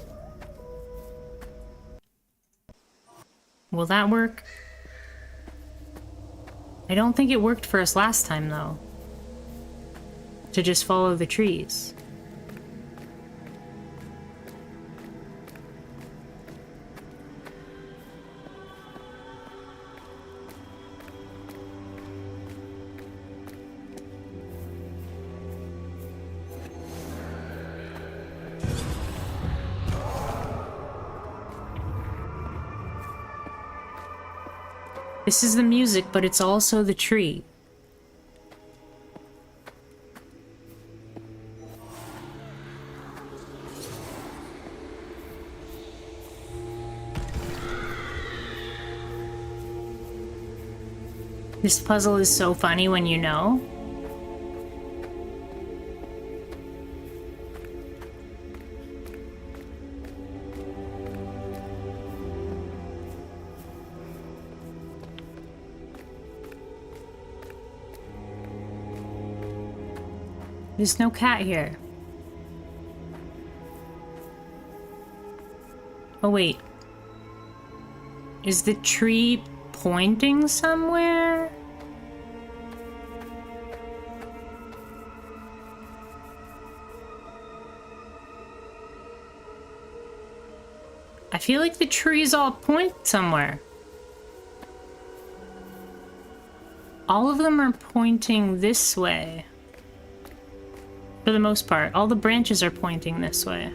Will that work? I don't think it worked for us last time, though. To just follow the trees. This is the music, but it's also the tree. This puzzle is so funny when you know. There's no cat here. Oh wait. Is the tree pointing somewhere? I feel like the trees all point somewhere. All of them are pointing this way. For the most part, all the branches are pointing this way.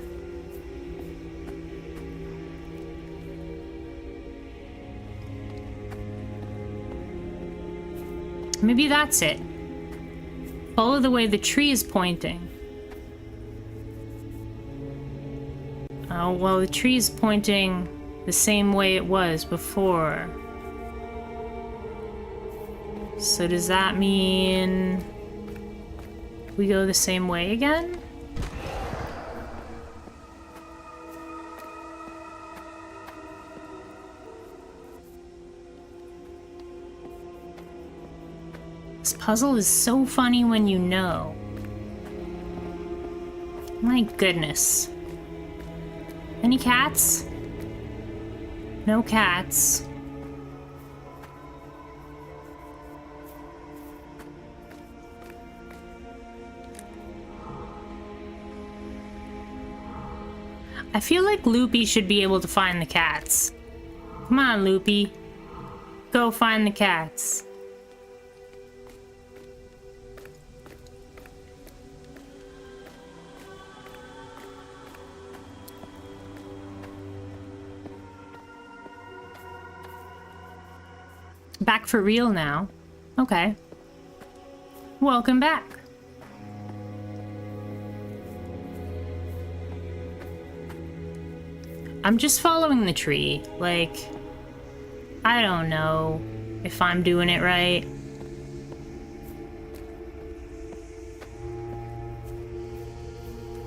Maybe that's it. Follow the way the tree is pointing. Oh, well, the tree is pointing the same way it was before. So does that mean we go the same way again? This puzzle is so funny when you know. My goodness. Any cats? No cats. I feel like Loopy should be able to find the cats. Come on, Loopy. Go find the cats. Back for real now. Okay. Welcome back. I'm just following the tree. Like, I don't know if I'm doing it right.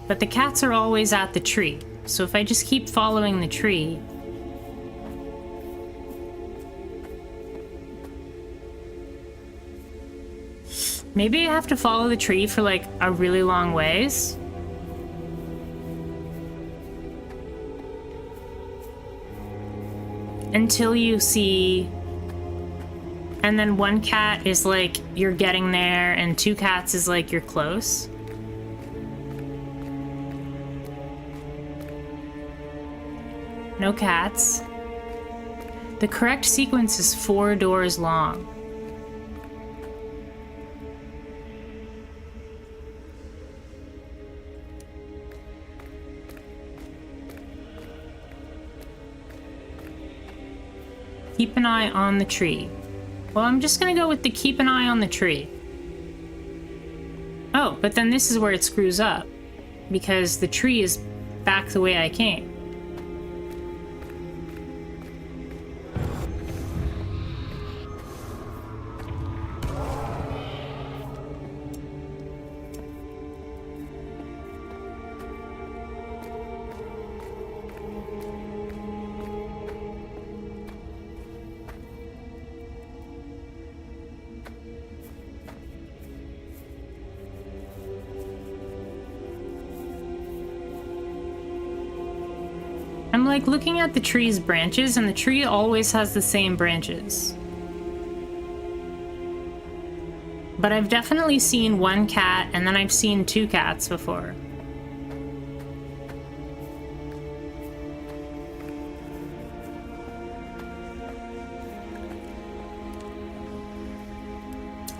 But the cats are always at the tree. So if I just keep following the tree, maybe I have to follow the tree for like a really long ways. Until you see, and then one cat is like you're getting there and two cats is like you're close. No cats. The correct sequence is 4 doors long. Keep an eye on the tree. Well, I'm just gonna go with the keep an eye on the tree. Oh, but then this is where it screws up. Because the tree is back the way I came. I'm like looking at the tree's branches, and the tree always has the same branches. But I've definitely seen one cat, and then I've seen two cats before.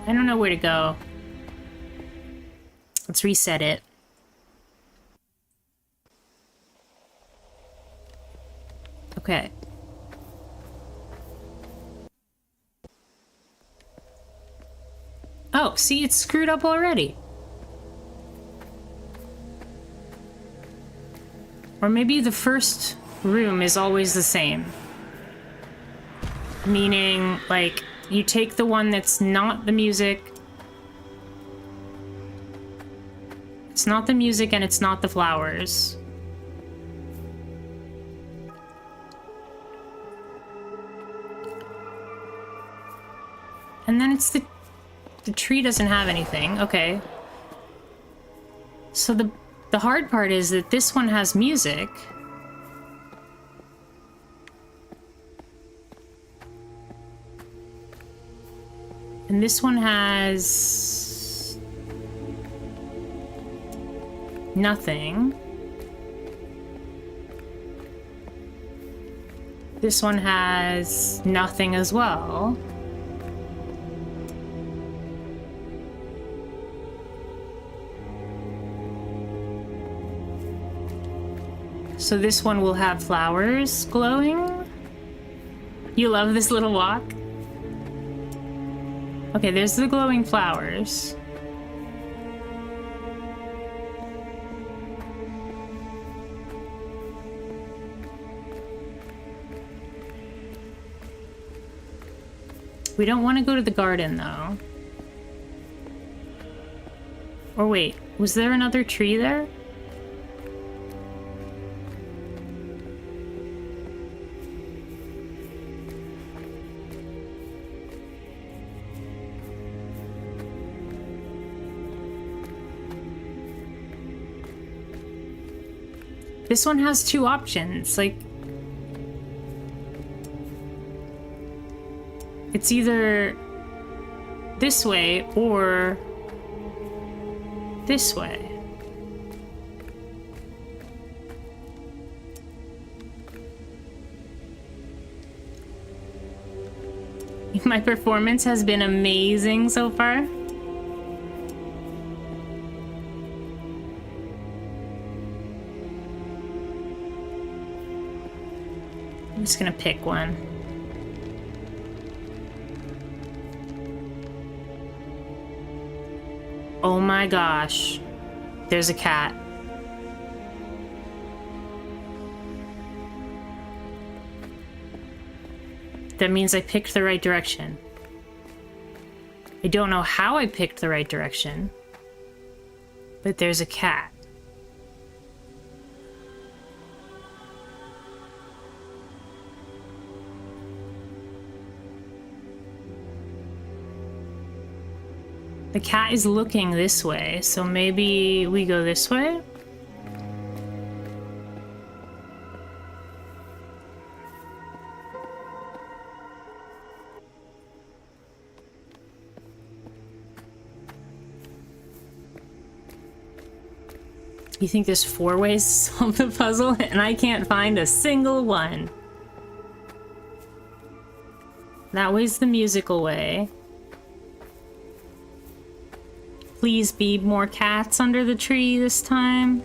I don't know where to go. Let's reset it. Okay. Oh, see, it's screwed up already. Or maybe the first room is always the same. Meaning, like, you take the one that's not the music. It's not the music and it's not the flowers. And then it's the tree doesn't have anything. Okay. So the hard part is that this one has music. And this one has nothing. This one has nothing as well. So this one will have flowers glowing. You love this little walk? Okay, there's the glowing flowers. We don't want to go to the garden, though. Or wait, was there another tree there? This one has two options, like... It's either this way or this way. My performance has been amazing so far. I'm just gonna pick one. Oh my gosh. There's a cat. That means I picked the right direction. I don't know how I picked the right direction, but there's a cat. The cat is looking this way, so maybe we go this way? You think there's 4 ways to solve the puzzle, and I can't find a single one. That way's the musical way. Please be more cats under the tree this time.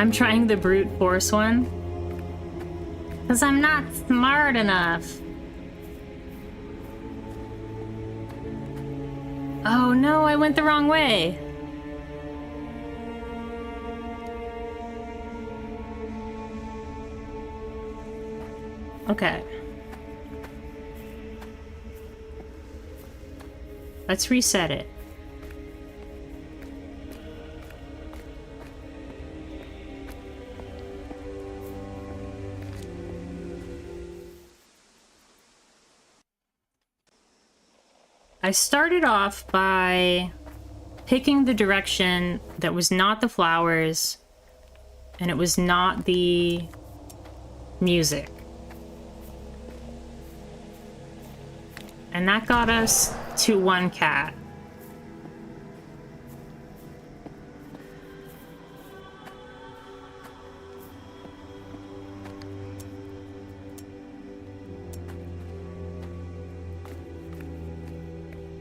I'm trying the brute force one. Because I'm not smart enough. Oh no, I went the wrong way. Okay. Let's reset it. I started off by picking the direction that was not the flowers and it was not the music. And that got us to one cat.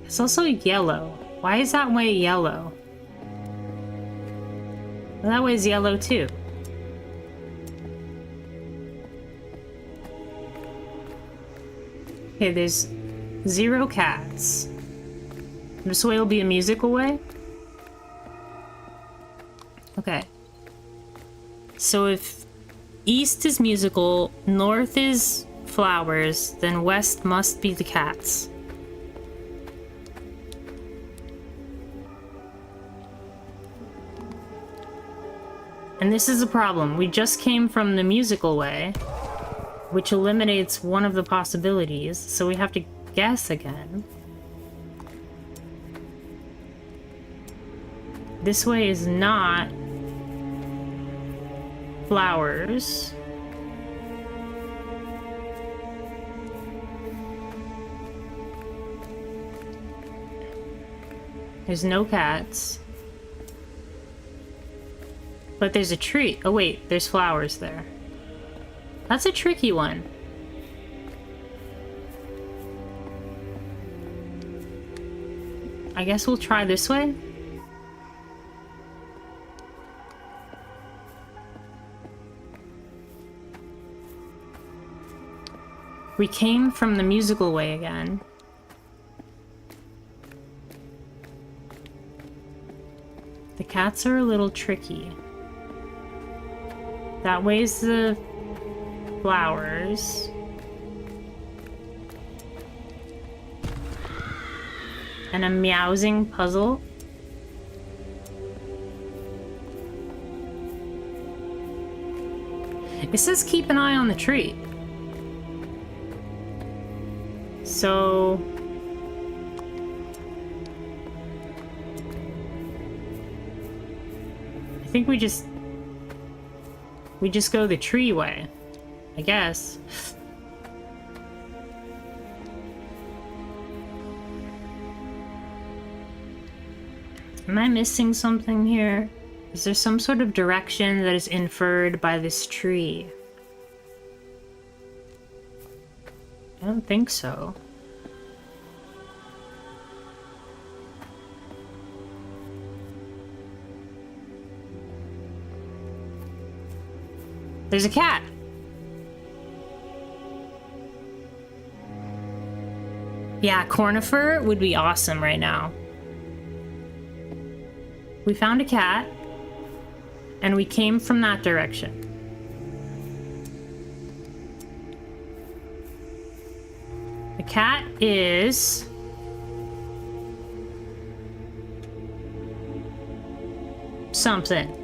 It's also yellow. Why is that way yellow? Well, that way's yellow too. Okay, there's 0 cats. This way will be a musical way? Okay. So if east is musical, north is flowers, then west must be the cats. And this is a problem. We just came from the musical way, which eliminates one of the possibilities, so we have to guess again. This way is not flowers. There's no cats. But there's a tree. Oh wait, there's flowers there. That's a tricky one. I guess we'll try this way. We came from the musical way again. The cats are a little tricky. That way's the flowers. And a meowsing puzzle. It says keep an eye on the tree. So... I think we just go the tree way, I guess. Am I missing something here? Is there some sort of direction that is inferred by this tree? I don't think so. There's a cat! Yeah, conifer would be awesome right now. We found a cat, and we came from that direction. The cat is... something.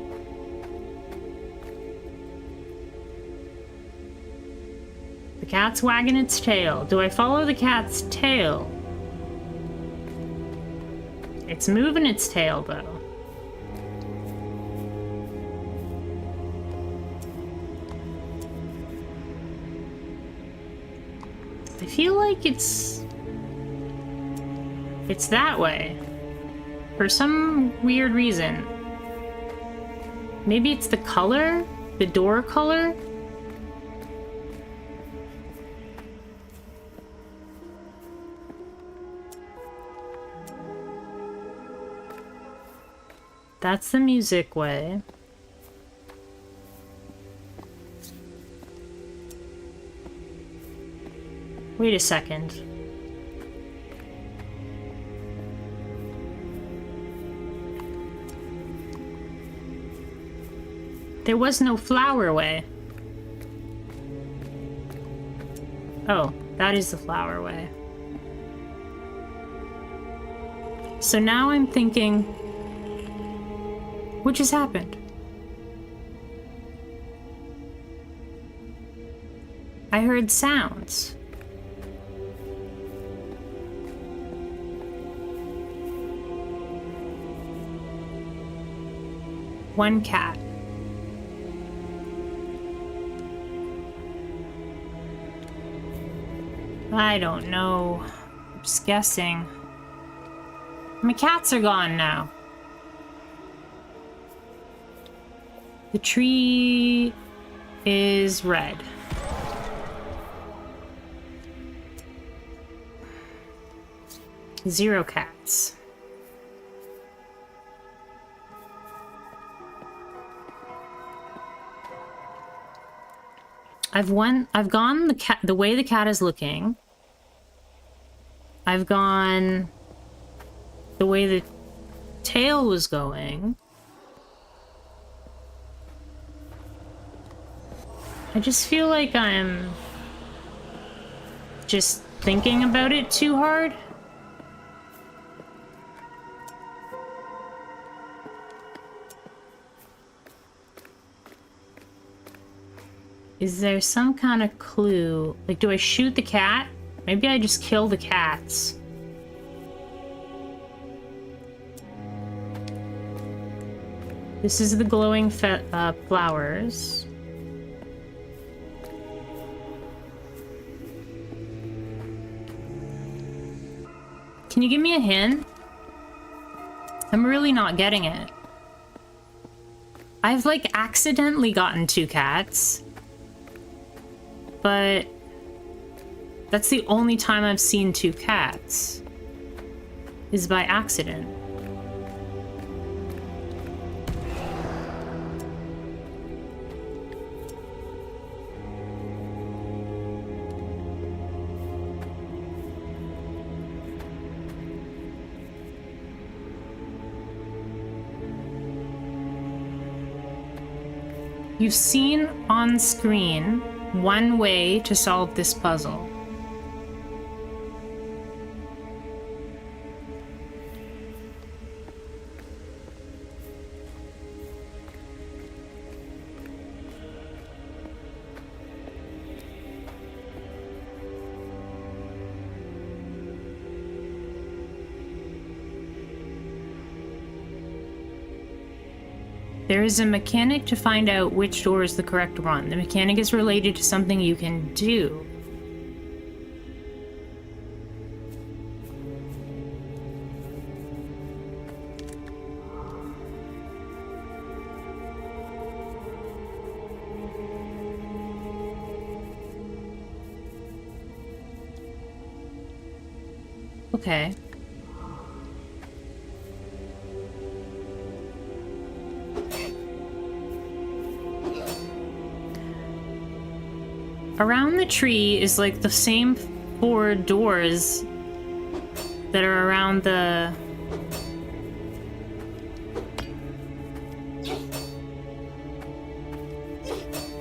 The cat's wagging its tail. Do I follow the cat's tail? It's moving its tail, though. I feel like it's that way. For some weird reason. Maybe it's the color? The door color? That's the music way. Wait a second. There was no flower way. Oh, that is the flower way. So now I'm thinking, what just happened? I heard sounds. One cat. I don't know. I'm just guessing. My cats are gone now. The tree is red. Zero cats. I've gone the way the cat is looking. I've gone the way the tail was going. I just feel like I'm just thinking about it too hard. Is there some kind of clue? Like, do I shoot the cat? Maybe I just kill the cats. This is the glowing flowers. Can you give me a hint? I'm really not getting it. I've, like, accidentally gotten 2 cats. But that's the only time I've seen 2 cats. Is by accident. You've seen on screen one way to solve this puzzle. There is a mechanic to find out which door is the correct one. The mechanic is related to something you can do. Okay. Around the tree is like the same 4 doors that are around the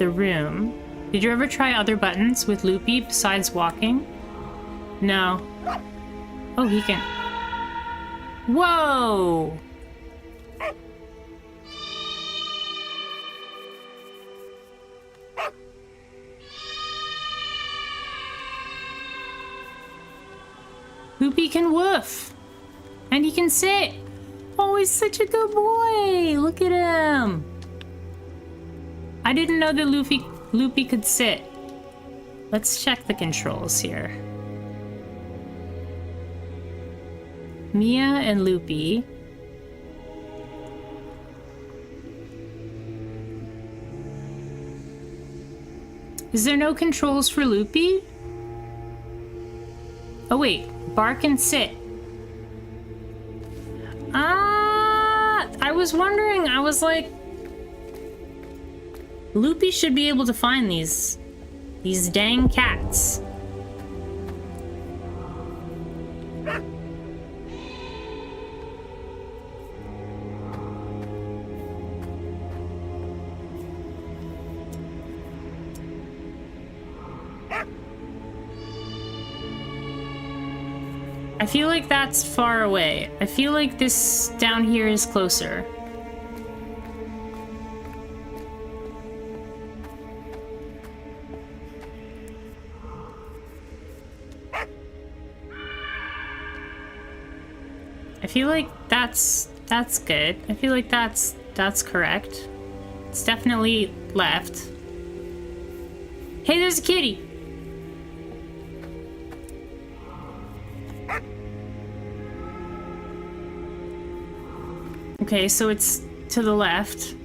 room. Did you ever try other buttons with Loopy besides walking? No. Oh, he can. Whoa! Loopy can woof. And he can sit. Oh, he's such a good boy. Look at him. I didn't know that Loopy could sit. Let's check the controls here. Mia and Loopy. Is there no controls for Loopy? Oh wait, bark and sit. I was wondering, I was like, Loopy should be able to find these dang cats. I feel like that's far away. I feel like this down here is closer. I feel like that's good. I feel like that's correct. It's definitely left. Hey, there's a kitty. Okay, so it's to the left.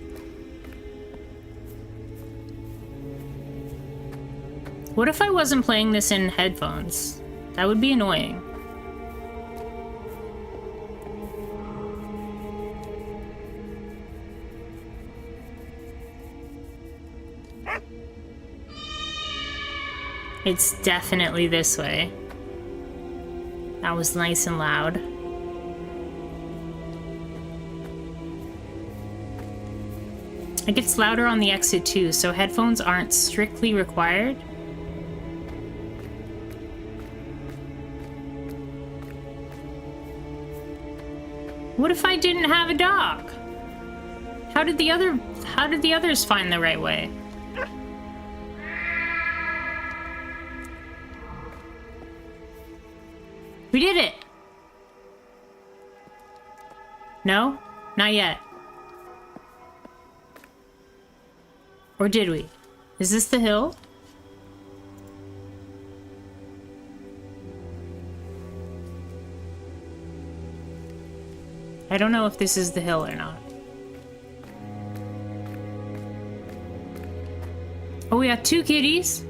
What if I wasn't playing this in headphones? That would be annoying. It's definitely this way. That was nice and loud. It gets louder on the exit too, so headphones aren't strictly required. What if I didn't have a dog? How did the others find the right way? We did it! No? Not yet. Or did we? Is this the hill? I don't know if this is the hill or not. Oh, we got 2 kitties.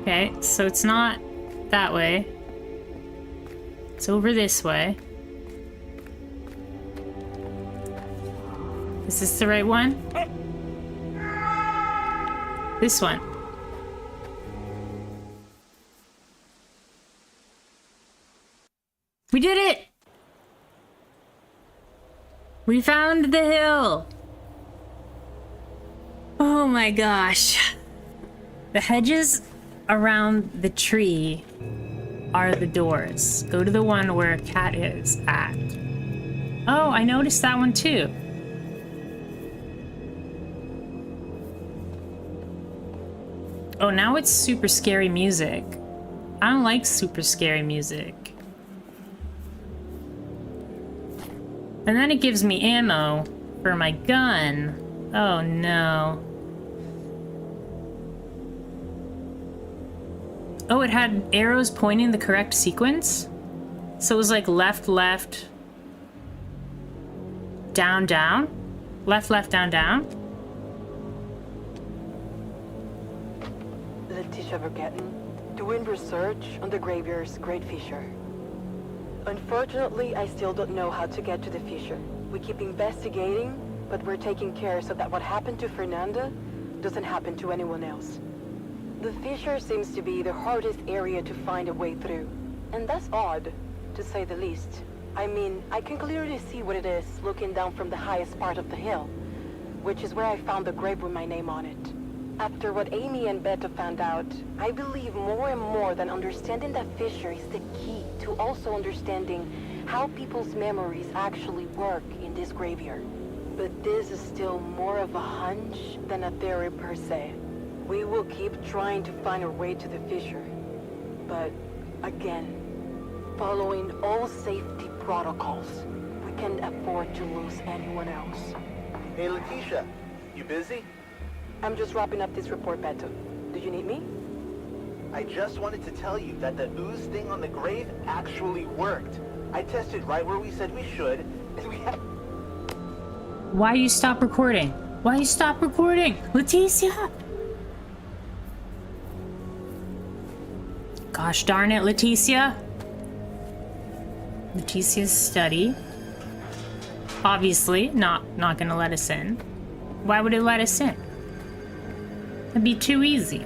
Okay, so it's not that way. It's over this way. Is this the right one? This one. We did it! We found the hill! Oh my gosh. The hedges around the tree are the doors. Go to the one where Cat is at. Oh, I noticed that one too. Oh, now it's super scary music. I don't like super scary music. And then it gives me ammo for my gun. Oh no. Oh, it had arrows pointing the correct sequence? So it was like left, left, down, down? Left, left, down, down? Letitia Vergetten, doing research on the graveyard's Great Fissure. Unfortunately, I still don't know how to get to the fissure. We keep investigating, but we're taking care so that what happened to Fernanda doesn't happen to anyone else. The fissure seems to be the hardest area to find a way through. And that's odd, to say the least. I mean, I can clearly see what it is looking down from the highest part of the hill, which is where I found the grave with my name on it. After what Amy and Beta found out, I believe more and more that understanding that fissure is the key to also understanding how people's memories actually work in this graveyard. But this is still more of a hunch than a theory per se. We will keep trying to find our way to the fissure. But, again, following all safety protocols, we can't afford to lose anyone else. Hey, Letitia, you busy? I'm just wrapping up this report, Beto. Do you need me? I just wanted to tell you that the ooze thing on the grave actually worked. I tested right where we said we should, and we had... Why you stop recording? Why you stop recording? Leticia! Gosh darn it, Leticia. Leticia's study. Obviously, not gonna let us in. Why would it let us in? That'd be too easy.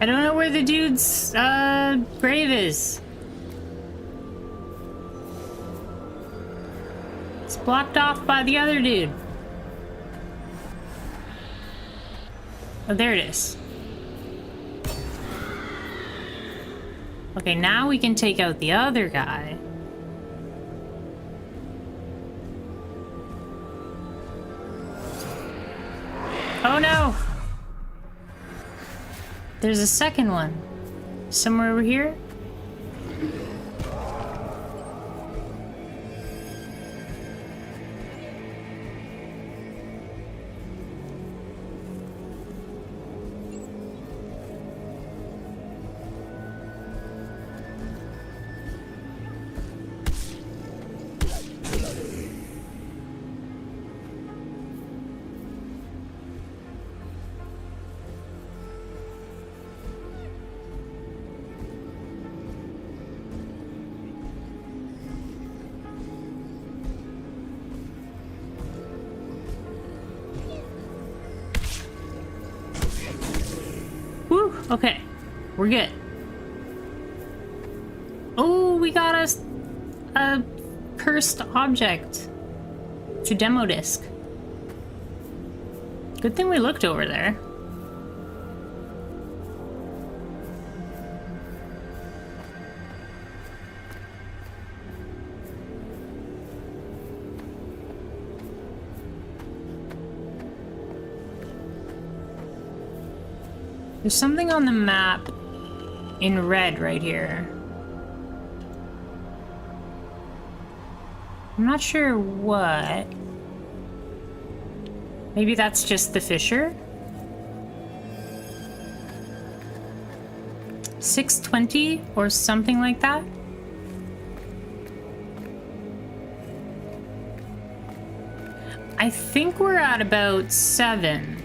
I don't know where the dude's grave is. It's blocked off by the other dude. Oh, there it is. Okay, now we can take out the other guy. Oh no! There's a second one. Somewhere over here? Woo! Okay. We're good. Oh, we got a cursed object. It's a demo disc. Good thing we looked over there. There's something on the map in red right here. I'm not sure what. Maybe that's just the fissure? 620 or something like that? I think we're at about 7.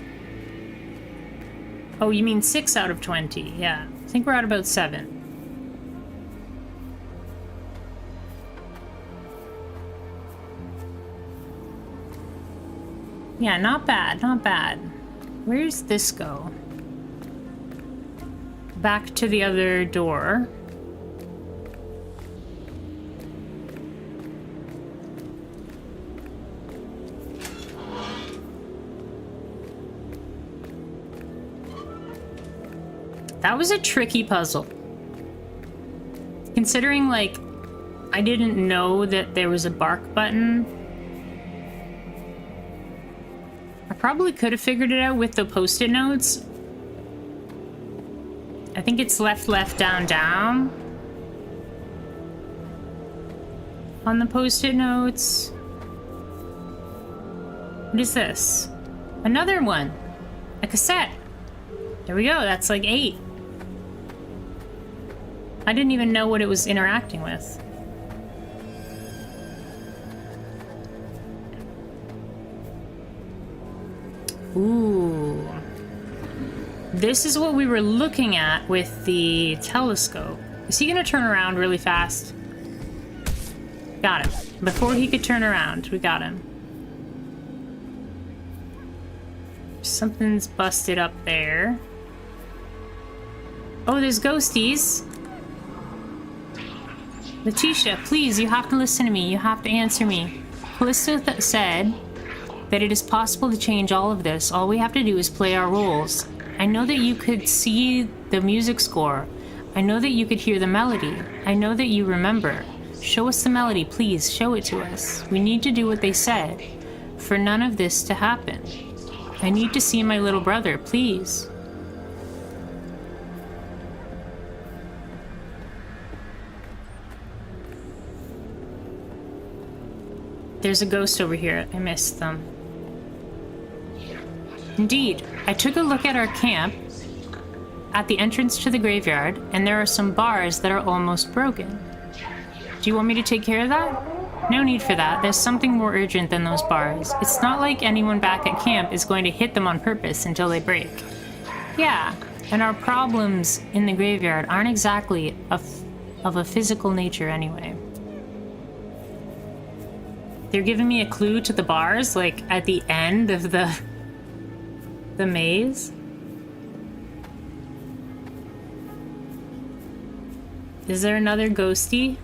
Oh, you mean 6 out of 20? Yeah, I think we're at about 7. Yeah, not bad, not bad. Where's this go? Back to the other door. That was a tricky puzzle. Considering, like, I didn't know that there was a bark button. I probably could have figured it out with the post-it notes. I think it's left, left, down, down. On the post-it notes. What is this? Another one. A cassette. There we go, that's like 8. I didn't even know what it was interacting with. Ooh. This is what we were looking at with the telescope. Is he gonna turn around really fast? Got him. Before he could turn around, we got him. Something's busted up there. Oh, there's ghosties. Letitia, please, you have to listen to me. You have to answer me. Callista said that it is possible to change all of this. All we have to do is play our roles. I know that you could see the music score. I know that you could hear the melody. I know that you remember. Show us the melody, please. Show it to us. We need to do what they said for none of this to happen. I need to see my little brother, please. There's a ghost over here. I missed them. Indeed, I took a look at our camp at the entrance to the graveyard, and there are some bars that are almost broken. Do you want me to take care of that? No need for that. There's something more urgent than those bars. It's not like anyone back at camp is going to hit them on purpose until they break. Yeah, and our problems in the graveyard aren't exactly of a physical nature anyway. They're giving me a clue to the bars, like, at the end of the maze. Is there another ghosty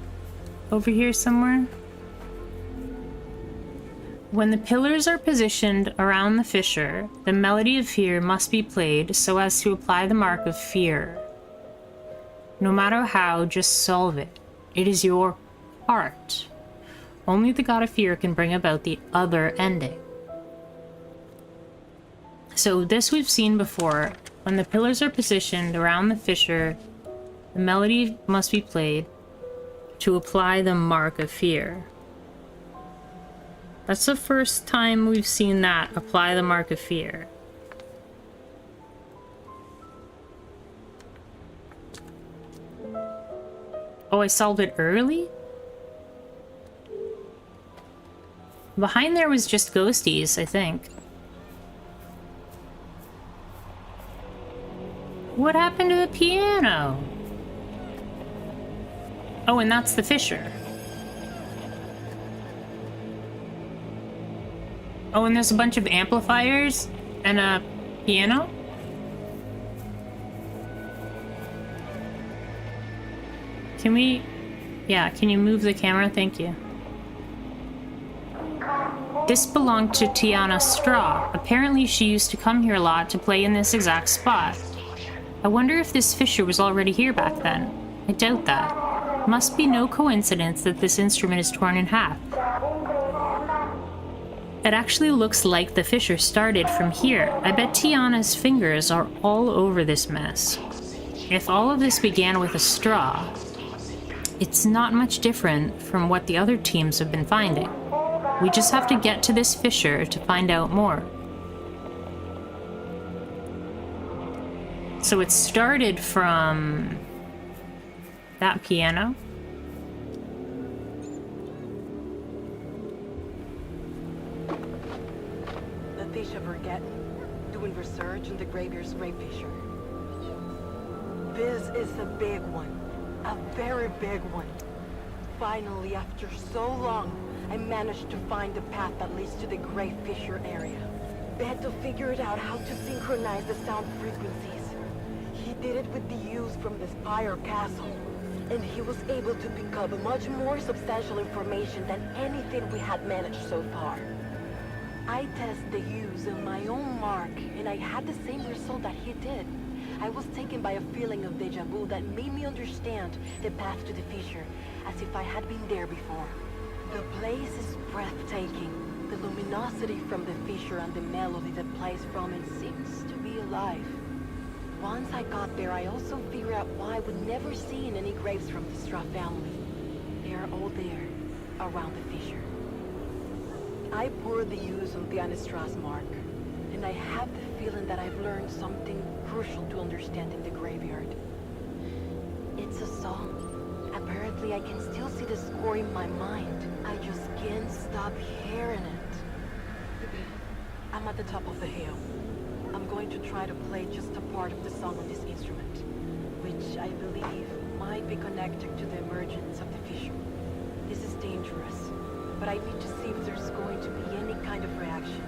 over here somewhere? When the pillars are positioned around the fissure, the melody of fear must be played so as to apply the mark of fear. No matter how, just solve it. It is your part. Only the god of fear can bring about the other ending. So this we've seen before. When the pillars are positioned around the fissure, the melody must be played to apply the mark of fear. That's the first time we've seen that, apply the mark of fear. Oh, I solved it early? Behind there was just ghosties, I think. What happened to the piano? Oh, and that's the fissure. Oh, and there's a bunch of amplifiers and a piano? Can we... Yeah, can you move the camera? Thank you. This belonged to Tiana Straw. Apparently she used to come here a lot to play in this exact spot. I wonder if this fissure was already here back then. I doubt that. Must be no coincidence that this instrument is torn in half. It actually looks like the fissure started from here. I bet Tiana's fingers are all over this mess. If all of this began with a straw, it's not much different from what the other teams have been finding. We just have to get to this fissure to find out more. So it started from that piano. The fish of Forget, doing research on the graveyard's grave fissure. This is a big one. A very big one. Finally, after so long, I managed to find the path that leads to the grave fissure area. Beto figured out how to synchronize the sound frequencies. He did it with the use from the Spire Castle, and he was able to pick up much more substantial information than anything we had managed so far. I tested the use on my own mark, and I had the same result that he did. I was taken by a feeling of deja vu that made me understand the path to the fissure, as if I had been there before. The place is breathtaking. The luminosity from the fissure and the melody that plays from it seems to be alive. Once I got there, I also figured out why I would never see any graves from the Straw family. They are all there, around the fissure. I poured the use on Tiana Straw's mark, and I have the feeling that I've learned something crucial to understanding the graveyard. It's a song. Apparently, I can still see the score in my mind. I just can't stop hearing it. I'm at the top of the hill. I'm going to try to play just a part of the song on this instrument, which I believe might be connected to the emergence of the fissure. This is dangerous, but I need to see if there's going to be any kind of reaction.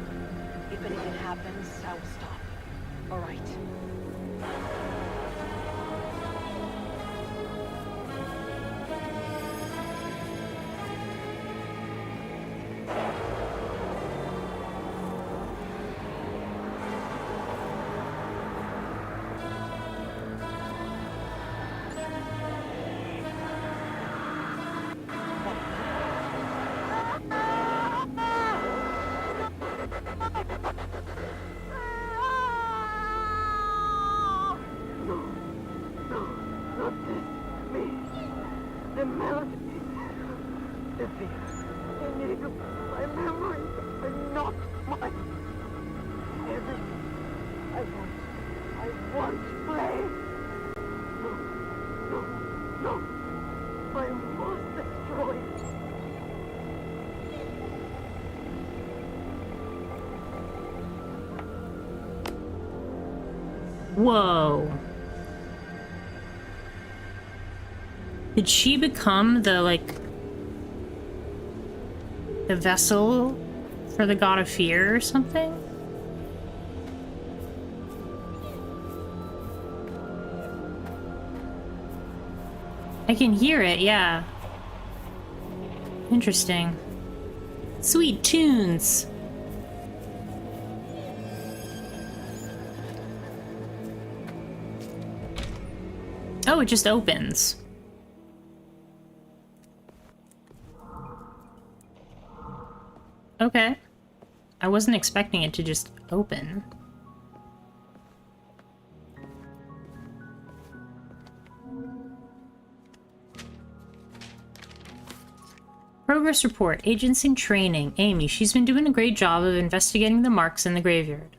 If anything happens, I will stop. All right. The melody, the fear, Enigma, my memories are not mine. Everything I want to play. No, I must destroy it. Whoa. Did she become the vessel for the god of fear or something? I can hear it, yeah. Interesting. Sweet tunes. Oh, it just opens. Okay. I wasn't expecting it to just open. Progress report. Agents in training. Amy. She's been doing a great job of investigating the marks in the graveyard.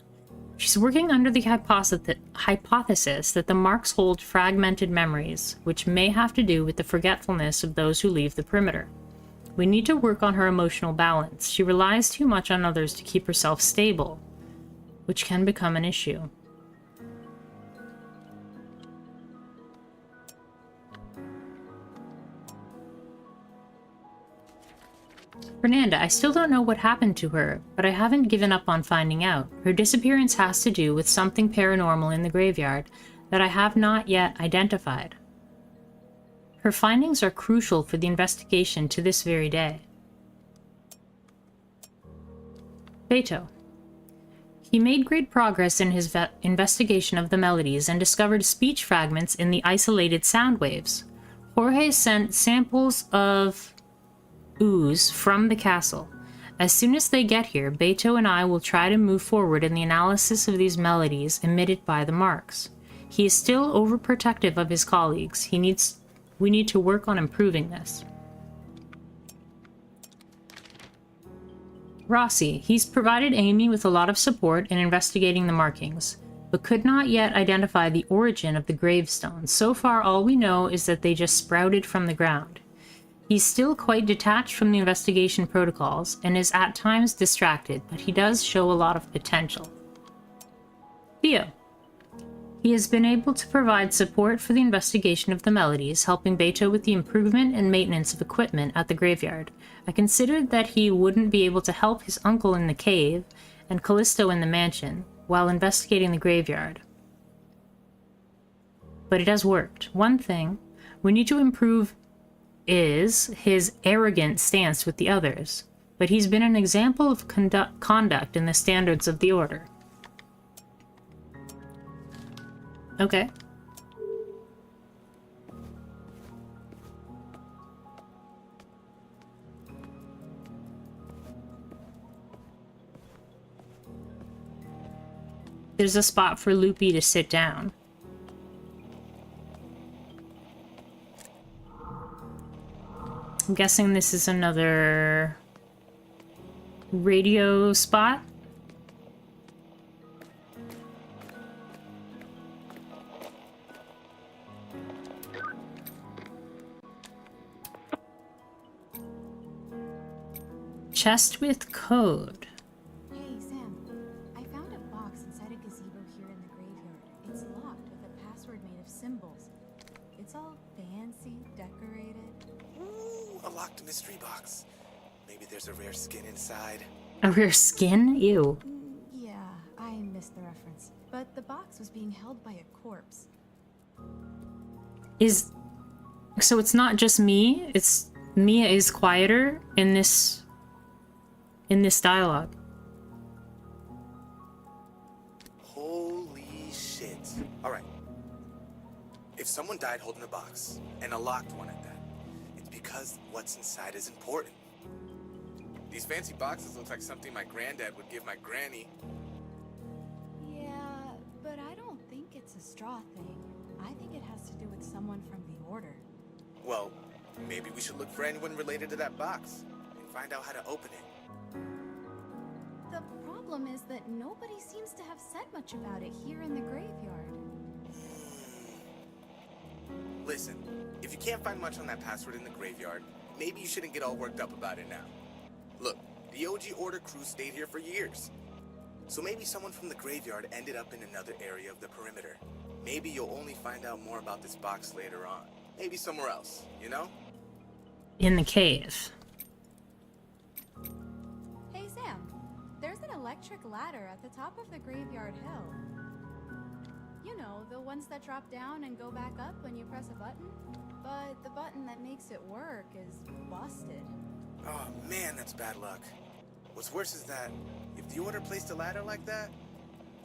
She's working under the hypothesis that the marks hold fragmented memories, which may have to do with the forgetfulness of those who leave the perimeter. We need to work on her emotional balance. She relies too much on others to keep herself stable, which can become an issue. Fernanda, I still don't know what happened to her, but I haven't given up on finding out. Her disappearance has to do with something paranormal in the graveyard that I have not yet identified. Her findings are crucial for the investigation to this very day. Beto. He made great progress in his investigation of the melodies and discovered speech fragments in the isolated sound waves. Jorge sent samples of ooze from the castle. As soon as they get here, Beto and I will try to move forward in the analysis of these melodies emitted by the marks. He is still overprotective of his colleagues. We need to work on improving this. Rossi. He's provided Amy with a lot of support in investigating the markings, but could not yet identify the origin of the gravestones. So far, all we know is that they just sprouted from the ground. He's still quite detached from the investigation protocols and is at times distracted, but he does show a lot of potential. Theo. He has been able to provide support for the investigation of the melodies, helping Beto with the improvement and maintenance of equipment at the graveyard. I considered that he wouldn't be able to help his uncle in the cave and Callisto in the mansion while investigating the graveyard. But it has worked. One thing we need to improve is his arrogant stance with the others, but he's been an example of conduct in the standards of the Order. Okay. There's a spot for Loopy to sit down. I'm guessing this is another radio spot. Chest with code. Hey, Sam. I found a box inside a gazebo here in the graveyard. It's locked with a password made of symbols. It's all fancy, decorated. Ooh, a locked mystery box. Maybe there's a rare skin inside. A rare skin? Ew. Yeah, I missed the reference. But the box was being held by a corpse. So it's not just me, it's Mia is quieter in this dialogue. Holy shit. Alright. If someone died holding a box, and a locked one at that, it's because what's inside is important. These fancy boxes look like something my granddad would give my granny. Yeah, but I don't think it's a straw thing. I think it has to do with someone from the Order. Well, maybe we should look for anyone related to that box, and find out how to open it. The problem is that nobody seems to have said much about it here in the graveyard. Listen, if you can't find much on that password in the graveyard, maybe you shouldn't get all worked up about it now. Look, the OG Order crew stayed here for years. So maybe someone from the graveyard ended up in another area of the perimeter. Maybe you'll only find out more about this box later on. Maybe somewhere else, you know? In the cave. Hey, Sam. There's an electric ladder at the top of the graveyard hill. You know, the ones that drop down and go back up when you press a button. But the button that makes it work is busted. Oh man, that's bad luck. What's worse is that if the order placed a ladder like that,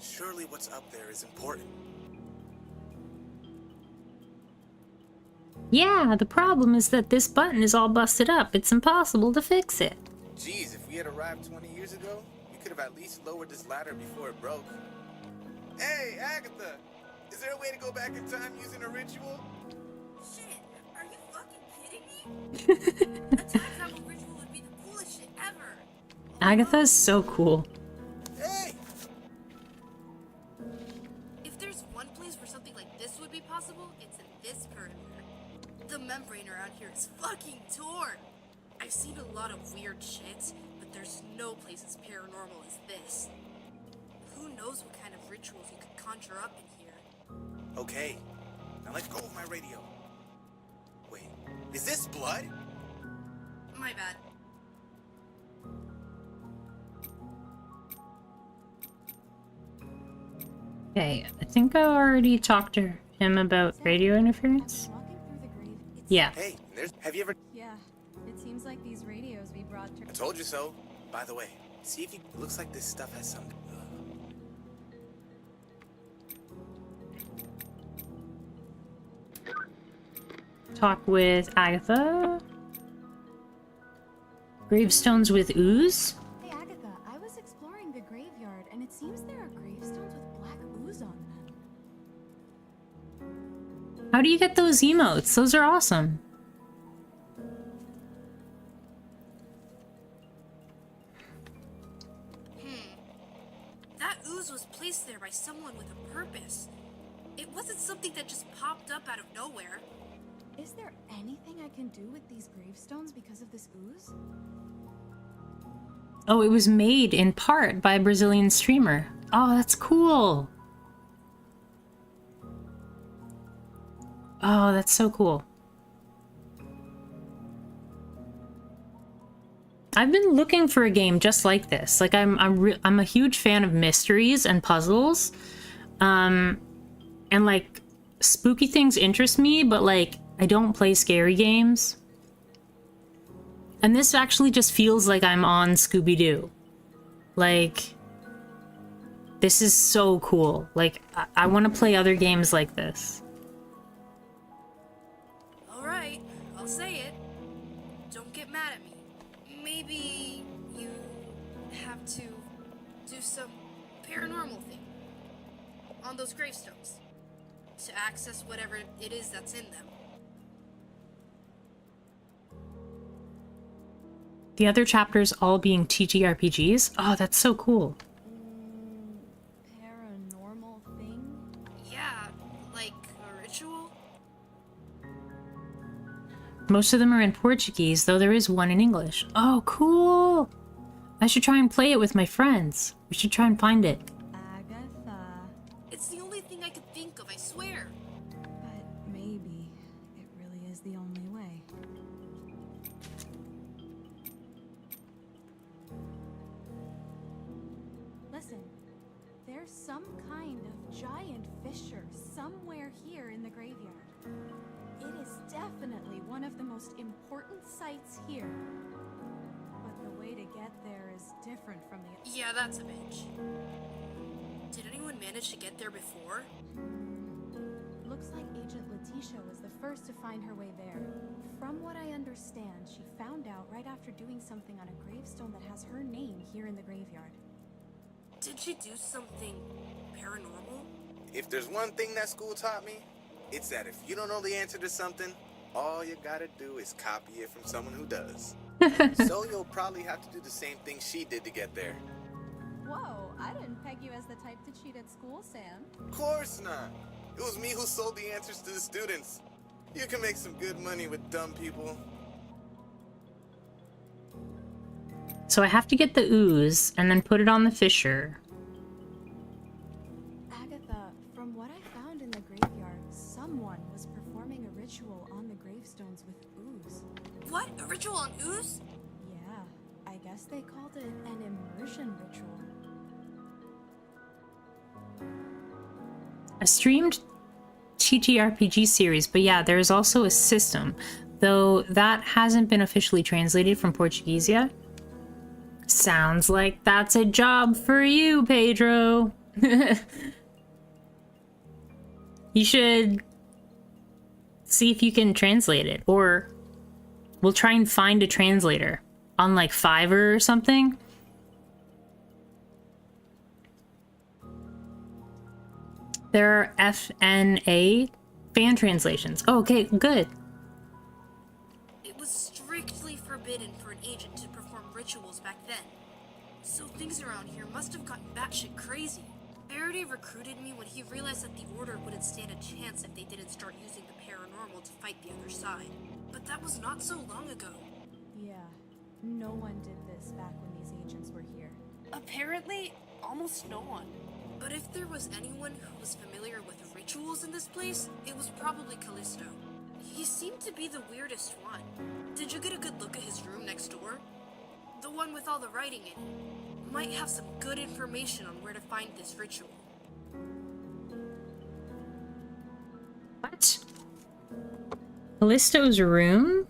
surely what's up there is important. Yeah, the problem is that this button is all busted up. It's impossible to fix it. Geez, if we had arrived 20 years ago, we could have at least lowered this ladder before it broke. Hey, Agatha! Is there a way to go back in time using a ritual? Shit, are you fucking kidding me? A time travel ritual would be the coolest shit ever. Agatha's so cool. Hey! If there's one place where something like this would be possible, it's in this perimeter. The membrane around here is fucking torn. I've seen a lot of weird shit, but there's no place as paranormal as this. Who knows what kind of rituals you could conjure up in here? Okay, now let go of my radio. Wait, is this blood? My bad. Okay, I think I already talked to him about radio interference. Walking through the grave, it's... Yeah. Hey, have you ever... Yeah, it seems like these radios we brought to... I told you so. By the way, see if you... Looks like this stuff has something... Talk with Agatha. Gravestones with ooze. Hey Agatha, I was exploring the graveyard and it seems there are gravestones with black ooze on them. How do you get those emotes? Those are awesome. That ooze was placed there by someone with a purpose. It wasn't something that just popped up out of nowhere. Is there anything I can do with these gravestones because of this ooze? Oh, it was made in part by a Brazilian streamer. Oh, that's cool. Oh, that's so cool. I've been looking for a game just like this. Like I'm a huge fan of mysteries and puzzles. And like spooky things interest me, but like I don't play scary games. And this actually just feels like I'm on Scooby-Doo. Like, this is so cool. Like, I want to play other games like this. Alright, I'll say it. Don't get mad at me. Maybe you have to do some paranormal thing on those gravestones to access whatever it is that's in them. The other chapters all being TTRPGs? Oh, that's so cool. Paranormal thing? Yeah, like a ritual? Most of them are in Portuguese, though there is one in English. Oh, cool! I should try and play it with my friends. We should try and find it. Agatha. It's the only thing I could think of, I swear. But maybe it really is the only way. Listen, there's some kind of giant fissure somewhere here in the graveyard. It is definitely one of the most important sites here. But the way to get there is different from the... Yeah, that's a bitch. Did anyone manage to get there before? Looks like Agent Letitia was the first to find her way there. From what I understand, she found out right after doing something on a gravestone that has her name here in the graveyard. Did she do something paranormal? If there's one thing that school taught me, it's that if you don't know the answer to something, all you gotta do is copy it from someone who does. So you'll probably have to do the same thing she did to get there. Whoa, I didn't peg you as the type to cheat at school, Sam. Of course not. It was me who sold the answers to the students. You can make some good money with dumb people. So I have to get the ooze and then put it on the fissure. Agatha, from what I found in the graveyard, someone was performing a ritual on the gravestones with ooze. What? A ritual on ooze? Yeah, I guess they called it an immersion ritual. A streamed TTRPG series, but yeah, there's also a system, though that hasn't been officially translated from Portuguese yet. Sounds like that's a job for you, Pedro. You should see if you can translate it, or we'll try and find a translator on like Fiverr or something. There are FNA fan translations. Oh, okay, good. It was strictly forbidden for an agent to perform rituals back then. So things around here must have gotten batshit crazy. Faraday recruited me when he realized that the Order wouldn't stand a chance if they didn't start using the paranormal to fight the other side. But that was not so long ago. Yeah, no one did this back when these agents were here. Apparently, almost no one. But if there was anyone who was familiar with rituals in this place, it was probably Callisto. He seemed to be the weirdest one. Did you get a good look at his room next door? The one with all the writing in it. Might have some good information on where to find this ritual. What? Callisto's room?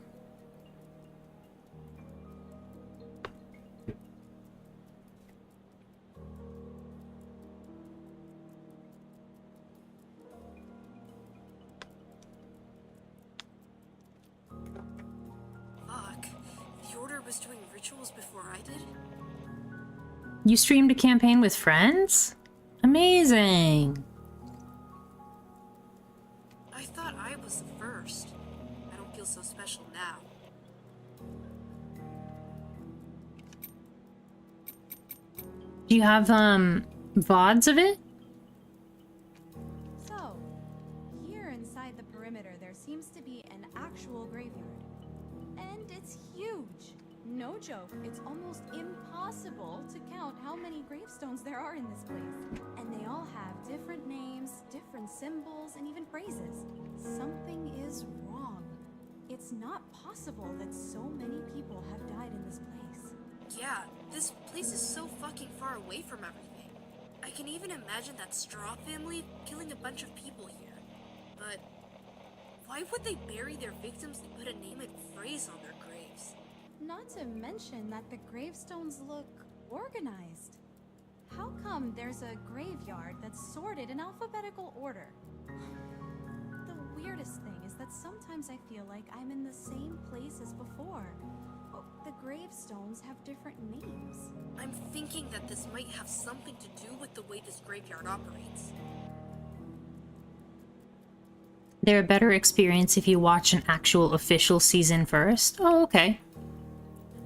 Fuck. The Order was doing rituals before I did? You streamed a campaign with friends? Amazing! I thought I was the first. I don't feel so special now. Do you have, VODs of it? So, here inside the perimeter, there seems to be an actual graveyard. And it's huge. No joke, it's almost impossible to count how many gravestones there are in this place. And they all have different names, different symbols, and even phrases. Something is wrong. It's not possible that so many people have died in this place. Yeah, this place is so fucking far away from everything. I can even imagine that Straw family killing a bunch of people here. But why would they bury their victims and put a name and phrase on their graves? Not to mention that the gravestones look organized. How come there's a graveyard that's sorted in alphabetical order? The weirdest thing is that sometimes I feel like I'm in the same place as before. Oh, the gravestones have different names. I'm thinking that this might have something to do with the way this graveyard operates. They're a better experience if you watch an actual official season first. Oh, okay.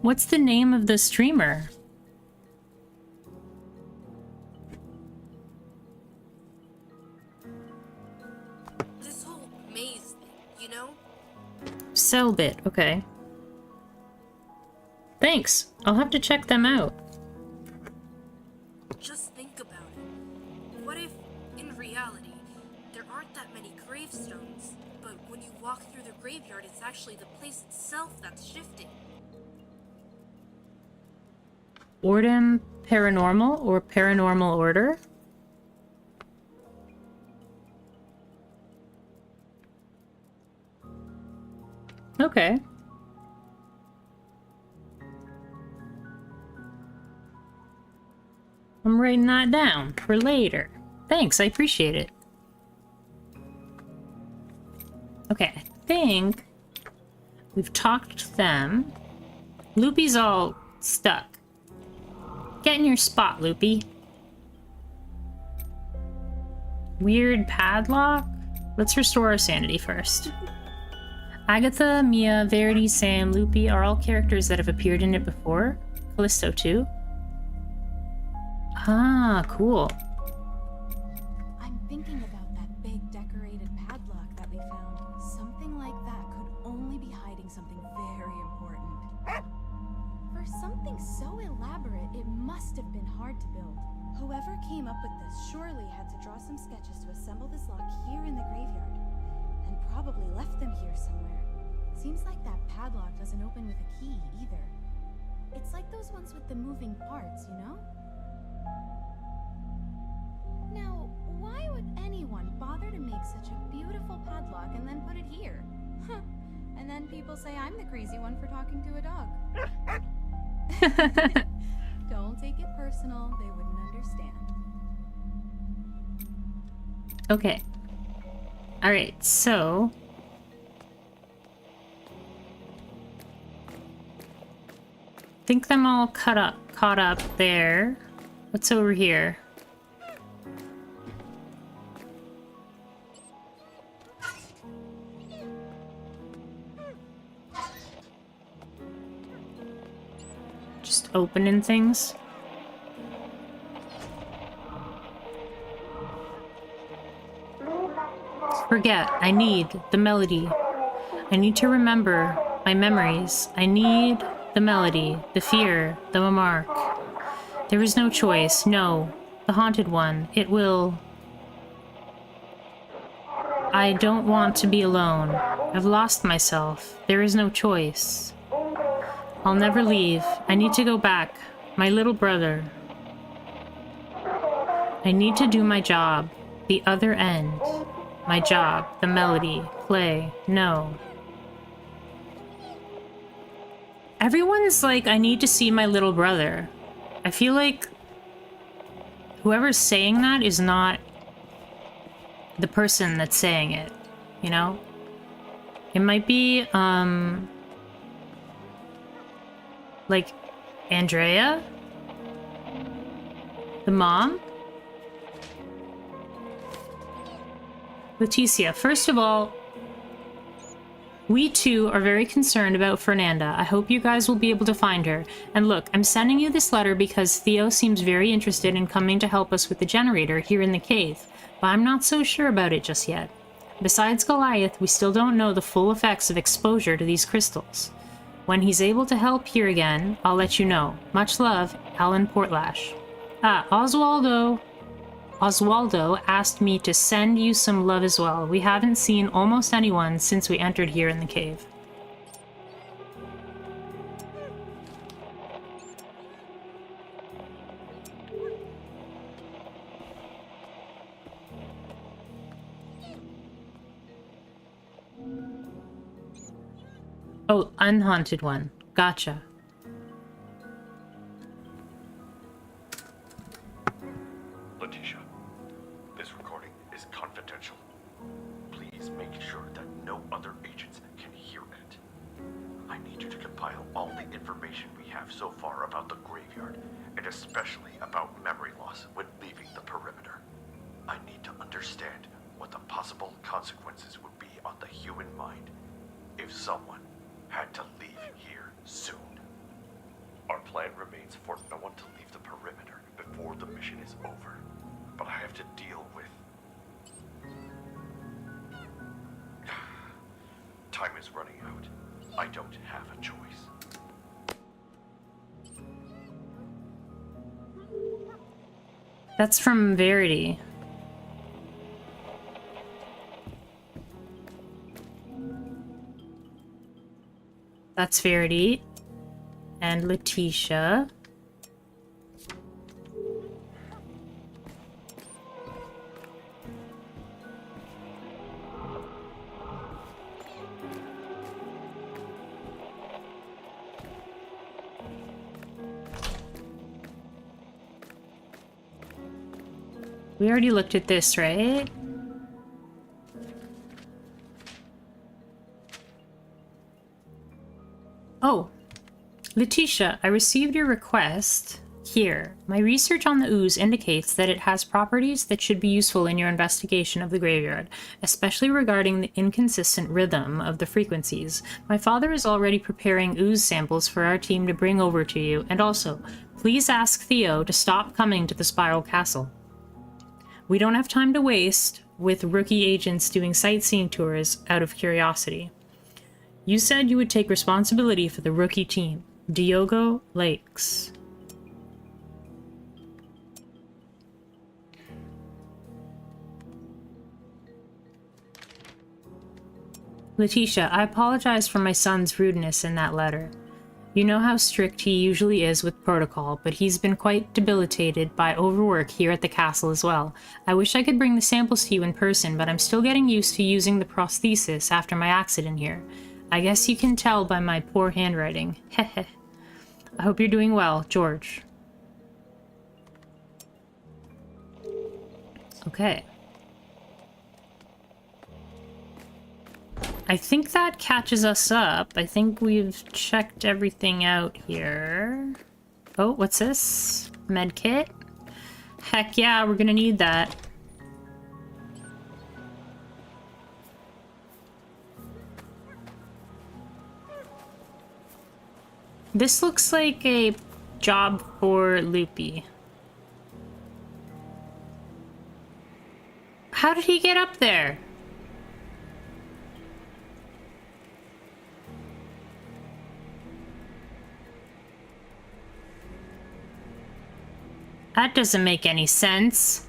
What's the name of the streamer? This whole maze thing, you know? Cellbit, okay. Thanks. I'll have to check them out. Just think about it. What if, in reality, there aren't that many gravestones, but when you walk through the graveyard, it's actually the place itself that's shifting? Ordem Paranormal or Paranormal Order? Okay. I'm writing that down for later. Thanks, I appreciate it. Okay, I think we've talked to them. Loopy's all stuck. Get in your spot, Loopy. Weird padlock? Let's restore our sanity first. Agatha, Mia, Verity, Sam, Loopy are all characters that have appeared in it before. Callisto too. Ah, cool. I'm thinking about that big decorated padlock that we found. Something like that could only be hiding something very important. For something so elaborate, it must have been hard to build. Whoever came up with this surely had to draw some sketches to assemble this lock here in the graveyard. And probably left them here somewhere. Seems like that padlock doesn't open with a key either. It's like those ones with the moving parts, you know? Now, why would anyone bother to make such a beautiful padlock and then put it here? Huh. And then people say I'm the crazy one for talking to a dog. Don't take it personal, they wouldn't understand. Okay. Alright, so... think them all caught up there. What's over here? Just opening things. Forget. I need the melody. I need to remember my memories. I need the melody, the fear, the mark. There is no choice. No. The haunted one. It will... I don't want to be alone. I've lost myself. There is no choice. I'll never leave. I need to go back. My little brother. I need to do my job. The other end. My job. The melody. Play. No. Everyone's like, I need to see my little brother. I feel like whoever's saying that is not the person that's saying it, you know? It might be, like, Andrea? The mom? Leticia, first of all, we too are very concerned about Fernanda. I hope you guys will be able to find her. And look, I'm sending you this letter because Theo seems very interested in coming to help us with the generator here in the cave, but I'm not so sure about it just yet. Besides Goliath, we still don't know the full effects of exposure to these crystals. When he's able to help here again, I'll let you know. Much love, Alan Portlash. Ah, Oswaldo asked me to send you some love as well. We haven't seen almost anyone since we entered here in the cave. Oh, unhaunted one. Gotcha. Leticia, this recording is confidential. Please make sure that no other agents can hear it. I need you to compile all the information we have so far about the graveyard, and especially about memory loss when leaving the perimeter. I need to understand what the possible consequences would be on the human mind if someone had to leave here soon. Our plan remains for no one to leave the perimeter before the mission is over, but I have to deal with... Time is running out. I don't have a choice. That's from Verity. That's Verity. And Leticia. We already looked at this, right? Oh, Leticia, I received your request. Here, my research on the ooze indicates that it has properties that should be useful in your investigation of the graveyard, especially regarding the inconsistent rhythm of the frequencies. My father is already preparing ooze samples for our team to bring over to you, and also, please ask Theo to stop coming to the Spiral Castle. We don't have time to waste with rookie agents doing sightseeing tours out of curiosity. You said you would take responsibility for the rookie team. Diogo Lakes. Leticia, I apologize for my son's rudeness in that letter. You know how strict he usually is with protocol, but he's been quite debilitated by overwork here at the castle as well. I wish I could bring the samples to you in person, but I'm still getting used to using the prosthesis after my accident here. I guess you can tell by my poor handwriting. Heh. I hope you're doing well, George. Okay. I think that catches us up. I think we've checked everything out here. Oh, what's this? Med kit? Heck yeah, we're gonna need that. This looks like a job for Loopy. How did he get up there? That doesn't make any sense.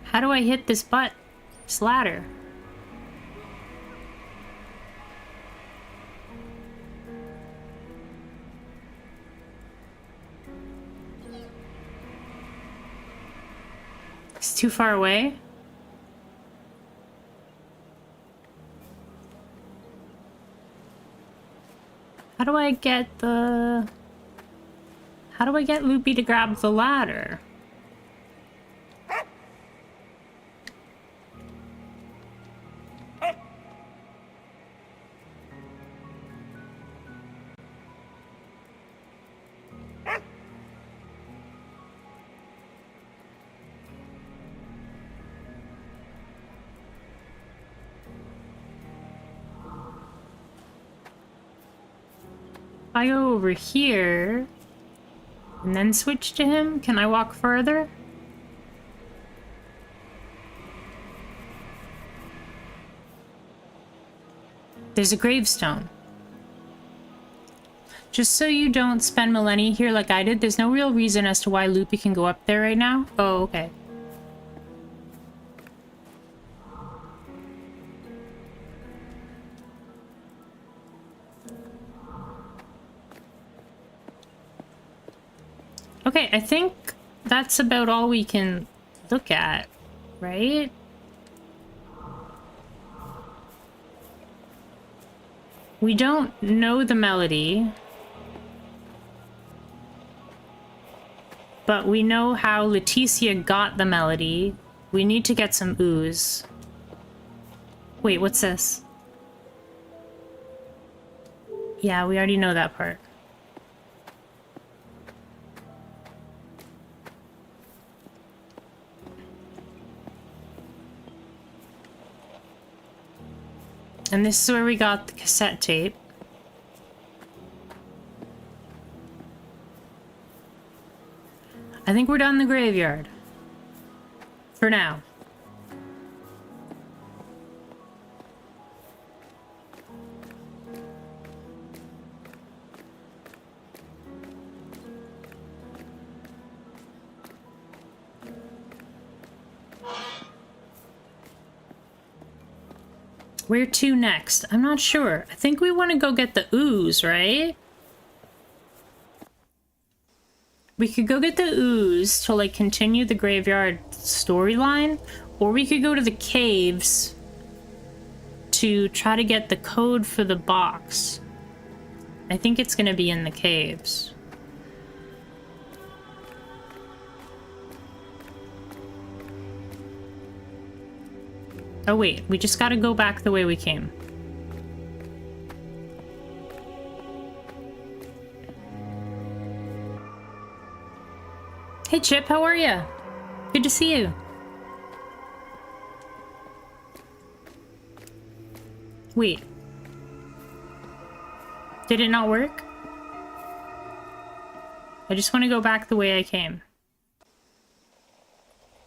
How do I hit this this ladder? It's too far away. How do I get Loopy to grab the ladder? If I go over here and then switch to him, can I walk further? There's a gravestone. Just so you don't spend millennia here like I did, there's no real reason as to why Loopy can go up there right now. Oh, okay. Okay, I think that's about all we can look at, right? We don't know the melody, but we know how Leticia got the melody. We need to get some ooze. Wait, what's this? Yeah, we already know that part. And this is where we got the cassette tape. I think we're done in the graveyard. For now. Where to next? I'm not sure. I think we want to go get the ooze, right? We could go get the ooze to, like, continue the graveyard storyline, or we could go to the caves to try to get the code for the box. I think it's gonna be in the caves. Oh wait, we just gotta go back the way we came. Hey Chip, how are ya? Good to see you. Wait. Did it not work? I just want to go back the way I came.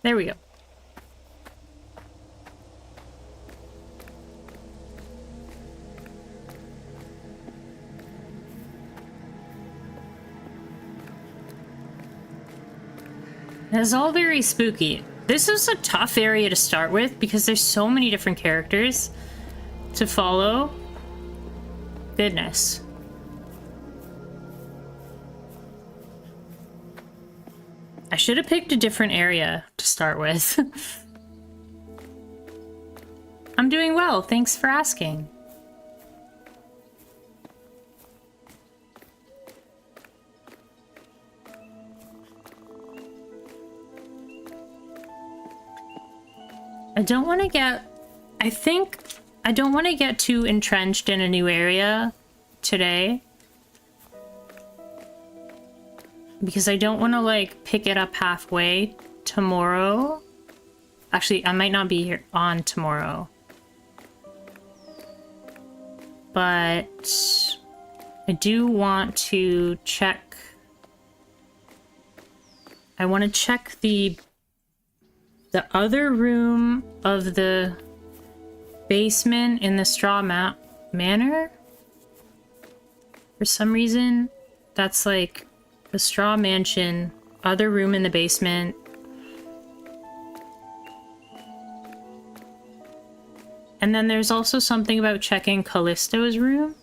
There we go. It's all very spooky. This is a tough area to start with because there's so many different characters to follow. Goodness. I should have picked a different area to start with. I'm doing well, thanks for asking. I don't want to get... I don't want to get too entrenched in a new area today. Because I don't want to, like, pick it up halfway tomorrow. Actually, I might not be here on tomorrow. But I do want to check... I want to check the other room of the basement in the Straw Manor. For some reason, that's like the Straw Mansion, other room in the basement. And then there's also something about checking Callisto's room.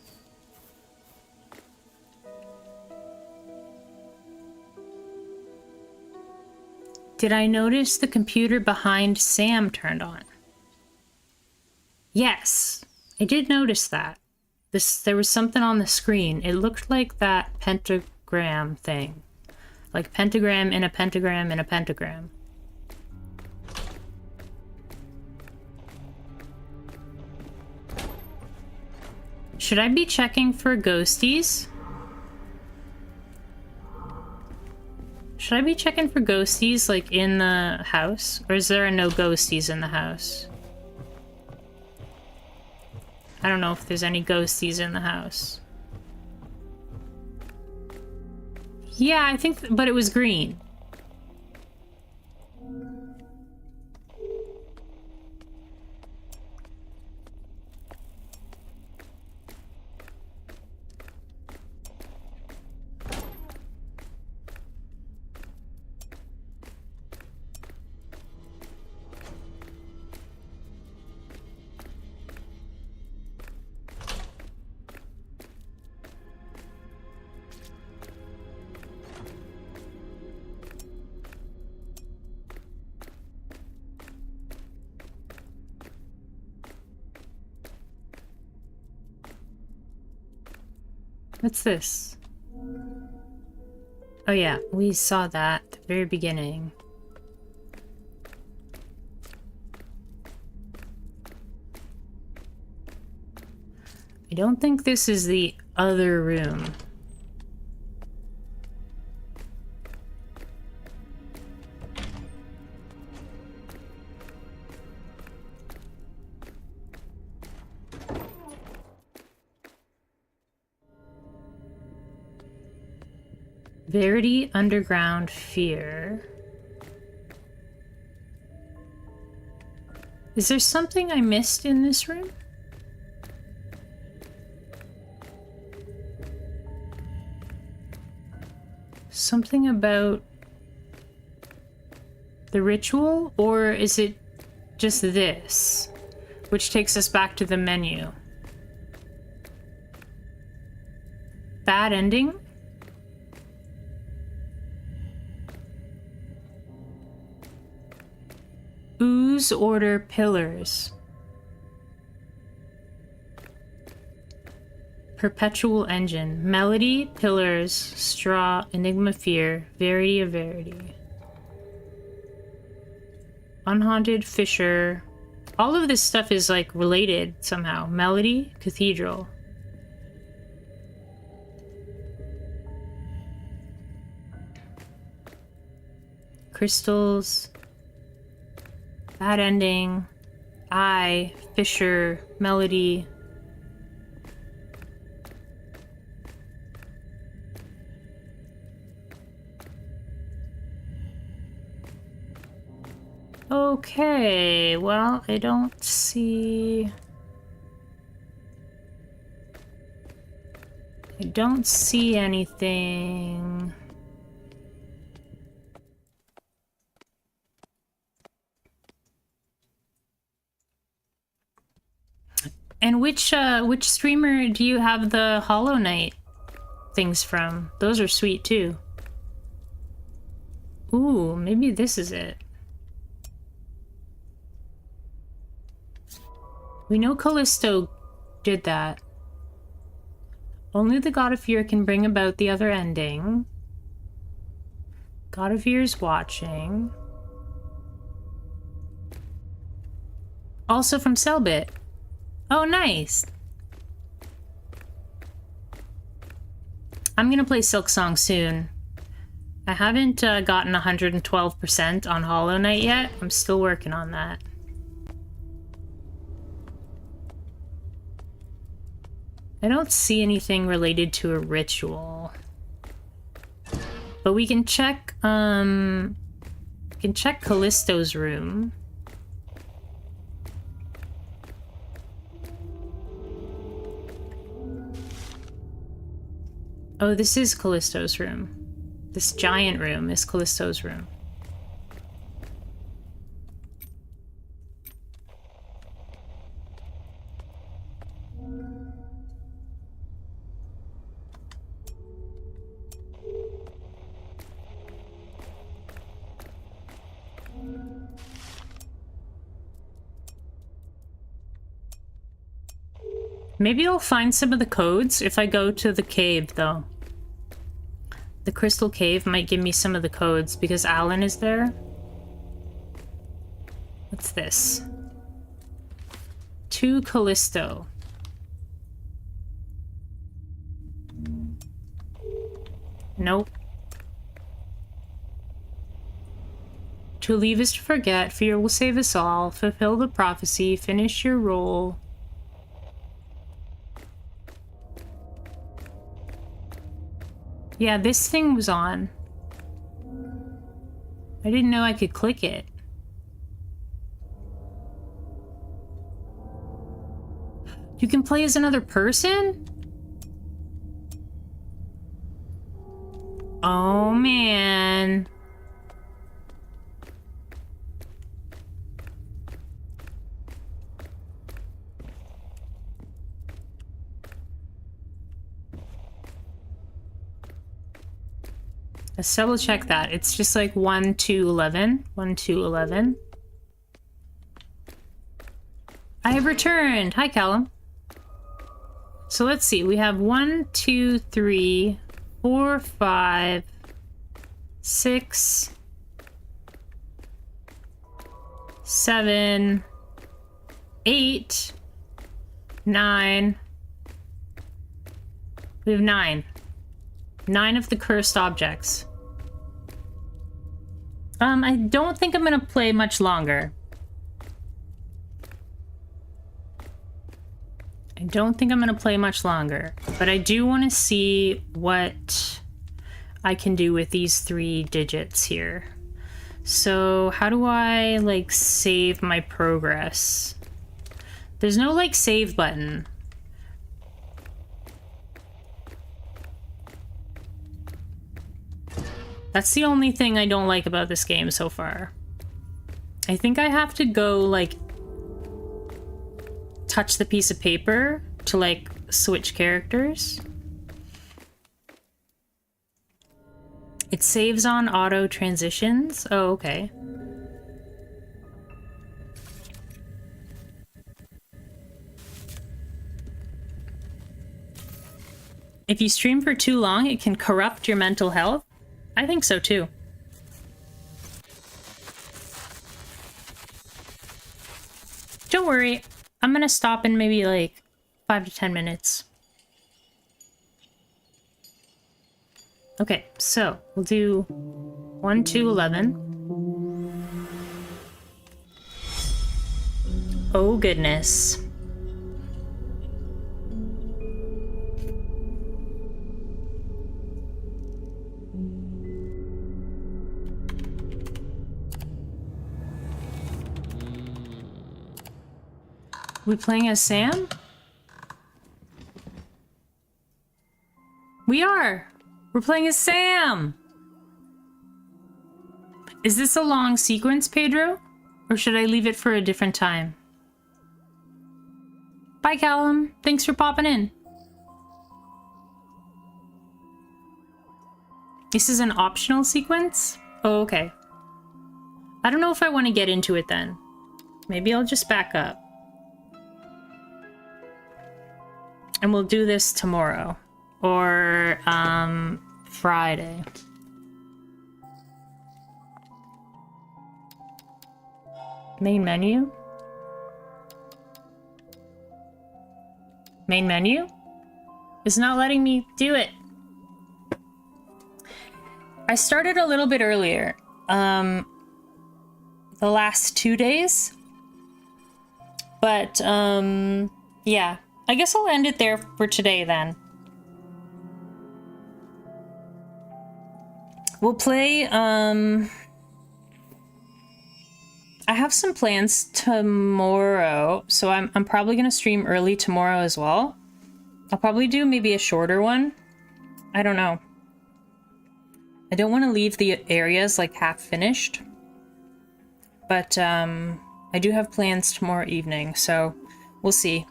Did I notice the computer behind Sam turned on? Yes, I did notice that. There was something on the screen. It looked like that pentagram thing. Like pentagram in a pentagram in a pentagram. Should I be checking for ghosties? Should I be checking for ghosties, like, in the house? Or is there a no ghosties in the house? I don't know if there's any ghosties in the house. Yeah, I think... but it was green. What's this? Oh yeah, we saw that at the very beginning. I don't think this is the other room. Verity Underground Fear. Is there something I missed in this room? Something about the ritual? Or is it just this? Which takes us back to the menu. Bad ending? Ooze Order Pillars. Perpetual Engine. Melody, Pillars, Straw, Enigma Fear, Verity of Verity. Unhaunted, Fisher. All of this stuff is like related somehow. Melody, Cathedral. Crystals. Bad ending. I, Fisher, Melody. Okay, well, I don't see... I don't see anything... And which streamer do you have the Hollow Knight things from? Those are sweet too. Ooh, maybe this is it. We know Callisto did that. Only the God of Fear can bring about the other ending. God of Fear is watching. Also from Cellbit. Oh, nice. I'm gonna play Silk Song soon. I haven't gotten 112% on Hollow Knight yet. I'm still working on that. I don't see anything related to a ritual. But we can check Callisto's room. Oh, this is Callisto's room. This giant room is Callisto's room. Maybe I'll find some of the codes if I go to the cave, though. The Crystal Cave might give me some of the codes because Alan is there. What's this? To Callisto. Nope. To leave is to forget. Fear will save us all. Fulfill the prophecy. Finish your role. Yeah, this thing was on. I didn't know I could click it. You can play as another person? Oh, man. Let's double check that. It's just like 1 to 11. 1 to 11. I have returned. Hi, Callum. So let's see. We have 1, 2, 3, 4, 5, 6, 7, 8, 9. We have 9. 9 of the cursed objects. I don't think I'm gonna play much longer. I don't think I'm gonna play much longer, but I do want to see what I can do with these 3 digits here. So how do I, like, save my progress? There's no, like, save button. That's the only thing I don't like about this game so far. I think I have to go, like, touch the piece of paper to, like, switch characters. It saves on auto transitions. Oh, okay. If you stream for too long, it can corrupt your mental health. I think so too. Don't worry, I'm gonna stop in maybe like 5 to 10 minutes. Okay, so we'll do 1 to 11. Oh goodness. We playing as Sam? We are! We're playing as Sam! Is this a long sequence, Pedro? Or should I leave it for a different time? Bye, Callum. Thanks for popping in. This is an optional sequence? Oh, okay. I don't know if I want to get into it then. Maybe I'll just back up. And we'll do this tomorrow. Or, Friday. Main menu? Main menu? It's not letting me do it. I started a little bit earlier. The last 2 days. But, yeah. I guess I'll end it there for today then. We'll play, I have some plans tomorrow, so I'm probably gonna stream early tomorrow as well. I'll probably do maybe a shorter one. I don't know. I don't want to leave the areas like half finished. But I do have plans tomorrow evening, so we'll see.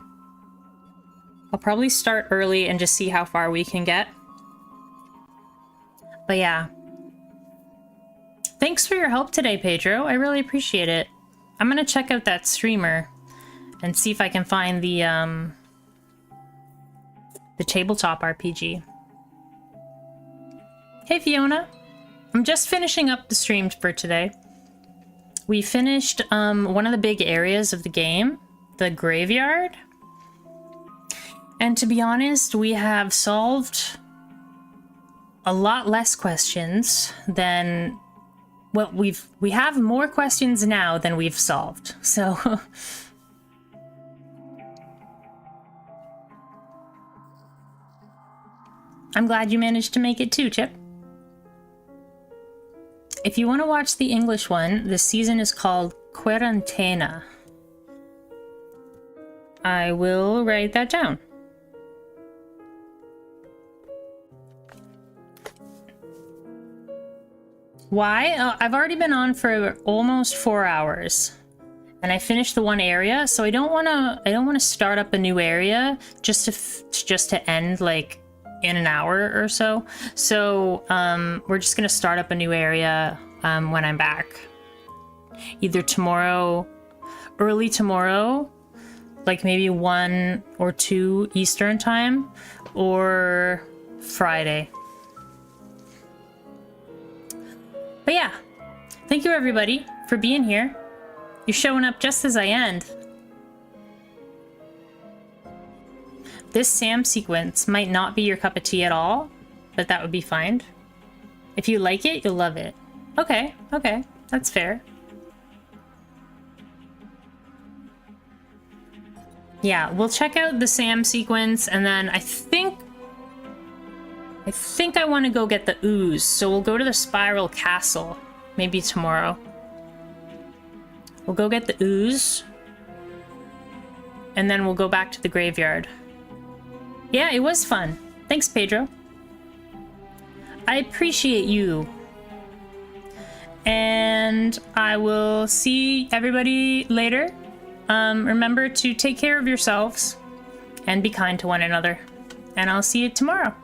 I'll probably start early and just see how far we can get. But yeah. Thanks for your help today, Pedro. I really appreciate it. I'm gonna check out that streamer and see if I can find the tabletop RPG. Hey, Fiona. I'm just finishing up the stream for today. We finished one of the big areas of the game, the graveyard. And to be honest, we have solved a lot less questions than... Well, we have more questions now than we've solved, so... I'm glad you managed to make it too, Chip. If you want to watch the English one, the season is called Quarantena. I will write that down. Why? I've already been on for almost 4 hours, and I finished the one area, so I don't want to start up a new area just to end like in an hour or so. So we're just gonna start up a new area when I'm back, either tomorrow, early tomorrow, like maybe 1 or 2 Eastern time, or Friday. But yeah, thank you everybody for being here. You're showing up just as I end. This Sam sequence might not be your cup of tea at all, but that would be fine. If you like it, you'll love it. Okay, that's fair. Yeah, we'll check out the Sam sequence, and then I think I want to go get the ooze, so we'll go to the Spiral Castle, maybe tomorrow. We'll go get the ooze, and then we'll go back to the graveyard. Yeah, it was fun. Thanks, Pedro. I appreciate you. And I will see everybody later. Remember to take care of yourselves and be kind to one another. And I'll see you tomorrow.